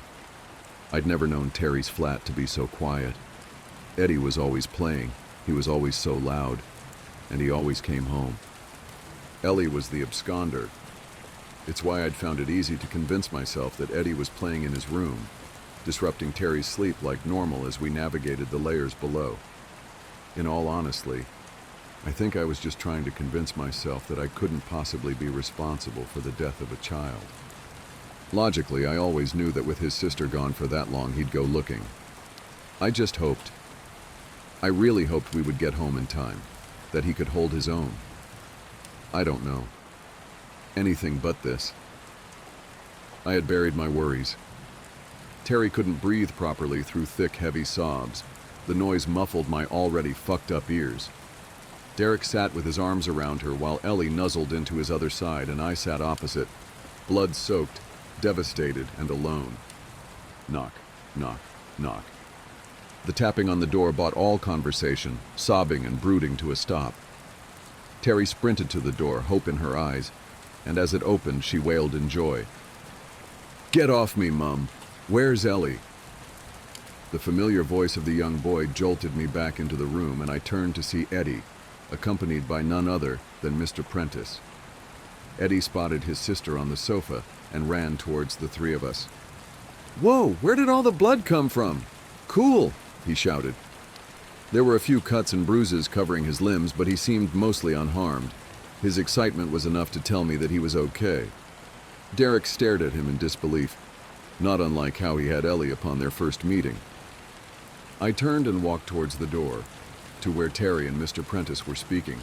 S1: I'd never known Terry's flat to be so quiet. Eddie was always playing, he was always so loud, and he always came home. Ellie was the absconder. It's why I'd found it easy to convince myself that Eddie was playing in his room, disrupting Terry's sleep like normal as we navigated the layers below. In all honesty, I think I was just trying to convince myself that I couldn't possibly be responsible for the death of a child. Logically, I always knew that with his sister gone for that long, he'd go looking. I really hoped we would get home in time, that he could hold his own. I don't know. Anything but this. I had buried my worries. Terry couldn't breathe properly through thick, heavy sobs. The noise muffled my already fucked up ears. Derek sat with his arms around her while Ellie nuzzled into his other side, and I sat opposite, blood-soaked, devastated, and alone. Knock, knock, knock. The tapping on the door brought all conversation, sobbing and brooding, to a stop. Terry sprinted to the door, hope in her eyes, and as it opened, she wailed in joy. "Get off me, Mum! Where's Ellie?" The familiar voice of the young boy jolted me back into the room, and I turned to see Eddie, accompanied by none other than Mr. Prentice. Eddie spotted his sister on the sofa and ran towards the three of us. "Whoa, where did all the blood come from? Cool," he shouted. There were a few cuts and bruises covering his limbs, but he seemed mostly unharmed. His excitement was enough to tell me that he was okay. Derek stared at him in disbelief, not unlike how he had Ellie upon their first meeting. I turned and walked towards the door, to where Terry and Mr. Prentice were speaking.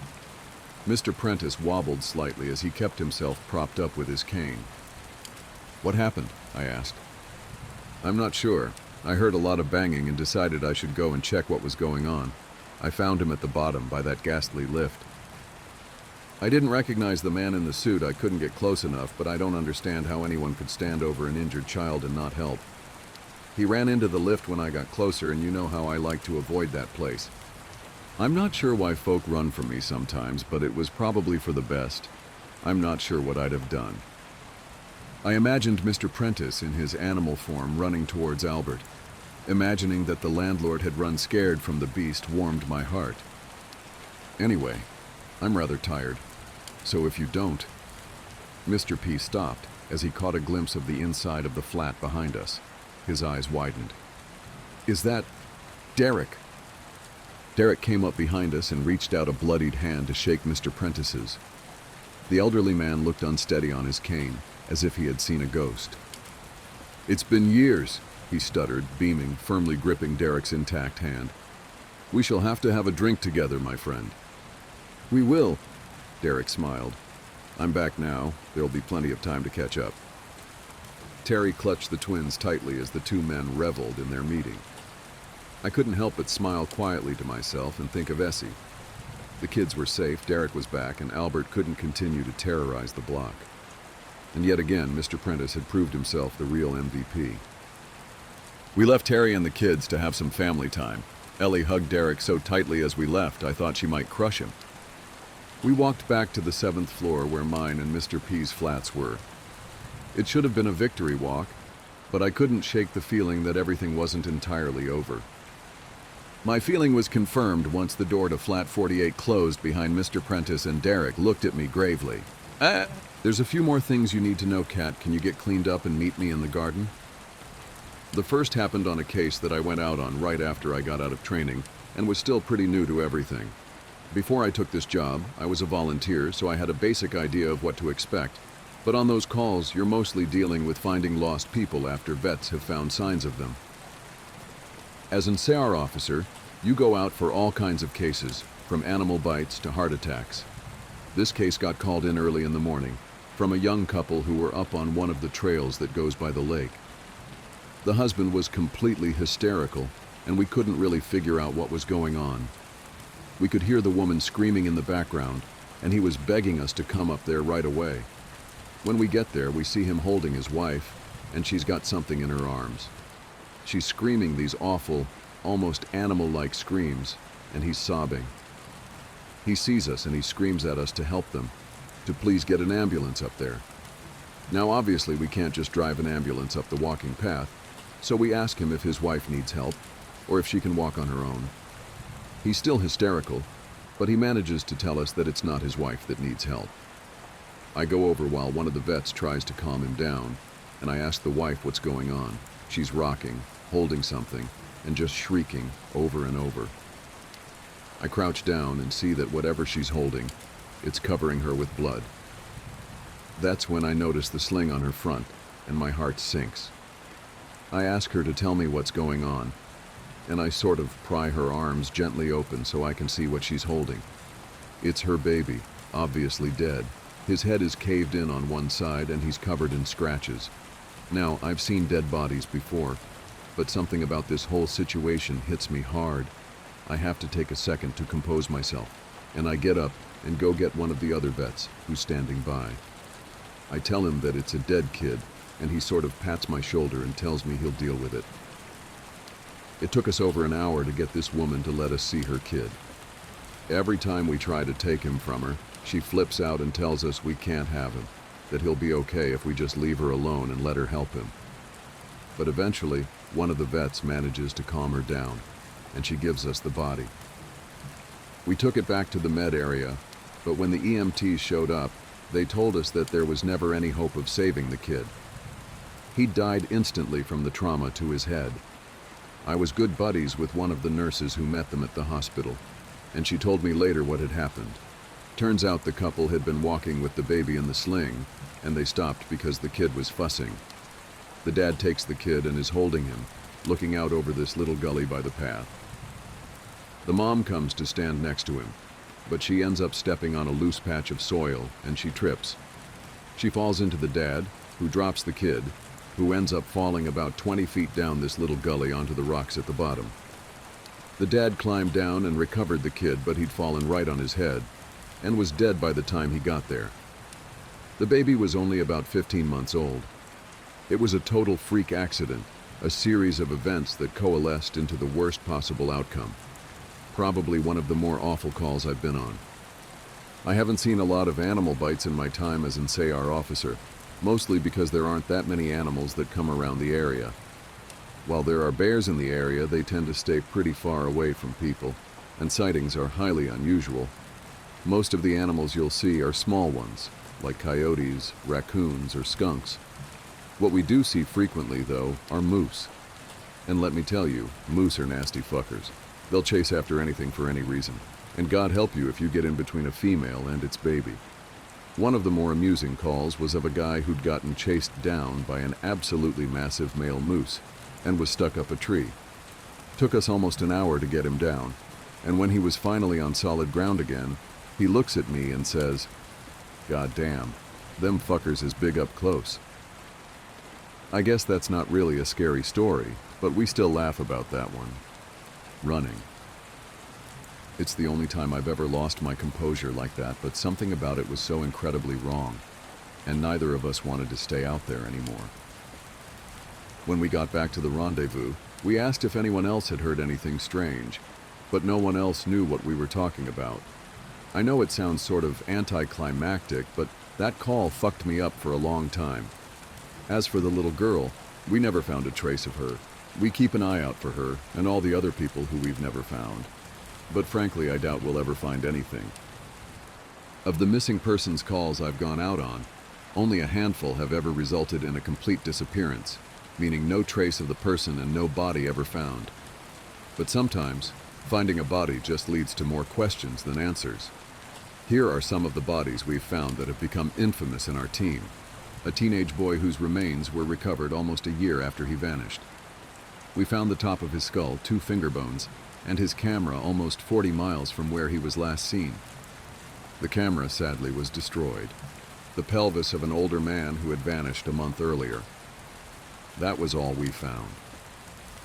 S1: Mr. Prentice wobbled slightly as he kept himself propped up with his cane. "What happened?" I asked. "I'm not sure. I heard a lot of banging and decided I should go and check what was going on. I found him at the bottom by that ghastly lift. I didn't recognize the man in the suit. I couldn't get close enough, but I don't understand how anyone could stand over an injured child and not help. He ran into the lift when I got closer, and you know how I like to avoid that place. I'm not sure why folk run from me sometimes, but it was probably for the best. I'm not sure what I'd have done." I imagined Mr. Prentice in his animal form running towards Albert. Imagining that the landlord had run scared from the beast warmed my heart. Anyway, I'm rather tired, so if you don't... Mr. P stopped as he caught a glimpse of the inside of the flat behind us. His eyes widened. "Is that... Derek?" Derek came up behind us and reached out a bloodied hand to shake Mr. Prentice's. The elderly man looked unsteady on his cane, as if he had seen a ghost. "It's been years," he stuttered, beaming, firmly gripping Derek's intact hand. "We shall have to have a drink together, my friend." "We will," Derek smiled. "I'm back now. There'll be plenty of time to catch up." Terry clutched the twins tightly as the two men reveled in their meeting. I couldn't help but smile quietly to myself and think of Essie. The kids were safe, Derek was back, and Albert couldn't continue to terrorize the block. And yet again, Mr. Prentice had proved himself the real MVP. We left Terry and the kids to have some family time. Ellie hugged Derek so tightly as we left, I thought she might crush him. We walked back to the 7th floor where mine and Mr. P's flats were. It should have been a victory walk, but I couldn't shake the feeling that everything wasn't entirely over. My feeling was confirmed once the door to flat 48 closed behind Mr. Prentice and Derek looked at me gravely. There's a few more things you need to know, Kat. Can you get cleaned up and meet me in the garden? The first happened on a case that I went out on right after I got out of training and was still pretty new to everything. Before I took this job, I was a volunteer, so I had a basic idea of what to expect. But on those calls, you're mostly dealing with finding lost people after vets have found signs of them. As an CR officer, you go out for all kinds of cases, from animal bites to heart attacks. This case got called in early in the morning, from a young couple who were up on one of the trails that goes by the lake. The husband was completely hysterical, and we couldn't really figure out what was going on. We could hear the woman screaming in the background, and he was begging us to come up there right away. When we get there, we see him holding his wife, and she's got something in her arms. She's screaming these awful, almost animal-like screams, and he's sobbing. He sees us and he screams at us to help them, to please get an ambulance up there. Now obviously we can't just drive an ambulance up the walking path, so we ask him if his wife needs help, or if she can walk on her own. He's still hysterical, but he manages to tell us that it's not his wife that needs help. I go over while one of the vets tries to calm him down, and I ask the wife what's going on. She's rocking, holding something, and just shrieking over and over. I crouch down and see that whatever she's holding, it's covering her with blood. That's when I notice the sling on her front, and my heart sinks. I ask her to tell me what's going on, and I sort of pry her arms gently open so I can see what she's holding. It's her baby, obviously dead. His head is caved in on one side and he's covered in scratches. Now, I've seen dead bodies before, but something about this whole situation hits me hard. I have to take a second to compose myself, and I get up and go get one of the other vets who's standing by. I tell him that it's a dead kid, and he sort of pats my shoulder and tells me he'll deal with it. It took us over an hour to get this woman to let us see her kid. Every time we try to take him from her, she flips out and tells us we can't have him, that he'll be okay if we just leave her alone and let her help him. But eventually, one of the vets manages to calm her down, and she gives us the body. We took it back to the med area, but when the EMTs showed up, they told us that there was never any hope of saving the kid. He died instantly from the trauma to his head. I was good buddies with one of the nurses who met them at the hospital, and she told me later what had happened. Turns out the couple had been walking with the baby in the sling, and they stopped because the kid was fussing. The dad takes the kid and is holding him, looking out over this little gully by the path. The mom comes to stand next to him, but she ends up stepping on a loose patch of soil, and she trips. She falls into the dad, who drops the kid, who ends up falling about 20 feet down this little gully onto the rocks at the bottom. The dad climbed down and recovered the kid, but he'd fallen right on his head, and was dead by the time he got there. The baby was only about 15 months old. It was a total freak accident, a series of events that coalesced into the worst possible outcome. Probably one of the more awful calls I've been on. I haven't seen a lot of animal bites in my time as an SAR officer, mostly because there aren't that many animals that come around the area. While there are bears in the area, they tend to stay pretty far away from people, and sightings are highly unusual. Most of the animals you'll see are small ones, like coyotes, raccoons, or skunks. What we do see frequently, though, are moose. And let me tell you, moose are nasty fuckers. They'll chase after anything for any reason. And God help you if you get in between a female and its baby. One of the more amusing calls was of a guy who'd gotten chased down by an absolutely massive male moose and was stuck up a tree. Took us almost an hour to get him down, and when he was finally on solid ground again, he looks at me and says, "God damn, them fuckers is big up close." I guess that's not really a scary story, but we still laugh about that one. running. It's the only time I've ever lost my composure like that, but something about it was so incredibly wrong, and neither of us wanted to stay out there anymore. When we got back to the rendezvous, we asked if anyone else had heard anything strange, but no one else knew what we were talking about. I know it sounds sort of anticlimactic, but that call fucked me up for a long time. As for the little girl, we never found a trace of her. We keep an eye out for her and all the other people who we've never found. But frankly, I doubt we'll ever find anything. Of the missing persons calls I've gone out on, only a handful have ever resulted in a complete disappearance, meaning no trace of the person and no body ever found. But sometimes, finding a body just leads to more questions than answers. Here are some of the bodies we've found that have become infamous in our team. A teenage boy whose remains were recovered almost a year after he vanished. We found the top of his skull, 2 finger bones, and his camera almost 40 miles from where he was last seen. The camera, sadly, was destroyed. The pelvis of an older man who had vanished a month earlier. That was all we found.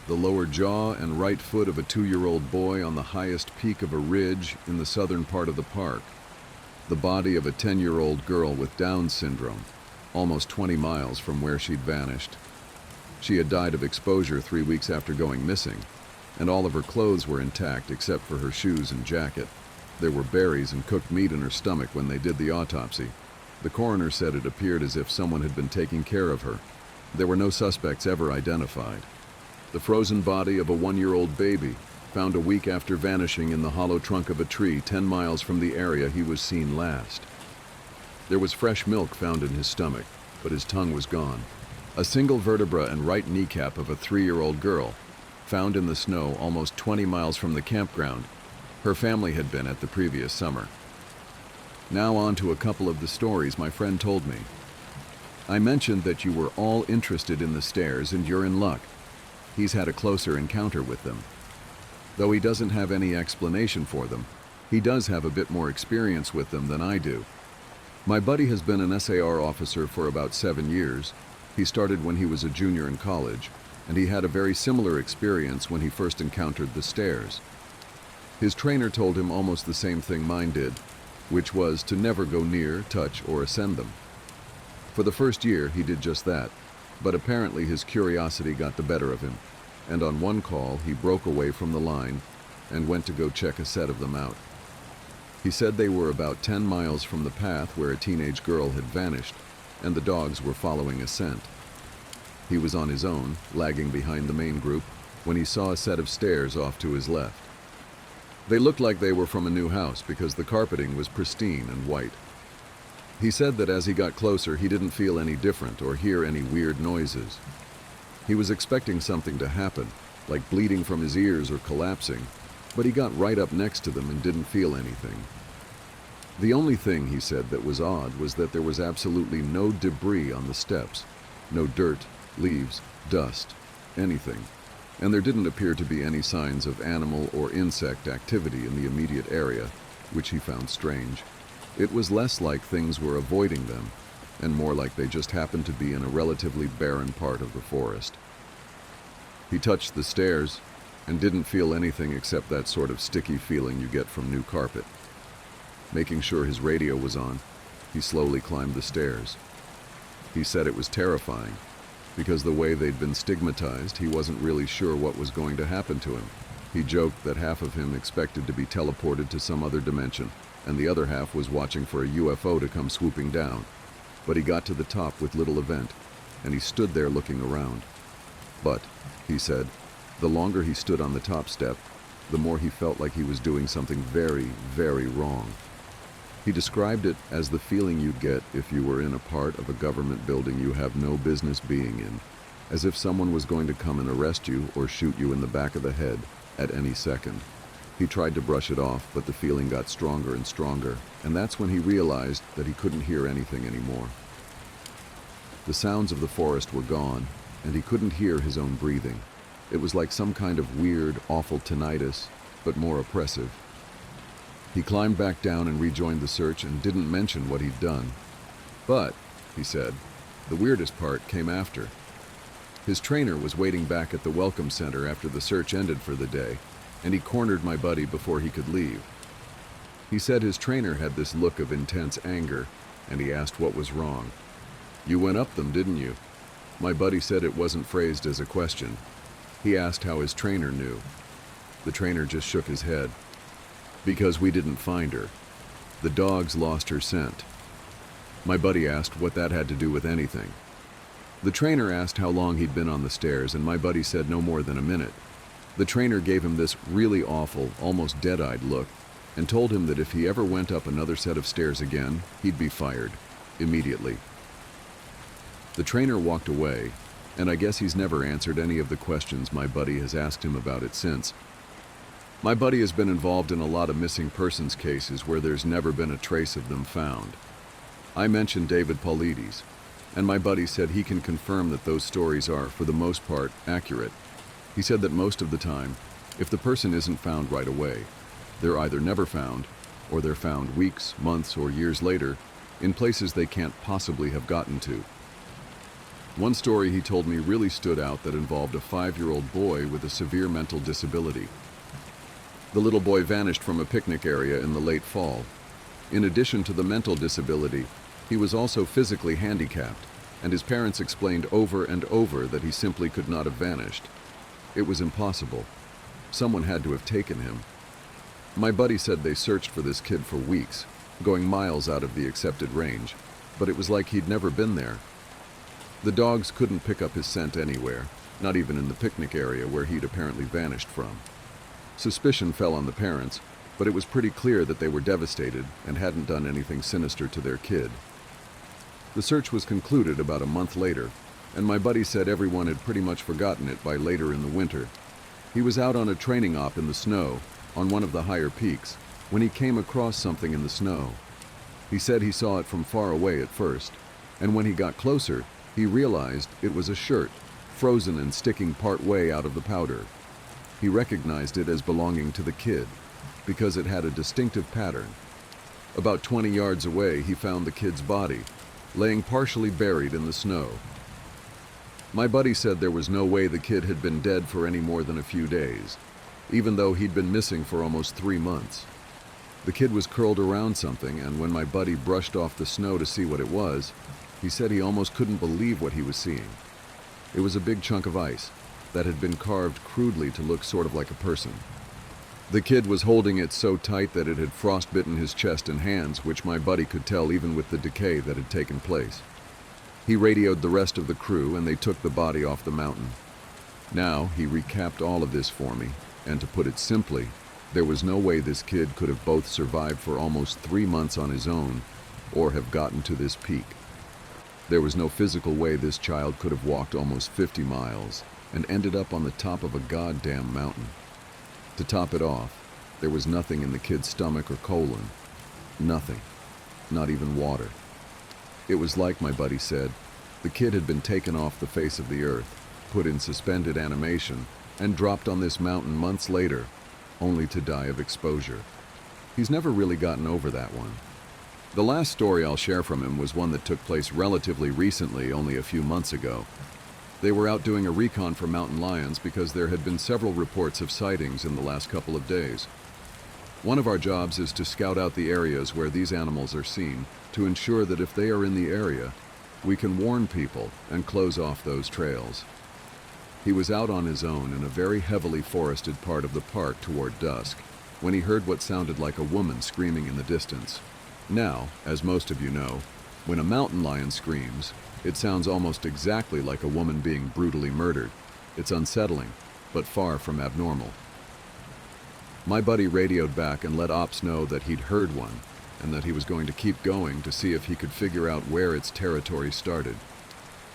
S1: The lower jaw and right foot of a 2-year-old boy on the highest peak of a ridge in the southern part of the park. The body of a 10-year-old girl with Down syndrome, almost 20 miles from where she'd vanished. She had died of exposure 3 weeks after going missing, and all of her clothes were intact except for her shoes and jacket. There were berries and cooked meat in her stomach when they did the autopsy. The coroner said it appeared as if someone had been taking care of her. There were no suspects ever identified. The frozen body of a 1-year-old baby, found a week after vanishing in the hollow trunk of a tree 10 miles from the area he was seen last. There was fresh milk found in his stomach, but his tongue was gone. A single vertebra and right kneecap of a 3-year-old girl, found in the snow almost 20 miles from the campground her family had been at the previous summer. Now on to a couple of the stories my friend told me. I mentioned that you were all interested in the stairs, and you're in luck. He's had a closer encounter with them. Though he doesn't have any explanation for them, he does have a bit more experience with them than I do. My buddy has been an SAR officer for about 7 years. He started when he was a junior in college, and he had a very similar experience when he first encountered the stairs. His trainer told him almost the same thing mine did, which was to never go near, touch, or ascend them. For the first year, he did just that, but apparently his curiosity got the better of him, and on one call, he broke away from the line and went to go check a set of them out. He said they were about 10 miles from the path where a teenage girl had vanished, and the dogs were following a scent. He was on his own, lagging behind the main group, when he saw a set of stairs off to his left. They looked like they were from a new house because the carpeting was pristine and white. He said that as he got closer, he didn't feel any different or hear any weird noises. He was expecting something to happen, like bleeding from his ears or collapsing, but he got right up next to them and didn't feel anything. The only thing, he said, that was odd was that there was absolutely no debris on the steps. No dirt, leaves, dust, anything. And there didn't appear to be any signs of animal or insect activity in the immediate area, which he found strange. It was less like things were avoiding them, and more like they just happened to be in a relatively barren part of the forest. He touched the stairs and didn't feel anything except that sort of sticky feeling you get from new carpet. Making sure his radio was on, he slowly climbed the stairs. He said it was terrifying, because the way they'd been stigmatized, he wasn't really sure what was going to happen to him. He joked that half of him expected to be teleported to some other dimension, and the other half was watching for a UFO to come swooping down. But he got to the top with little event, and he stood there looking around. But, he said, the longer he stood on the top step, the more he felt like he was doing something very, very wrong. He described it as the feeling you'd get if you were in a part of a government building you have no business being in, as if someone was going to come and arrest you or shoot you in the back of the head at any second. He tried to brush it off, but the feeling got stronger and stronger, and that's when he realized that he couldn't hear anything anymore. The sounds of the forest were gone, and he couldn't hear his own breathing. It was like some kind of weird, awful tinnitus, but more oppressive. He climbed back down and rejoined the search and didn't mention what he'd done. But, he said, the weirdest part came after. His trainer was waiting back at the welcome center after the search ended for the day, and he cornered my buddy before he could leave. He said his trainer had this look of intense anger, and he asked what was wrong. "You went up them, didn't you?" My buddy said it wasn't phrased as a question. He asked how his trainer knew. The trainer just shook his head. "Because we didn't find her. The dogs lost her scent." My buddy asked what that had to do with anything. The trainer asked how long he'd been on the stairs, and my buddy said no more than a minute. The trainer gave him this really awful, almost dead-eyed look, and told him that if he ever went up another set of stairs again, he'd be fired, immediately. The trainer walked away, and I guess he's never answered any of the questions my buddy has asked him about it since. My buddy has been involved in a lot of missing persons cases where there's never been a trace of them found. I mentioned David Paulides, and my buddy said he can confirm that those stories are, for the most part, accurate. He said that most of the time, if the person isn't found right away, they're either never found, or they're found weeks, months, or years later in places they can't possibly have gotten to. One story he told me really stood out that involved a 5-year-old boy with a severe mental disability. The little boy vanished from a picnic area in the late fall. In addition to the mental disability, he was also physically handicapped, and his parents explained over and over that he simply could not have vanished. It was impossible. Someone had to have taken him. My buddy said they searched for this kid for weeks, going miles out of the accepted range, but it was like he'd never been there. The dogs couldn't pick up his scent anywhere, not even in the picnic area where he'd apparently vanished from. Suspicion fell on the parents, but it was pretty clear that they were devastated and hadn't done anything sinister to their kid. The search was concluded about a month later, and my buddy said everyone had pretty much forgotten it by later in the winter. He was out on a training op in the snow, on one of the higher peaks, when he came across something in the snow. He said he saw it from far away at first, and when he got closer, he realized it was a shirt, frozen and sticking part way out of the powder. He recognized it as belonging to the kid, because it had a distinctive pattern. About 20 yards away, he found the kid's body, laying partially buried in the snow. My buddy said there was no way the kid had been dead for any more than a few days, even though he'd been missing for almost 3 months. The kid was curled around something, and when my buddy brushed off the snow to see what it was, he said he almost couldn't believe what he was seeing. It was a big chunk of ice that had been carved crudely to look sort of like a person. The kid was holding it so tight that it had frostbitten his chest and hands, which my buddy could tell even with the decay that had taken place. He radioed the rest of the crew, and they took the body off the mountain. Now, he recapped all of this for me, and to put it simply, there was no way this kid could have both survived for almost 3 months on his own, or have gotten to this peak. There was no physical way this child could have walked almost 50 miles and ended up on the top of a goddamn mountain. To top it off, there was nothing in the kid's stomach or colon. Nothing. Not even water. It was like my buddy said, the kid had been taken off the face of the earth, put in suspended animation, and dropped on this mountain months later, only to die of exposure. He's never really gotten over that one. The last story I'll share from him was one that took place relatively recently, only a few months ago. They were out doing a recon for mountain lions because there had been several reports of sightings in the last couple of days. One of our jobs is to scout out the areas where these animals are seen to ensure that if they are in the area, we can warn people and close off those trails. He was out on his own in a very heavily forested part of the park toward dusk when he heard what sounded like a woman screaming in the distance. Now, as most of you know, when a mountain lion screams, it sounds almost exactly like a woman being brutally murdered. It's unsettling, but far from abnormal. My buddy radioed back and let ops know that he'd heard one, and that he was going to keep going to see if he could figure out where its territory started.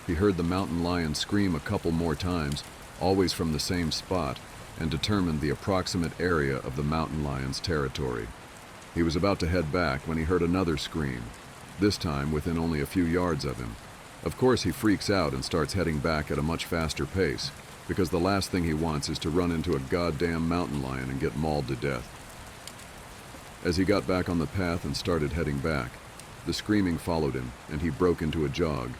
S1: He heard the mountain lion scream a couple more times, always from the same spot, and determined the approximate area of the mountain lion's territory. He was about to head back when he heard another scream, this time within only a few yards of him. Of course, he freaks out and starts heading back at a much faster pace, because the last thing he wants is to run into a goddamn mountain lion and get mauled to death. As he got back on the path and started heading back, the screaming followed him, and he broke into a jog.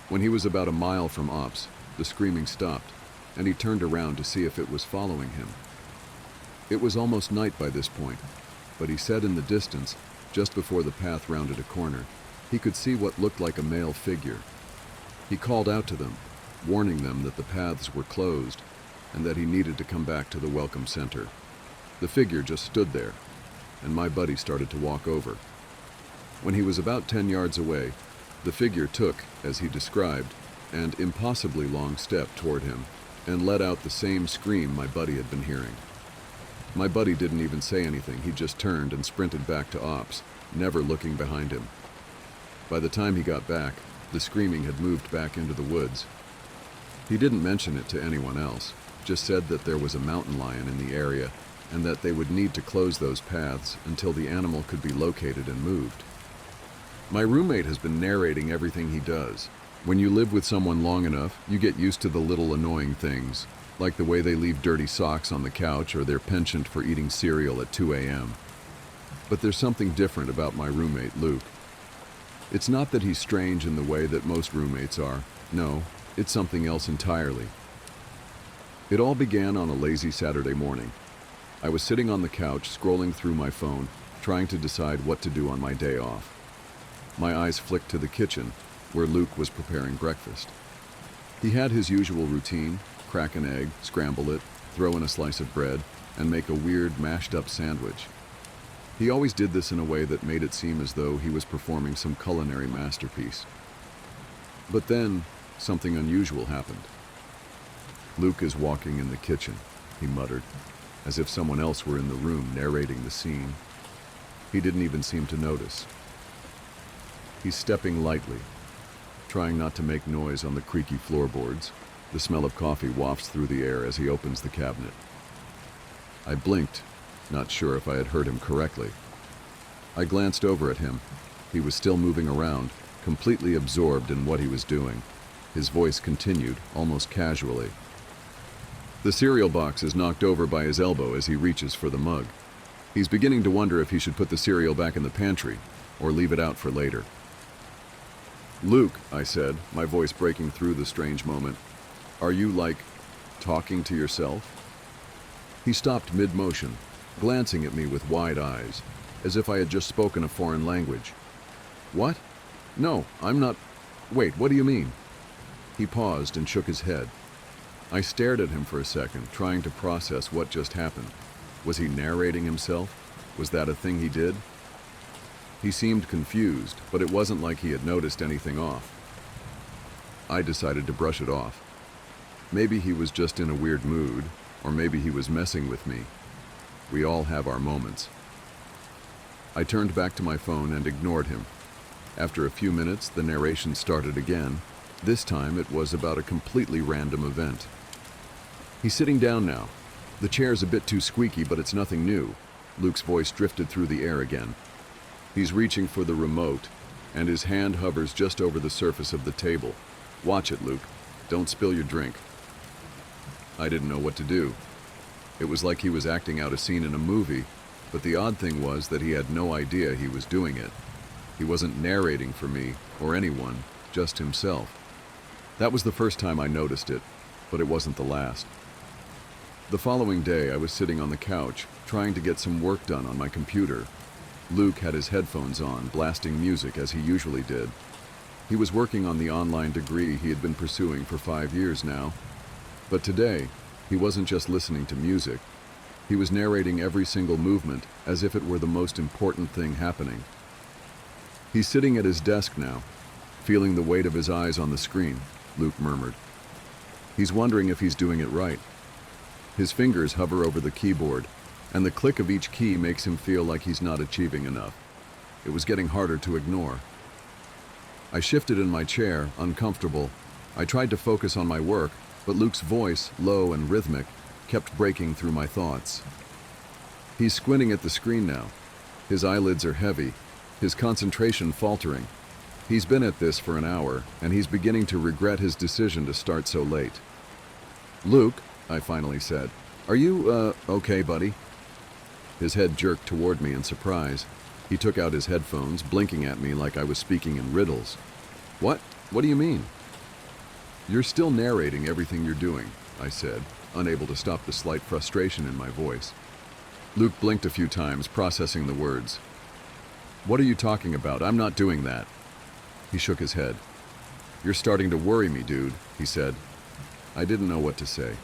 S1: When he was about a mile from ops, the screaming stopped, and he turned around to see if it was following him. It was almost night by this point, but he said in the distance, just before the path rounded a corner, he could see what looked like a male figure. He called out to them, warning them that the paths were closed and that he needed to come back to the welcome center. The figure just stood there, and my buddy started to walk over. When he was about 10 yards away, the figure took, as he described, an impossibly long step toward him and let out the same scream my buddy had been hearing. My buddy didn't even say anything. He just turned and sprinted back to Ops, never looking behind him. By the time he got back, the screaming had moved back into the woods. He didn't mention it to anyone else, just said that there was a mountain lion in the area and that they would need to close those paths until the animal could be located and moved. My roommate has been narrating everything he does. When you live with someone long enough, you get used to the little annoying things, like the way they leave dirty socks on the couch or their penchant for eating cereal at 2 a.m. But there's something different about my roommate, Luke. It's not that he's strange in the way that most roommates are. No, it's something else entirely. It all began on a lazy Saturday morning. I was sitting on the couch, scrolling through my phone, trying to decide what to do on my day off. My eyes flicked to the kitchen, where Luke was preparing breakfast. He had his usual routine: crack an egg, scramble it, throw in a slice of bread, and make a weird mashed-up sandwich. He always did this in a way that made it seem as though he was performing some culinary masterpiece. But then, something unusual happened. "Luke is walking in the kitchen," he muttered, as if someone else were in the room narrating the scene. He didn't even seem to notice. He's stepping lightly, trying not to make noise on the creaky floorboards. The smell of coffee wafts through the air as he opens the cabinet. I blinked, not sure if I had heard him correctly. I glanced over at him. He was still moving around, completely absorbed in what he was doing. His voice continued, almost casually. The cereal box is knocked over by his elbow as he reaches for the mug. He's beginning to wonder if he should put the cereal back in the pantry or leave it out for later. "Luke," I said, my voice breaking through the strange moment, "are you, talking to yourself?" He stopped mid-motion, glancing at me with wide eyes, as if I had just spoken a foreign language. "What? No, I'm not. Wait, what do you mean?" He paused and shook his head. I stared at him for a second, trying to process what just happened. Was he narrating himself? Was that a thing he did? He seemed confused, but it wasn't like he had noticed anything off. I decided to brush it off. Maybe he was just in a weird mood, or maybe he was messing with me. We all have our moments. I turned back to my phone and ignored him. After a few minutes, the narration started again. This time, it was about a completely random event. "He's sitting down now. The chair's a bit too squeaky, but it's nothing new." Luke's voice drifted through the air again. "He's reaching for the remote, and his hand hovers just over the surface of the table. Watch it, Luke. Don't spill your drink." I didn't know what to do. It was like he was acting out a scene in a movie, but the odd thing was that he had no idea he was doing it. He wasn't narrating for me or anyone, just himself. That was the first time I noticed it, but it wasn't the last. The following day, I was sitting on the couch, trying to get some work done on my computer. Luke had his headphones on, blasting music as he usually did. He was working on the online degree he had been pursuing for 5 years now. But today, he wasn't just listening to music. He was narrating every single movement as if it were the most important thing happening. "He's sitting at his desk now, feeling the weight of his eyes on the screen," Luke murmured. "He's wondering if he's doing it right. His fingers hover over the keyboard, and the click of each key makes him feel like he's not achieving enough." It was getting harder to ignore. I shifted in my chair, uncomfortable. I tried to focus on my work, but Luke's voice, low and rhythmic, kept breaking through my thoughts. He's squinting at the screen now. His eyelids are heavy, his concentration faltering. He's been at this for an hour, and he's beginning to regret his decision to start so late. "Luke," I finally said, "are you, okay, buddy?" His head jerked toward me in surprise. He took out his headphones, blinking at me like I was speaking in riddles. "What? What do you mean?" "You're still narrating everything you're doing," I said, unable to stop the slight frustration in my voice. Luke blinked a few times, processing the words. "What are you talking about? I'm not doing that." He shook his head. "You're starting to worry me, dude," he said. I didn't know what to say.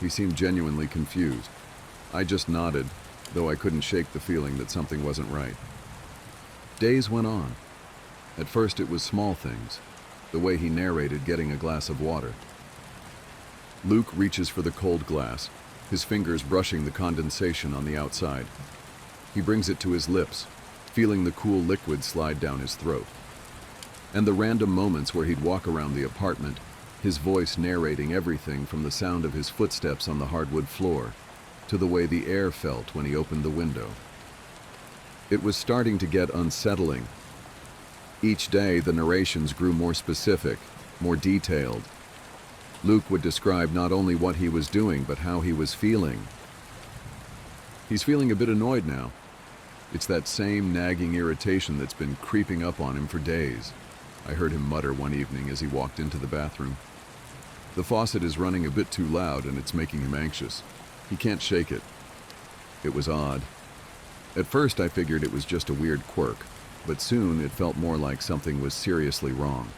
S1: He seemed genuinely confused. I just nodded, though I couldn't shake the feeling that something wasn't right. Days went on. At first it was small things, the way he narrated getting a glass of water. Luke reaches for the cold glass, his fingers brushing the condensation on the outside. He brings it to his lips, feeling the cool liquid slide down his throat. And the random moments where he'd walk around the apartment, his voice narrating everything from the sound of his footsteps on the hardwood floor to the way the air felt when he opened the window. It was starting to get unsettling. Each day, the narrations grew more specific, more detailed. Luke would describe not only what he was doing, but how he was feeling. He's feeling a bit annoyed now. It's that same nagging irritation that's been creeping up on him for days. I heard him mutter one evening as he walked into the bathroom. The faucet is running a bit too loud and it's making him anxious. He can't shake it. It was odd. At first I figured it was just a weird quirk, but soon it felt more like something was seriously wrong.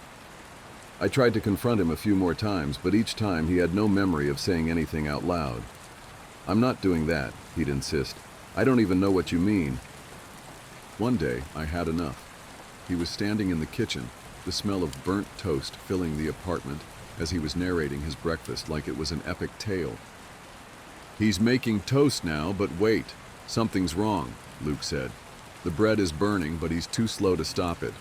S1: I tried to confront him a few more times, but each time he had no memory of saying anything out loud. "I'm not doing that," he'd insist. "I don't even know what you mean." One day, I had enough. He was standing in the kitchen, the smell of burnt toast filling the apartment as he was narrating his breakfast like it was an epic tale. "He's making toast now, but wait, something's wrong," Luke said. "The bread is burning, but he's too slow to stop it.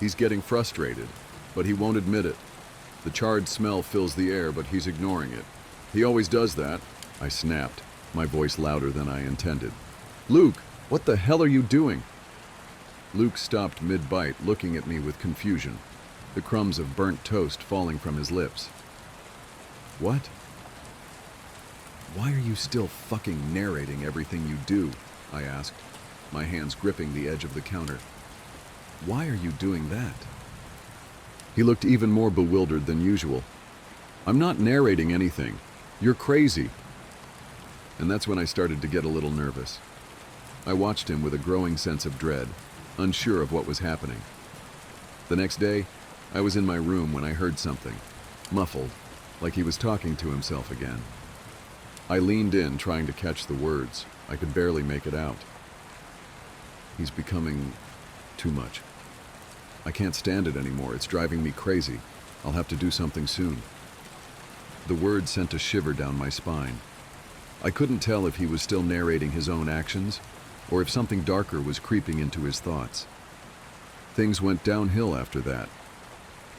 S1: He's getting frustrated, but he won't admit it. The charred smell fills the air, but he's ignoring it. He always does that." I snapped, my voice louder than I intended. "Luke, what the hell are you doing?" Luke stopped mid-bite, looking at me with confusion, the crumbs of burnt toast falling from his lips. "What? Why are you still fucking narrating everything you do?" I asked, my hands gripping the edge of the counter. "Why are you doing that?" He looked even more bewildered than usual. "I'm not narrating anything. You're crazy." And that's when I started to get a little nervous. I watched him with a growing sense of dread, unsure of what was happening. The next day, I was in my room when I heard something, muffled, like he was talking to himself again. I leaned in, trying to catch the words. I could barely make it out. "He's becoming too much. I can't stand it anymore. It's driving me crazy. I'll have to do something soon." The words sent a shiver down my spine. I couldn't tell if he was still narrating his own actions, or if something darker was creeping into his thoughts. Things went downhill after that.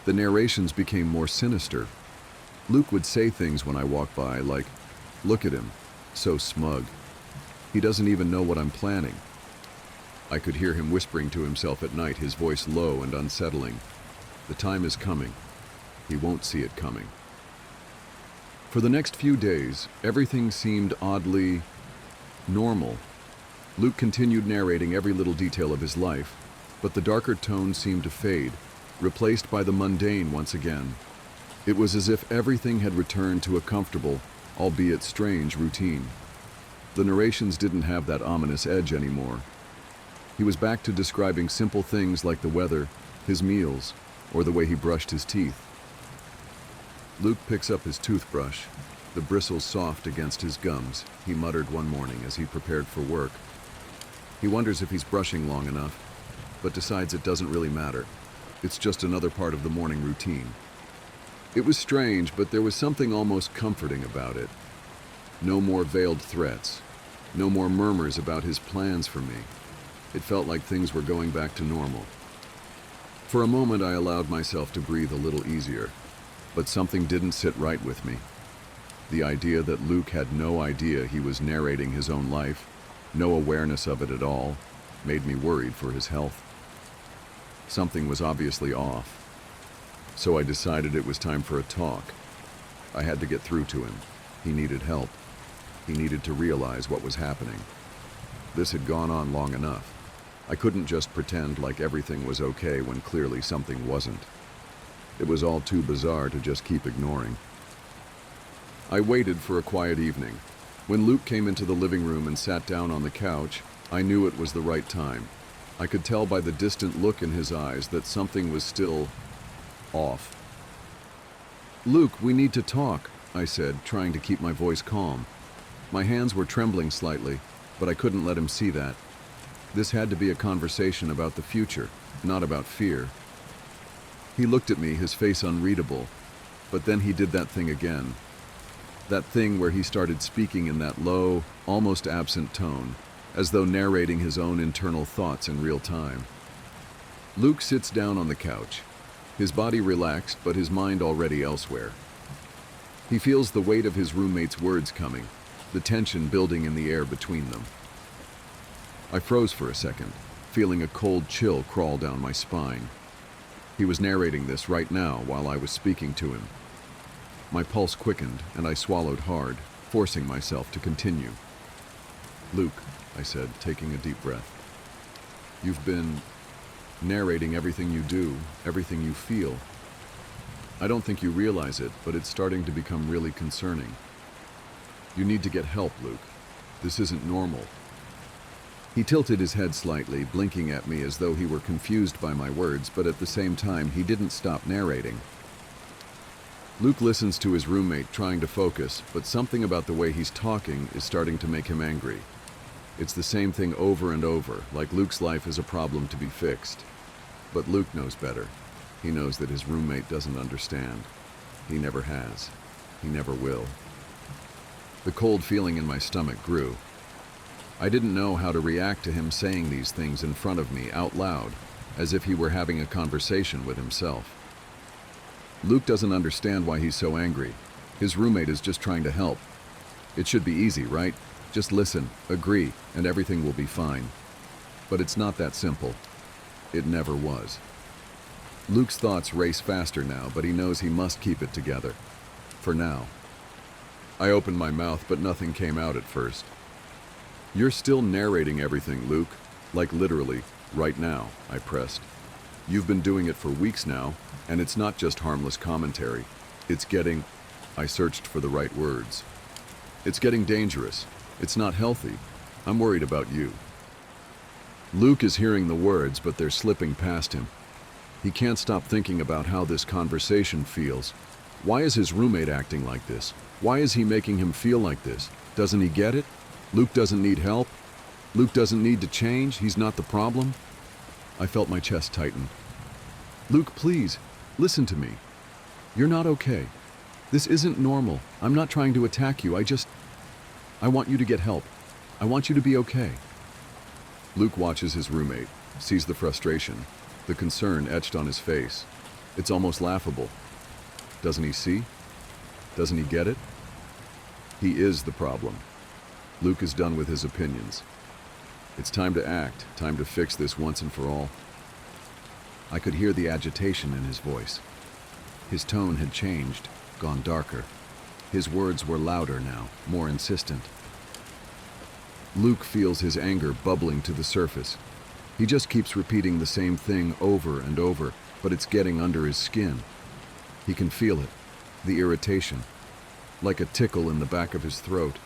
S1: The narrations became more sinister. Luke would say things when I walked by, like, "Look at him, so smug. He doesn't even know what I'm planning." I could hear him whispering to himself at night, his voice low and unsettling. "The time is coming. He won't see it coming." For the next few days, everything seemed oddly normal. Luke continued narrating every little detail of his life, but the darker tone seemed to fade, replaced by the mundane once again. It was as if everything had returned to a comfortable, albeit strange, routine. The narrations didn't have that ominous edge anymore. He was back to describing simple things like the weather, his meals, or the way he brushed his teeth. Luke picks up his toothbrush, the bristles soft against his gums, he muttered one morning as he prepared for work. He wonders if he's brushing long enough, but decides it doesn't really matter. It's just another part of the morning routine. It was strange, but there was something almost comforting about it. No more veiled threats, no more murmurs about his plans for me. It felt like things were going back to normal. For a moment, I allowed myself to breathe a little easier, but something didn't sit right with me. The idea that Luke had no idea he was narrating his own life, no awareness of it at all, made me worried for his health. Something was obviously off, so I decided it was time for a talk. I had to get through to him. He needed help. He needed to realize what was happening. This had gone on long enough. I couldn't just pretend like everything was okay when clearly something wasn't. It was all too bizarre to just keep ignoring. I waited for a quiet evening, When Luke came into the living room and sat down on the couch, I knew it was the right time. I could tell by the distant look in his eyes that something was still off. "Luke, we need to talk," I said, trying to keep my voice calm. My hands were trembling slightly, but I couldn't let him see that. This had to be a conversation about the future, not about fear. He looked at me, his face unreadable, but then he did that thing again. That thing where he started speaking in that low, almost absent tone, as though narrating his own internal thoughts in real time. Luke sits down on the couch, his body relaxed but his mind already elsewhere. He feels the weight of his roommate's words coming, the tension building in the air between them. I froze for a second, feeling a cold chill crawl down my spine. He was narrating this right now while I was speaking to him. My pulse quickened and I swallowed hard, forcing myself to continue. "Luke," I said, taking a deep breath. "You've been narrating everything you do, everything you feel. I don't think you realize it, but it's starting to become really concerning. You need to get help, Luke. This isn't normal." He tilted his head slightly, blinking at me as though he were confused by my words, but at the same time, he didn't stop narrating. Luke listens to his roommate, trying to focus, but something about the way he's talking is starting to make him angry. It's the same thing over and over, like Luke's life is a problem to be fixed. But Luke knows better. He knows that his roommate doesn't understand. He never has. He never will. The cold feeling in my stomach grew. I didn't know how to react to him saying these things in front of me out loud, as if he were having a conversation with himself. Luke doesn't understand why he's so angry. His roommate is just trying to help. It should be easy, right? Just listen, agree, and everything will be fine. But it's not that simple. It never was. Luke's thoughts race faster now, but he knows he must keep it together. For now. I opened my mouth, but nothing came out at first. "You're still narrating everything, Luke. Like literally, right now," I pressed. "You've been doing it for weeks now, and it's not just harmless commentary. It's getting..." I searched for the right words. "It's getting dangerous. It's not healthy. I'm worried about you." Luke is hearing the words, but they're slipping past him. He can't stop thinking about how this conversation feels. Why is his roommate acting like this? Why is he making him feel like this? Doesn't he get it? Luke doesn't need help? Luke doesn't need to change? He's not the problem? I felt my chest tighten. "Luke, please, listen to me. You're not okay. This isn't normal. I'm not trying to attack you. I want you to get help. I want you to be okay." Luke watches his roommate, sees the frustration, the concern etched on his face. It's almost laughable. Doesn't he see? Doesn't he get it? He is the problem. Luke is done with his opinions. It's time to act, time to fix this once and for all. I could hear the agitation in his voice. His tone had changed, gone darker. His words were louder now, more insistent. Luke feels his anger bubbling to the surface. He just keeps repeating the same thing over and over, but it's getting under his skin. He can feel it, the irritation, like a tickle in the back of his throat.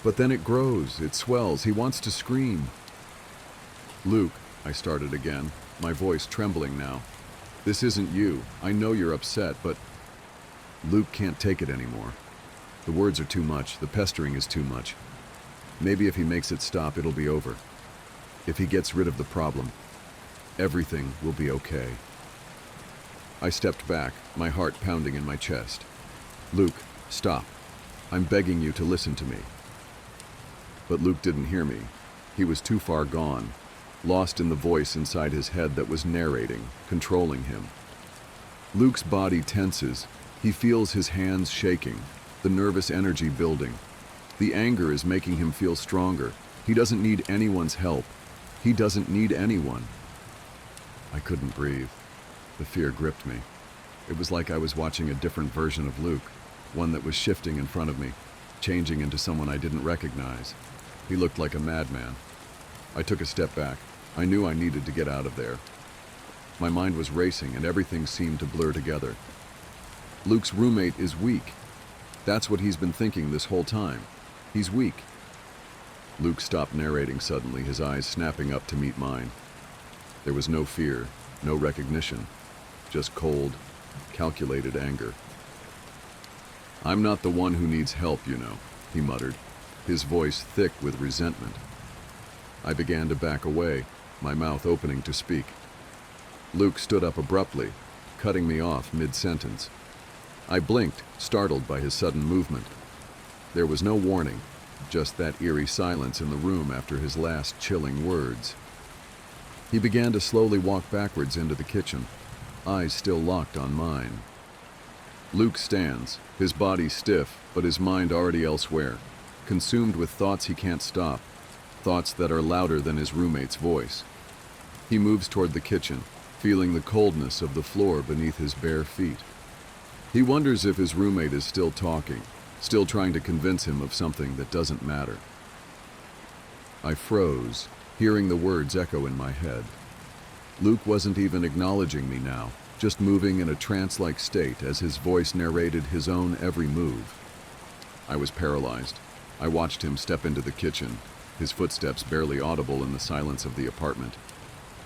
S1: But then it grows, it swells, he wants to scream. "Luke," I started again, my voice trembling now. "This isn't you. I know you're upset, but..." Luke can't take it anymore. The words are too much, the pestering is too much. Maybe if he makes it stop, it'll be over. If he gets rid of the problem, everything will be okay. I stepped back, my heart pounding in my chest. "Luke, stop. I'm begging you to listen to me." But Luke didn't hear me. He was too far gone, lost in the voice inside his head that was narrating, controlling him. Luke's body tenses. He feels his hands shaking, the nervous energy building. The anger is making him feel stronger. He doesn't need anyone's help. He doesn't need anyone. I couldn't breathe. The fear gripped me. It was like I was watching a different version of Luke, one that was shifting in front of me, changing into someone I didn't recognize. He looked like a madman. I took a step back. I knew I needed to get out of there. My mind was racing and everything seemed to blur together. Luke's roommate is weak. That's what he's been thinking this whole time. He's weak." Luke stopped narrating suddenly, his eyes snapping up to meet mine. There was no fear, no recognition, just cold, calculated anger. "I'm not the one who needs help, you know," he muttered, his voice thick with resentment. I began to back away, my mouth opening to speak. Luke stood up abruptly, cutting me off mid-sentence. I blinked, startled by his sudden movement. There was no warning, just that eerie silence in the room after his last chilling words. He began to slowly walk backwards into the kitchen, eyes still locked on mine. Luke stands, his body stiff, but his mind already elsewhere, consumed with thoughts he can't stop, thoughts that are louder than his roommate's voice. He moves toward the kitchen, feeling the coldness of the floor beneath his bare feet. He wonders if his roommate is still talking, still trying to convince him of something that doesn't matter. I froze, hearing the words echo in my head. Luke wasn't even acknowledging me now, just moving in a trance-like state as his voice narrated his own every move. I was paralyzed. I watched him step into the kitchen, his footsteps barely audible in the silence of the apartment.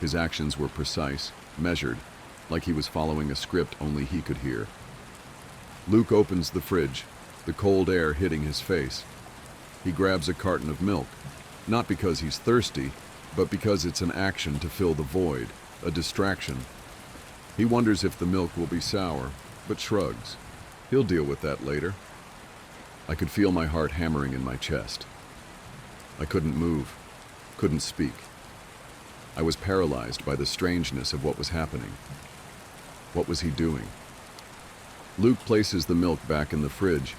S1: His actions were precise, measured, like he was following a script only he could hear. Luke opens the fridge, the cold air hitting his face. He grabs a carton of milk, not because he's thirsty, but because it's an action to fill the void, a distraction. He wonders if the milk will be sour, but shrugs. He'll deal with that later. I could feel my heart hammering in my chest. I couldn't move, couldn't speak. I was paralyzed by the strangeness of what was happening. What was he doing? Luke places the milk back in the fridge.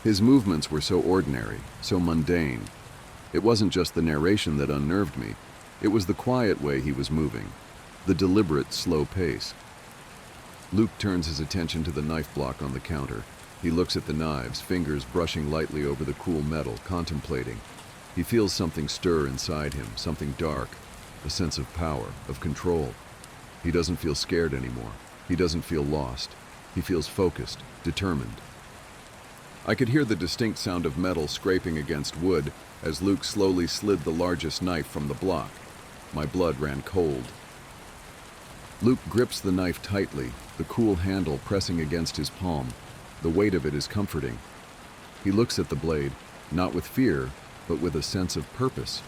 S1: His movements were so ordinary, so mundane. It wasn't just the narration that unnerved me. It was the quiet way he was moving, the deliberate, slow pace. Luke turns his attention to the knife block on the counter. He looks at the knives, fingers brushing lightly over the cool metal, contemplating. He feels something stir inside him, something dark, a sense of power, of control. He doesn't feel scared anymore. He doesn't feel lost. He feels focused, determined. I could hear the distinct sound of metal scraping against wood as Luke slowly slid the largest knife from the block. My blood ran cold. Luke grips the knife tightly, the cool handle pressing against his palm. The weight of it is comforting. He looks at the blade, not with fear, but with a sense of purpose.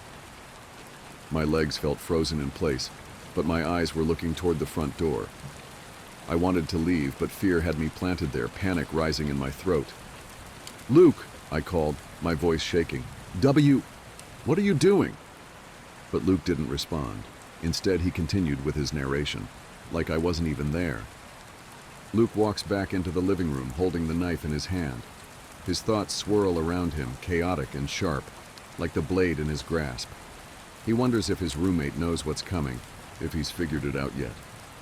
S1: My legs felt frozen in place, but my eyes were looking toward the front door. I wanted to leave, but fear had me planted there, panic rising in my throat. "Luke," I called, my voice shaking. What are you doing?" But Luke didn't respond. Instead, he continued with his narration, like I wasn't even there. Luke walks back into the living room, holding the knife in his hand. His thoughts swirl around him, chaotic and sharp, like the blade in his grasp. He wonders if his roommate knows what's coming, if he's figured it out yet.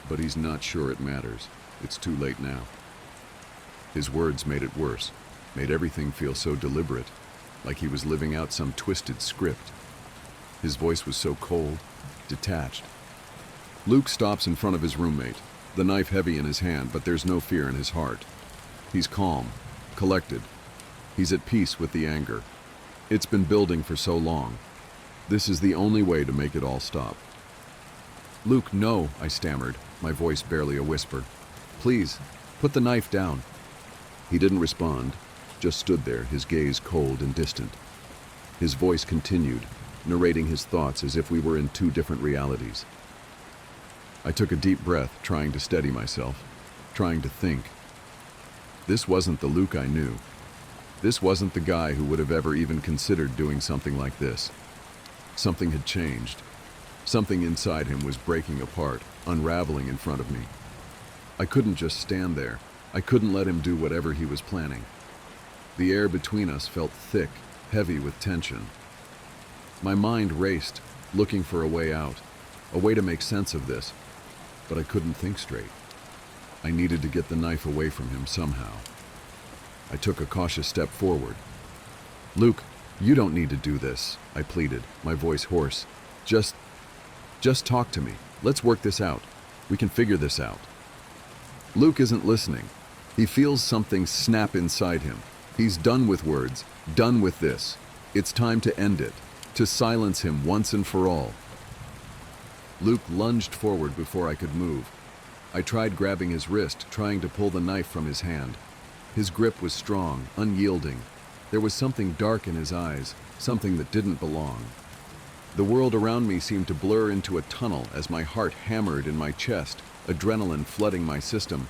S1: But he's not sure it matters. It's too late now. His words made it worse, made everything feel so deliberate, like he was living out some twisted script. His voice was so cold, detached. Luke stops in front of his roommate, the knife heavy in his hand, but there's no fear in his heart. He's calm, collected. He's at peace with the anger. It's been building for so long. This is the only way to make it all stop. "Luke, no," I stammered, my voice barely a whisper. "Please, put the knife down." He didn't respond, just stood there, his gaze cold and distant. His voice continued, narrating his thoughts as if we were in two different realities. I took a deep breath, trying to steady myself, trying to think. This wasn't the Luke I knew. This wasn't the guy who would have ever even considered doing something like this. Something had changed. Something inside him was breaking apart, unraveling in front of me. I couldn't just stand there. I couldn't let him do whatever he was planning. The air between us felt thick, heavy with tension. My mind raced, looking for a way out, a way to make sense of this, but I couldn't think straight. I needed to get the knife away from him somehow. I took a cautious step forward. "Luke, you don't need to do this," I pleaded, my voice hoarse. Just talk to me. Let's work this out. We can figure this out." Luke isn't listening. He feels something snap inside him, He's done with words, done with this. It's time to end it, to silence him once and for all. Luke lunged forward before I could move. I tried grabbing his wrist, trying to pull the knife from his hand. His grip was strong, unyielding. There was something dark in his eyes, something that didn't belong. The world around me seemed to blur into a tunnel as my heart hammered in my chest, adrenaline flooding my system.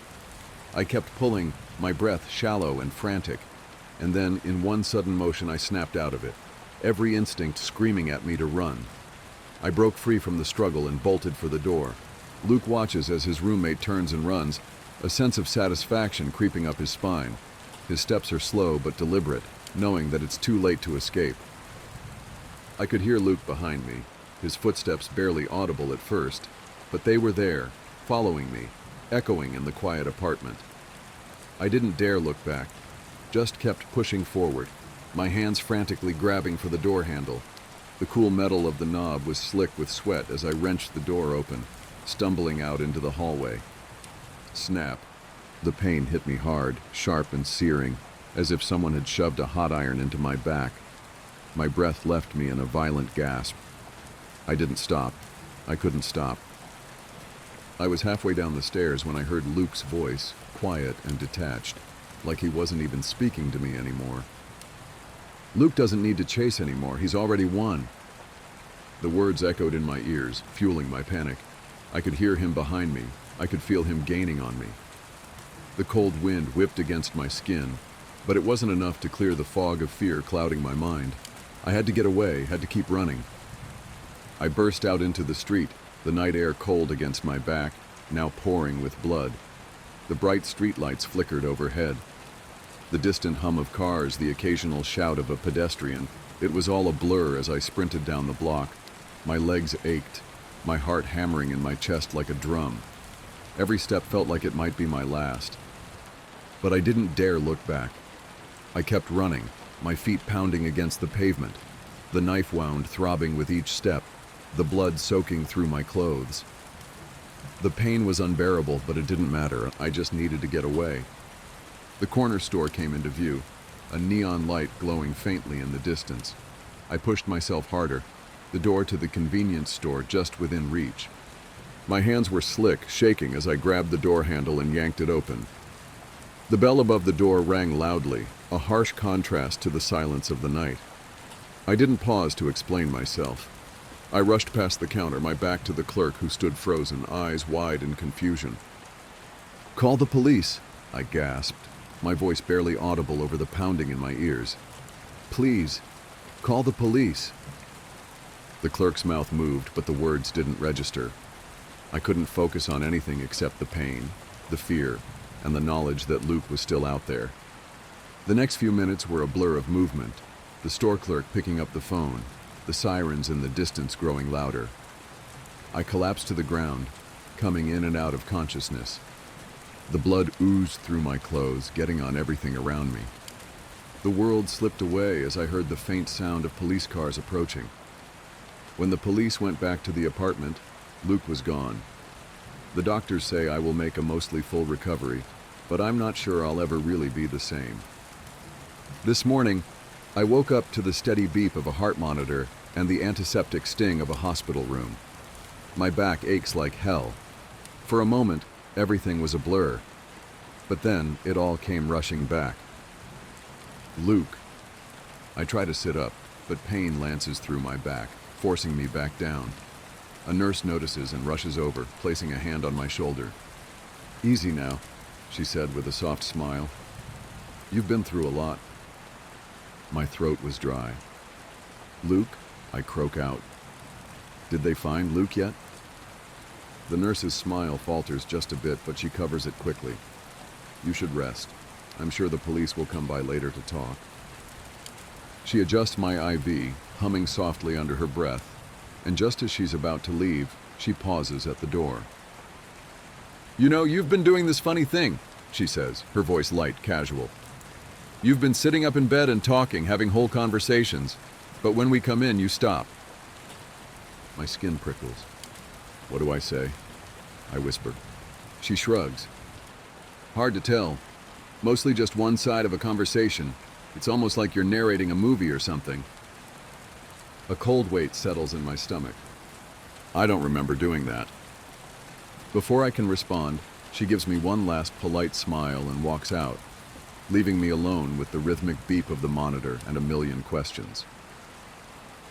S1: I kept pulling, my breath shallow and frantic, and then, in one sudden motion, I snapped out of it, every instinct screaming at me to run. I broke free from the struggle and bolted for the door. Luke watches as his roommate turns and runs, a sense of satisfaction creeping up his spine. His steps are slow but deliberate, knowing that it's too late to escape. I could hear Luke behind me, his footsteps barely audible at first, but they were there, following me, echoing in the quiet apartment. I didn't dare look back, just kept pushing forward, my hands frantically grabbing for the door handle. The cool metal of the knob was slick with sweat as I wrenched the door open, stumbling out into the hallway. Snap. The pain hit me hard, sharp and searing, as if someone had shoved a hot iron into my back. My breath left me in a violent gasp. I didn't stop. I couldn't stop. I was halfway down the stairs when I heard Luke's voice, quiet and detached, like he wasn't even speaking to me anymore. Luke doesn't need to chase anymore. He's already won. The words echoed in my ears, fueling my panic. I could hear him behind me. I could feel him gaining on me. The cold wind whipped against my skin, but it wasn't enough to clear the fog of fear clouding my mind. I had to get away, had to keep running. I burst out into the street, the night air cold against my back, now pouring with blood. The bright streetlights flickered overhead. The distant hum of cars, the occasional shout of a pedestrian, it was all a blur as I sprinted down the block. My legs ached, my heart hammering in my chest like a drum. Every step felt like it might be my last. But I didn't dare look back. I kept running, my feet pounding against the pavement, the knife wound throbbing with each step, the blood soaking through my clothes. The pain was unbearable, but it didn't matter. I just needed to get away. The corner store came into view, a neon light glowing faintly in the distance. I pushed myself harder, the door to the convenience store just within reach. My hands were slick, shaking as I grabbed the door handle and yanked it open. The bell above the door rang loudly, a harsh contrast to the silence of the night. I didn't pause to explain myself. I rushed past the counter, my back to the clerk who stood frozen, eyes wide in confusion. "Call the police," I gasped, my voice barely audible over the pounding in my ears. "Please, call the police." The clerk's mouth moved, but the words didn't register. I couldn't focus on anything except the pain, the fear, and the knowledge that Luke was still out there. The next few minutes were a blur of movement, the store clerk picking up the phone, the sirens in the distance growing louder. I collapsed to the ground, coming in and out of consciousness. The blood oozed through my clothes, getting on everything around me. The world slipped away as I heard the faint sound of police cars approaching. When the police went back to the apartment, Luke was gone. The doctors say I will make a mostly full recovery, but I'm not sure I'll ever really be the same. This morning, I woke up to the steady beep of a heart monitor and the antiseptic sting of a hospital room. My back aches like hell. For a moment, everything was a blur, but then it all came rushing back. Luke. I try to sit up, but pain lances through my back, forcing me back down. A nurse notices and rushes over, placing a hand on my shoulder. "Easy now," she said with a soft smile. "You've been through a lot." My throat was dry. "Luke?" I croak out. "Did they find Luke yet?" The nurse's smile falters just a bit, but she covers it quickly. "You should rest. I'm sure the police will come by later to talk." She adjusts my IV, humming softly under her breath, and just as she's about to leave, she pauses at the door. "You know, you've been doing this funny thing," she says, her voice light, casual. "You've been sitting up in bed and talking, having whole conversations, but when we come in, you stop." My skin prickles. "What do I say?" I whisper. She shrugs. "Hard to tell. Mostly just one side of a conversation. It's almost like you're narrating a movie or something. A cold weight settles in my stomach. I don't remember doing that. Before I can respond, she gives me one last polite smile and walks out, leaving me alone with the rhythmic beep of the monitor and a million questions.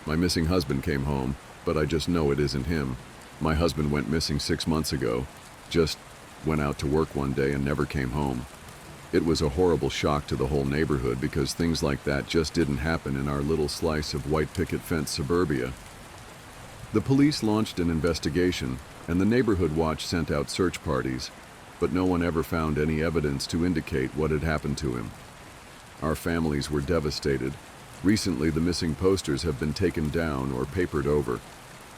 S1: My missing husband came home, but I just know it isn't him. My husband went missing 6 months ago, just went out to work one day and never came home. It was a horrible shock to the whole neighborhood because things like that just didn't happen in our little slice of white picket fence suburbia. The police launched an investigation, and the neighborhood watch sent out search parties, but no one ever found any evidence to indicate what had happened to him. Our families were devastated. Recently, the missing posters have been taken down or papered over.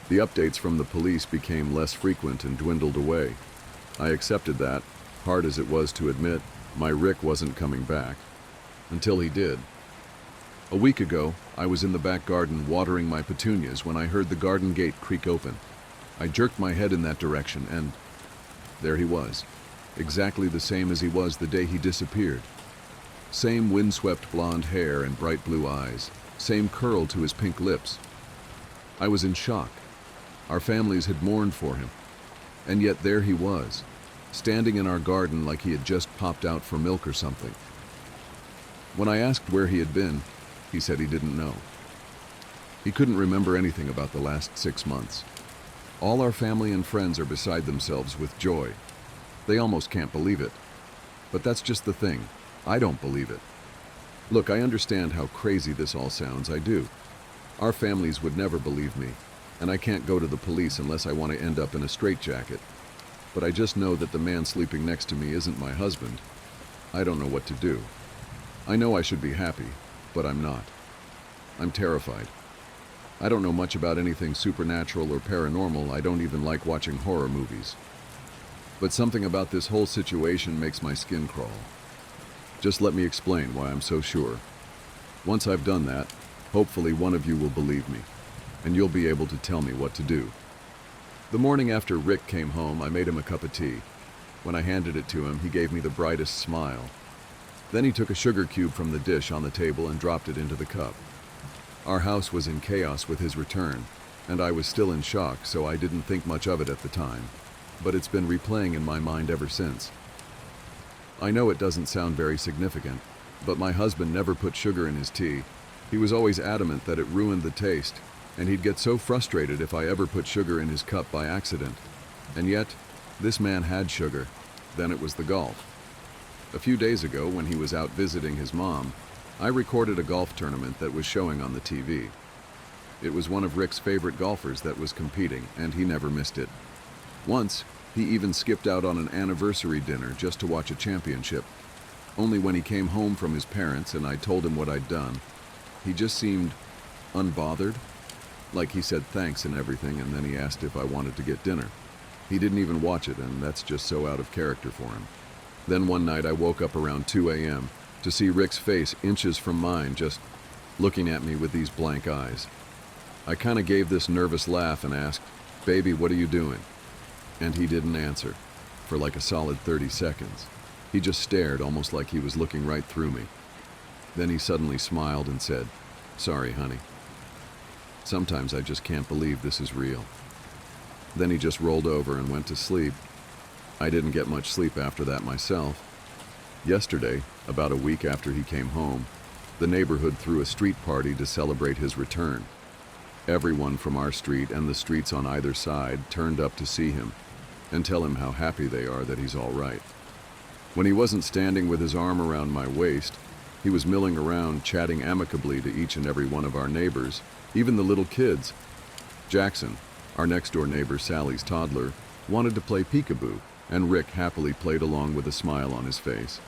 S1: The updates from the police became less frequent and dwindled away. I accepted that, hard as it was to admit. My Rick wasn't coming back. Until he did. A week ago, I was in the back garden watering my petunias when I heard the garden gate creak open. I jerked my head in that direction and there he was, exactly the same as he was the day he disappeared. Same windswept blonde hair and bright blue eyes, same curl to his pink lips. I was in shock. Our families had mourned for him, and yet there he was, standing in our garden like he had just popped out for milk or something. When I asked where he had been, he said he didn't know. He couldn't remember anything about the last 6 months. All our family and friends are beside themselves with joy. They almost can't believe it. But that's just the thing. I don't believe it. Look, I understand how crazy this all sounds, I do. Our families would never believe me, and I can't go to the police unless I want to end up in a straitjacket. But I just know that the man sleeping next to me isn't my husband. I don't know what to do. I know I should be happy, but I'm not. I'm terrified. I don't know much about anything supernatural or paranormal. I don't even like watching horror movies. But something about this whole situation makes my skin crawl. Just let me explain why I'm so sure. Once I've done that, hopefully one of you will believe me, and you'll be able to tell me what to do. The morning after Rick came home, I made him a cup of tea. When I handed it to him, he gave me the brightest smile. Then he took a sugar cube from the dish on the table and dropped it into the cup. Our house was in chaos with his return, and I was still in shock, so I didn't think much of it at the time. But it's been replaying in my mind ever since. I know it doesn't sound very significant, but my husband never put sugar in his tea. He was always adamant that it ruined the taste, and he'd get so frustrated if I ever put sugar in his cup by accident. And yet, this man had sugar. Then it was the golf. A few days ago, when he was out visiting his mom, I recorded a golf tournament that was showing on the TV. It was one of Rick's favorite golfers that was competing, and he never missed it. Once, he even skipped out on an anniversary dinner just to watch a championship. Only when he came home from his parents and I told him what I'd done, he just seemed unbothered. Like he said thanks and everything, and then he asked if I wanted to get dinner. He didn't even watch it, and that's just so out of character for him. Then one night I woke up around 2 a.m. to see Rick's face inches from mine, just looking at me with these blank eyes. I kind of gave this nervous laugh and asked, "Baby, what are you doing?" And he didn't answer, for like a solid 30 seconds. He just stared, almost like he was looking right through me. Then he suddenly smiled and said, "Sorry, honey. Sometimes I just can't believe this is real." Then he just rolled over and went to sleep. I didn't get much sleep after that myself. Yesterday, about a week after he came home, the neighborhood threw a street party to celebrate his return. Everyone from our street and the streets on either side turned up to see him and tell him how happy they are that he's all right. When he wasn't standing with his arm around my waist, he was milling around, chatting amicably to each and every one of our neighbors, even the little kids. Jackson, our next-door neighbor Sally's toddler, wanted to play peekaboo, and Rick happily played along with a smile on his face.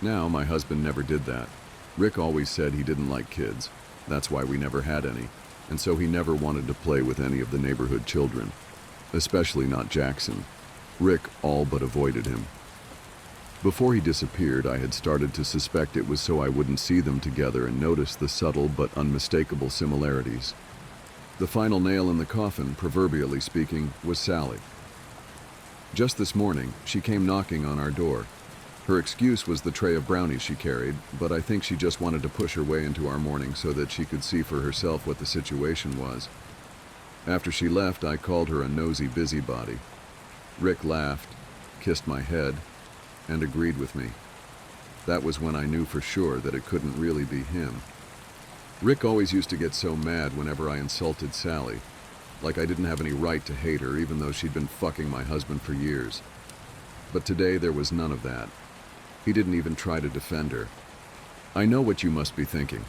S1: Now, my husband never did that. Rick always said he didn't like kids. That's why we never had any, and so he never wanted to play with any of the neighborhood children, especially not Jackson. Rick all but avoided him. Before he disappeared, I had started to suspect it was so I wouldn't see them together and notice the subtle but unmistakable similarities. The final nail in the coffin, proverbially speaking, was Sally. Just this morning, she came knocking on our door. Her excuse was the tray of brownies she carried, but I think she just wanted to push her way into our morning so that she could see for herself what the situation was. After she left, I called her a nosy busybody. Rick laughed, kissed my head, and agreed with me. That was when I knew for sure that it couldn't really be him. Rick always used to get so mad whenever I insulted Sally, like I didn't have any right to hate her even though she'd been fucking my husband for years. But today there was none of that. He didn't even try to defend her. I know what you must be thinking.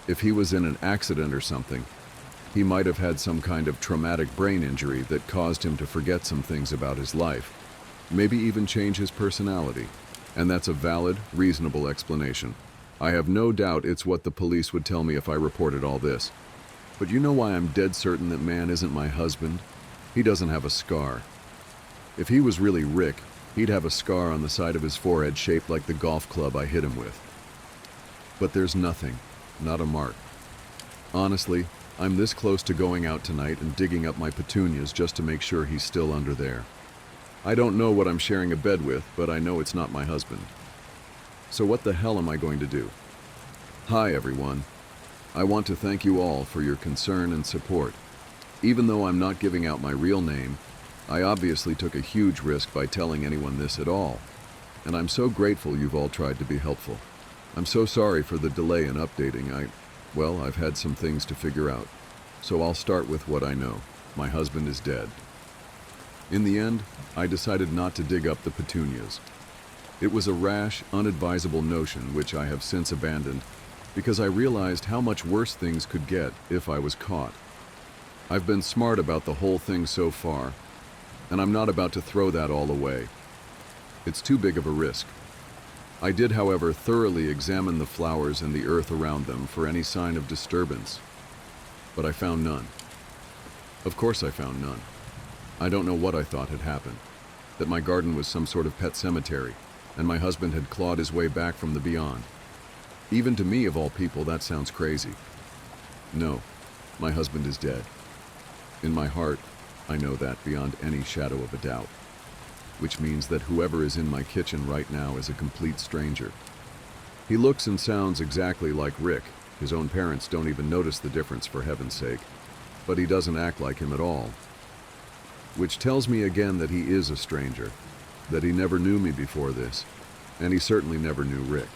S1: If he was in an accident or something, he might have had some kind of traumatic brain injury that caused him to forget some things about his life, maybe even change his personality. And that's a valid, reasonable explanation. I have no doubt it's what the police would tell me if I reported all this. But you know why I'm dead certain that man isn't my husband? He doesn't have a scar. If he was really Rick, he'd have a scar on the side of his forehead shaped like the golf club I hit him with. But there's nothing, not a mark. Honestly, I'm this close to going out tonight and digging up my petunias just to make sure he's still under there. I don't know what I'm sharing a bed with, but I know it's not my husband. So what the hell am I going to do? Hi everyone. I want to thank you all for your concern and support. Even though I'm not giving out my real name, I obviously took a huge risk by telling anyone this at all. And I'm so grateful you've all tried to be helpful. I'm so sorry for the delay in updating. I've had some things to figure out. So I'll start with what I know. My husband is dead. In the end, I decided not to dig up the petunias. It was a rash, unadvisable notion which I have since abandoned because I realized how much worse things could get if I was caught. I've been smart about the whole thing so far, and I'm not about to throw that all away. It's too big of a risk. I did, however, thoroughly examine the flowers and the earth around them for any sign of disturbance, but I found none. Of course I found none. I don't know what I thought had happened, that my garden was some sort of pet cemetery, and my husband had clawed his way back from the beyond. Even to me, of all people, that sounds crazy. No, my husband is dead. In my heart, I know that beyond any shadow of a doubt, which means that whoever is in my kitchen right now is a complete stranger. He looks and sounds exactly like Rick. His own parents don't even notice the difference, for heaven's sake, but he doesn't act like him at all. Which tells me again that he is a stranger, that he never knew me before this, and he certainly never knew Rick.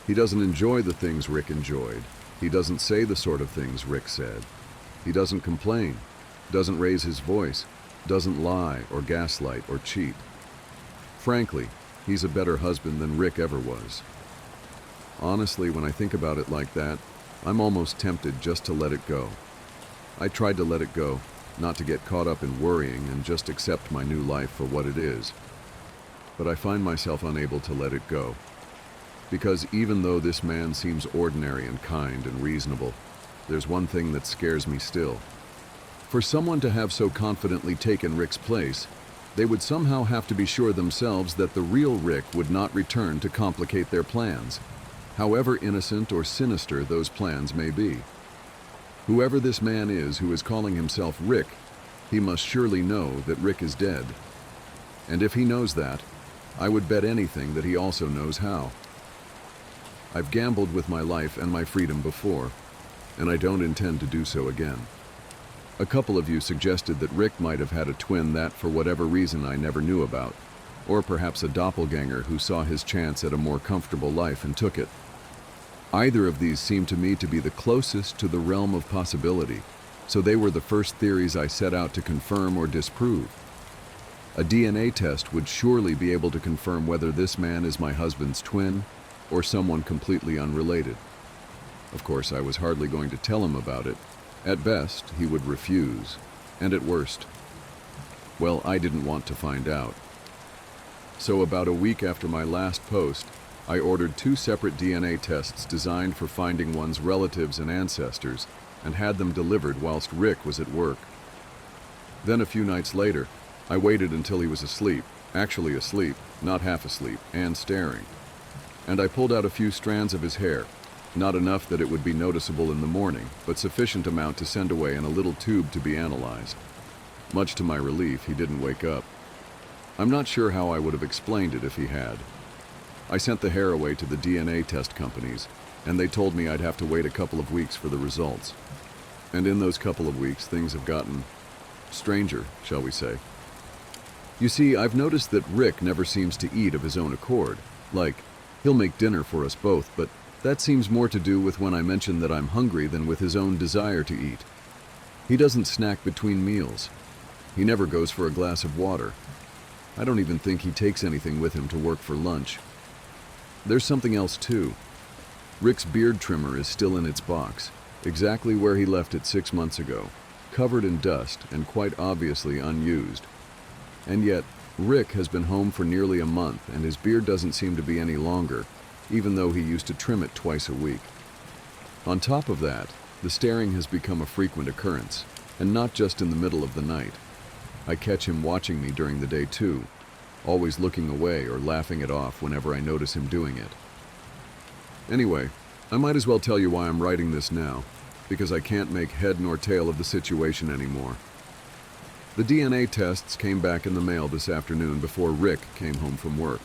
S1: He doesn't enjoy the things Rick enjoyed. He doesn't say the sort of things Rick said. He doesn't complain, doesn't raise his voice, doesn't lie or gaslight or cheat. Frankly, he's a better husband than Rick ever was. Honestly, when I think about it like that, I'm almost tempted just to let it go. I tried to let it go, not to get caught up in worrying and just accept my new life for what it is. But I find myself unable to let it go. Because even though this man seems ordinary and kind and reasonable, there's one thing that scares me still. For someone to have so confidently taken Rick's place, they would somehow have to be sure themselves that the real Rick would not return to complicate their plans, however innocent or sinister those plans may be. Whoever this man is who is calling himself Rick, he must surely know that Rick is dead. And if he knows that, I would bet anything that he also knows how. I've gambled with my life and my freedom before, and I don't intend to do so again. A couple of you suggested that Rick might have had a twin that, for whatever reason, I never knew about, or perhaps a doppelganger who saw his chance at a more comfortable life and took it. Either of these seemed to me to be the closest to the realm of possibility, so they were the first theories I set out to confirm or disprove. A DNA test would surely be able to confirm whether this man is my husband's twin or someone completely unrelated. Of course, I was hardly going to tell him about it. At best, he would refuse, and at worst, well, I didn't want to find out. So about a week after my last post, I ordered 2 separate DNA tests designed for finding one's relatives and ancestors, and had them delivered whilst Rick was at work. Then a few nights later, I waited until he was asleep, actually asleep, not half asleep, and staring. And I pulled out a few strands of his hair, not enough that it would be noticeable in the morning, but sufficient amount to send away in a little tube to be analyzed. Much to my relief, he didn't wake up. I'm not sure how I would have explained it if he had. I sent the hair away to the DNA test companies, and they told me I'd have to wait a couple of weeks for the results. And in those couple of weeks, things have gotten stranger, shall we say. You see, I've noticed that Rick never seems to eat of his own accord. Like, he'll make dinner for us both, but that seems more to do with when I mention that I'm hungry than with his own desire to eat. He doesn't snack between meals. He never goes for a glass of water. I don't even think he takes anything with him to work for lunch. There's something else too. Rick's beard trimmer is still in its box, exactly where he left it 6 months ago, covered in dust and quite obviously unused. And yet, Rick has been home for nearly a month and his beard doesn't seem to be any longer, even though he used to trim it twice a week. On top of that, the staring has become a frequent occurrence, and not just in the middle of the night. I catch him watching me during the day too, always looking away or laughing it off whenever I notice him doing it. Anyway, I might as well tell you why I'm writing this now, because I can't make head nor tail of the situation anymore. The DNA tests came back in the mail this afternoon before Rick came home from work.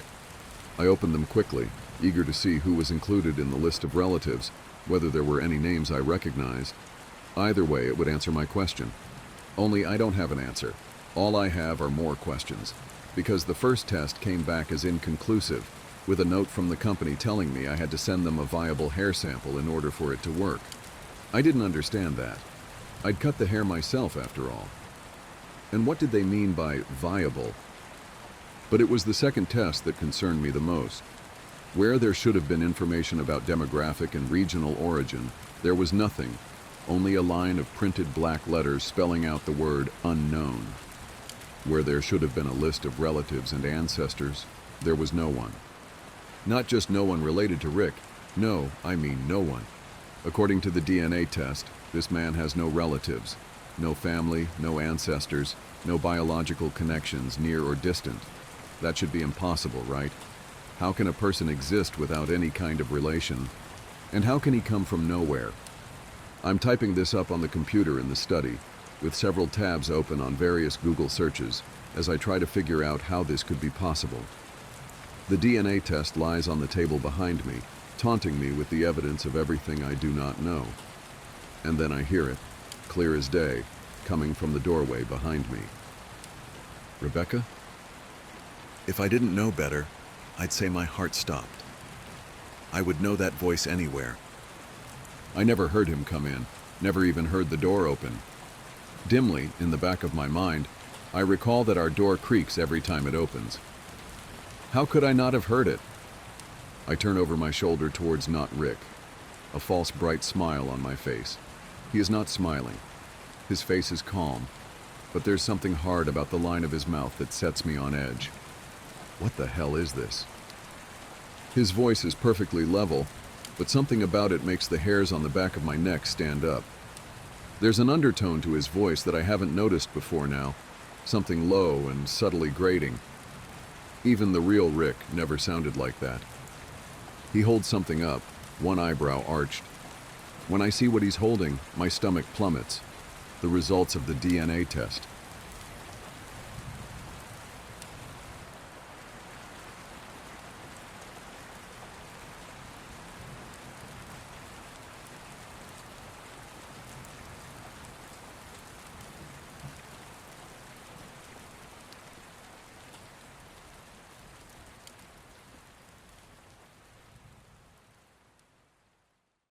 S1: I opened them quickly, eager to see who was included in the list of relatives, whether there were any names I recognized. Either way, it would answer my question. Only I don't have an answer. All I have are more questions, because the first test came back as inconclusive, with a note from the company telling me I had to send them a viable hair sample in order for it to work. I didn't understand that. I'd cut the hair myself, after all. And what did they mean by viable? But it was the second test that concerned me the most. Where there should have been information about demographic and regional origin, there was nothing, only a line of printed black letters spelling out the word unknown. Where there should have been a list of relatives and ancestors, there was no one. Not just no one related to Rick. No, I mean no one. According to the DNA test, this man has no relatives, no family, no ancestors, no biological connections, near or distant. That should be impossible, right? How can a person exist without any kind of relation? And how can he come from nowhere? I'm typing this up on the computer in the study, with several tabs open on various Google searches, as I try to figure out how this could be possible. The DNA test lies on the table behind me, taunting me with the evidence of everything I do not know. And then I hear it, clear as day, coming from the doorway behind me. Rebecca? If I didn't know better, I'd say my heart stopped. I would know that voice anywhere. I never heard him come in, never even heard the door open. Dimly, in the back of my mind, I recall that our door creaks every time it opens. How could I not have heard it? I turn over my shoulder towards not Rick, a false bright smile on my face. He is not smiling. His face is calm, but there's something hard about the line of his mouth that sets me on edge. What the hell is this? His voice is perfectly level, but something about it makes the hairs on the back of my neck stand up. There's an undertone to his voice that I haven't noticed before now, something low and subtly grating. Even the real Rick never sounded like that. He holds something up, one eyebrow arched. When I see what he's holding, my stomach plummets. The results of the DNA test.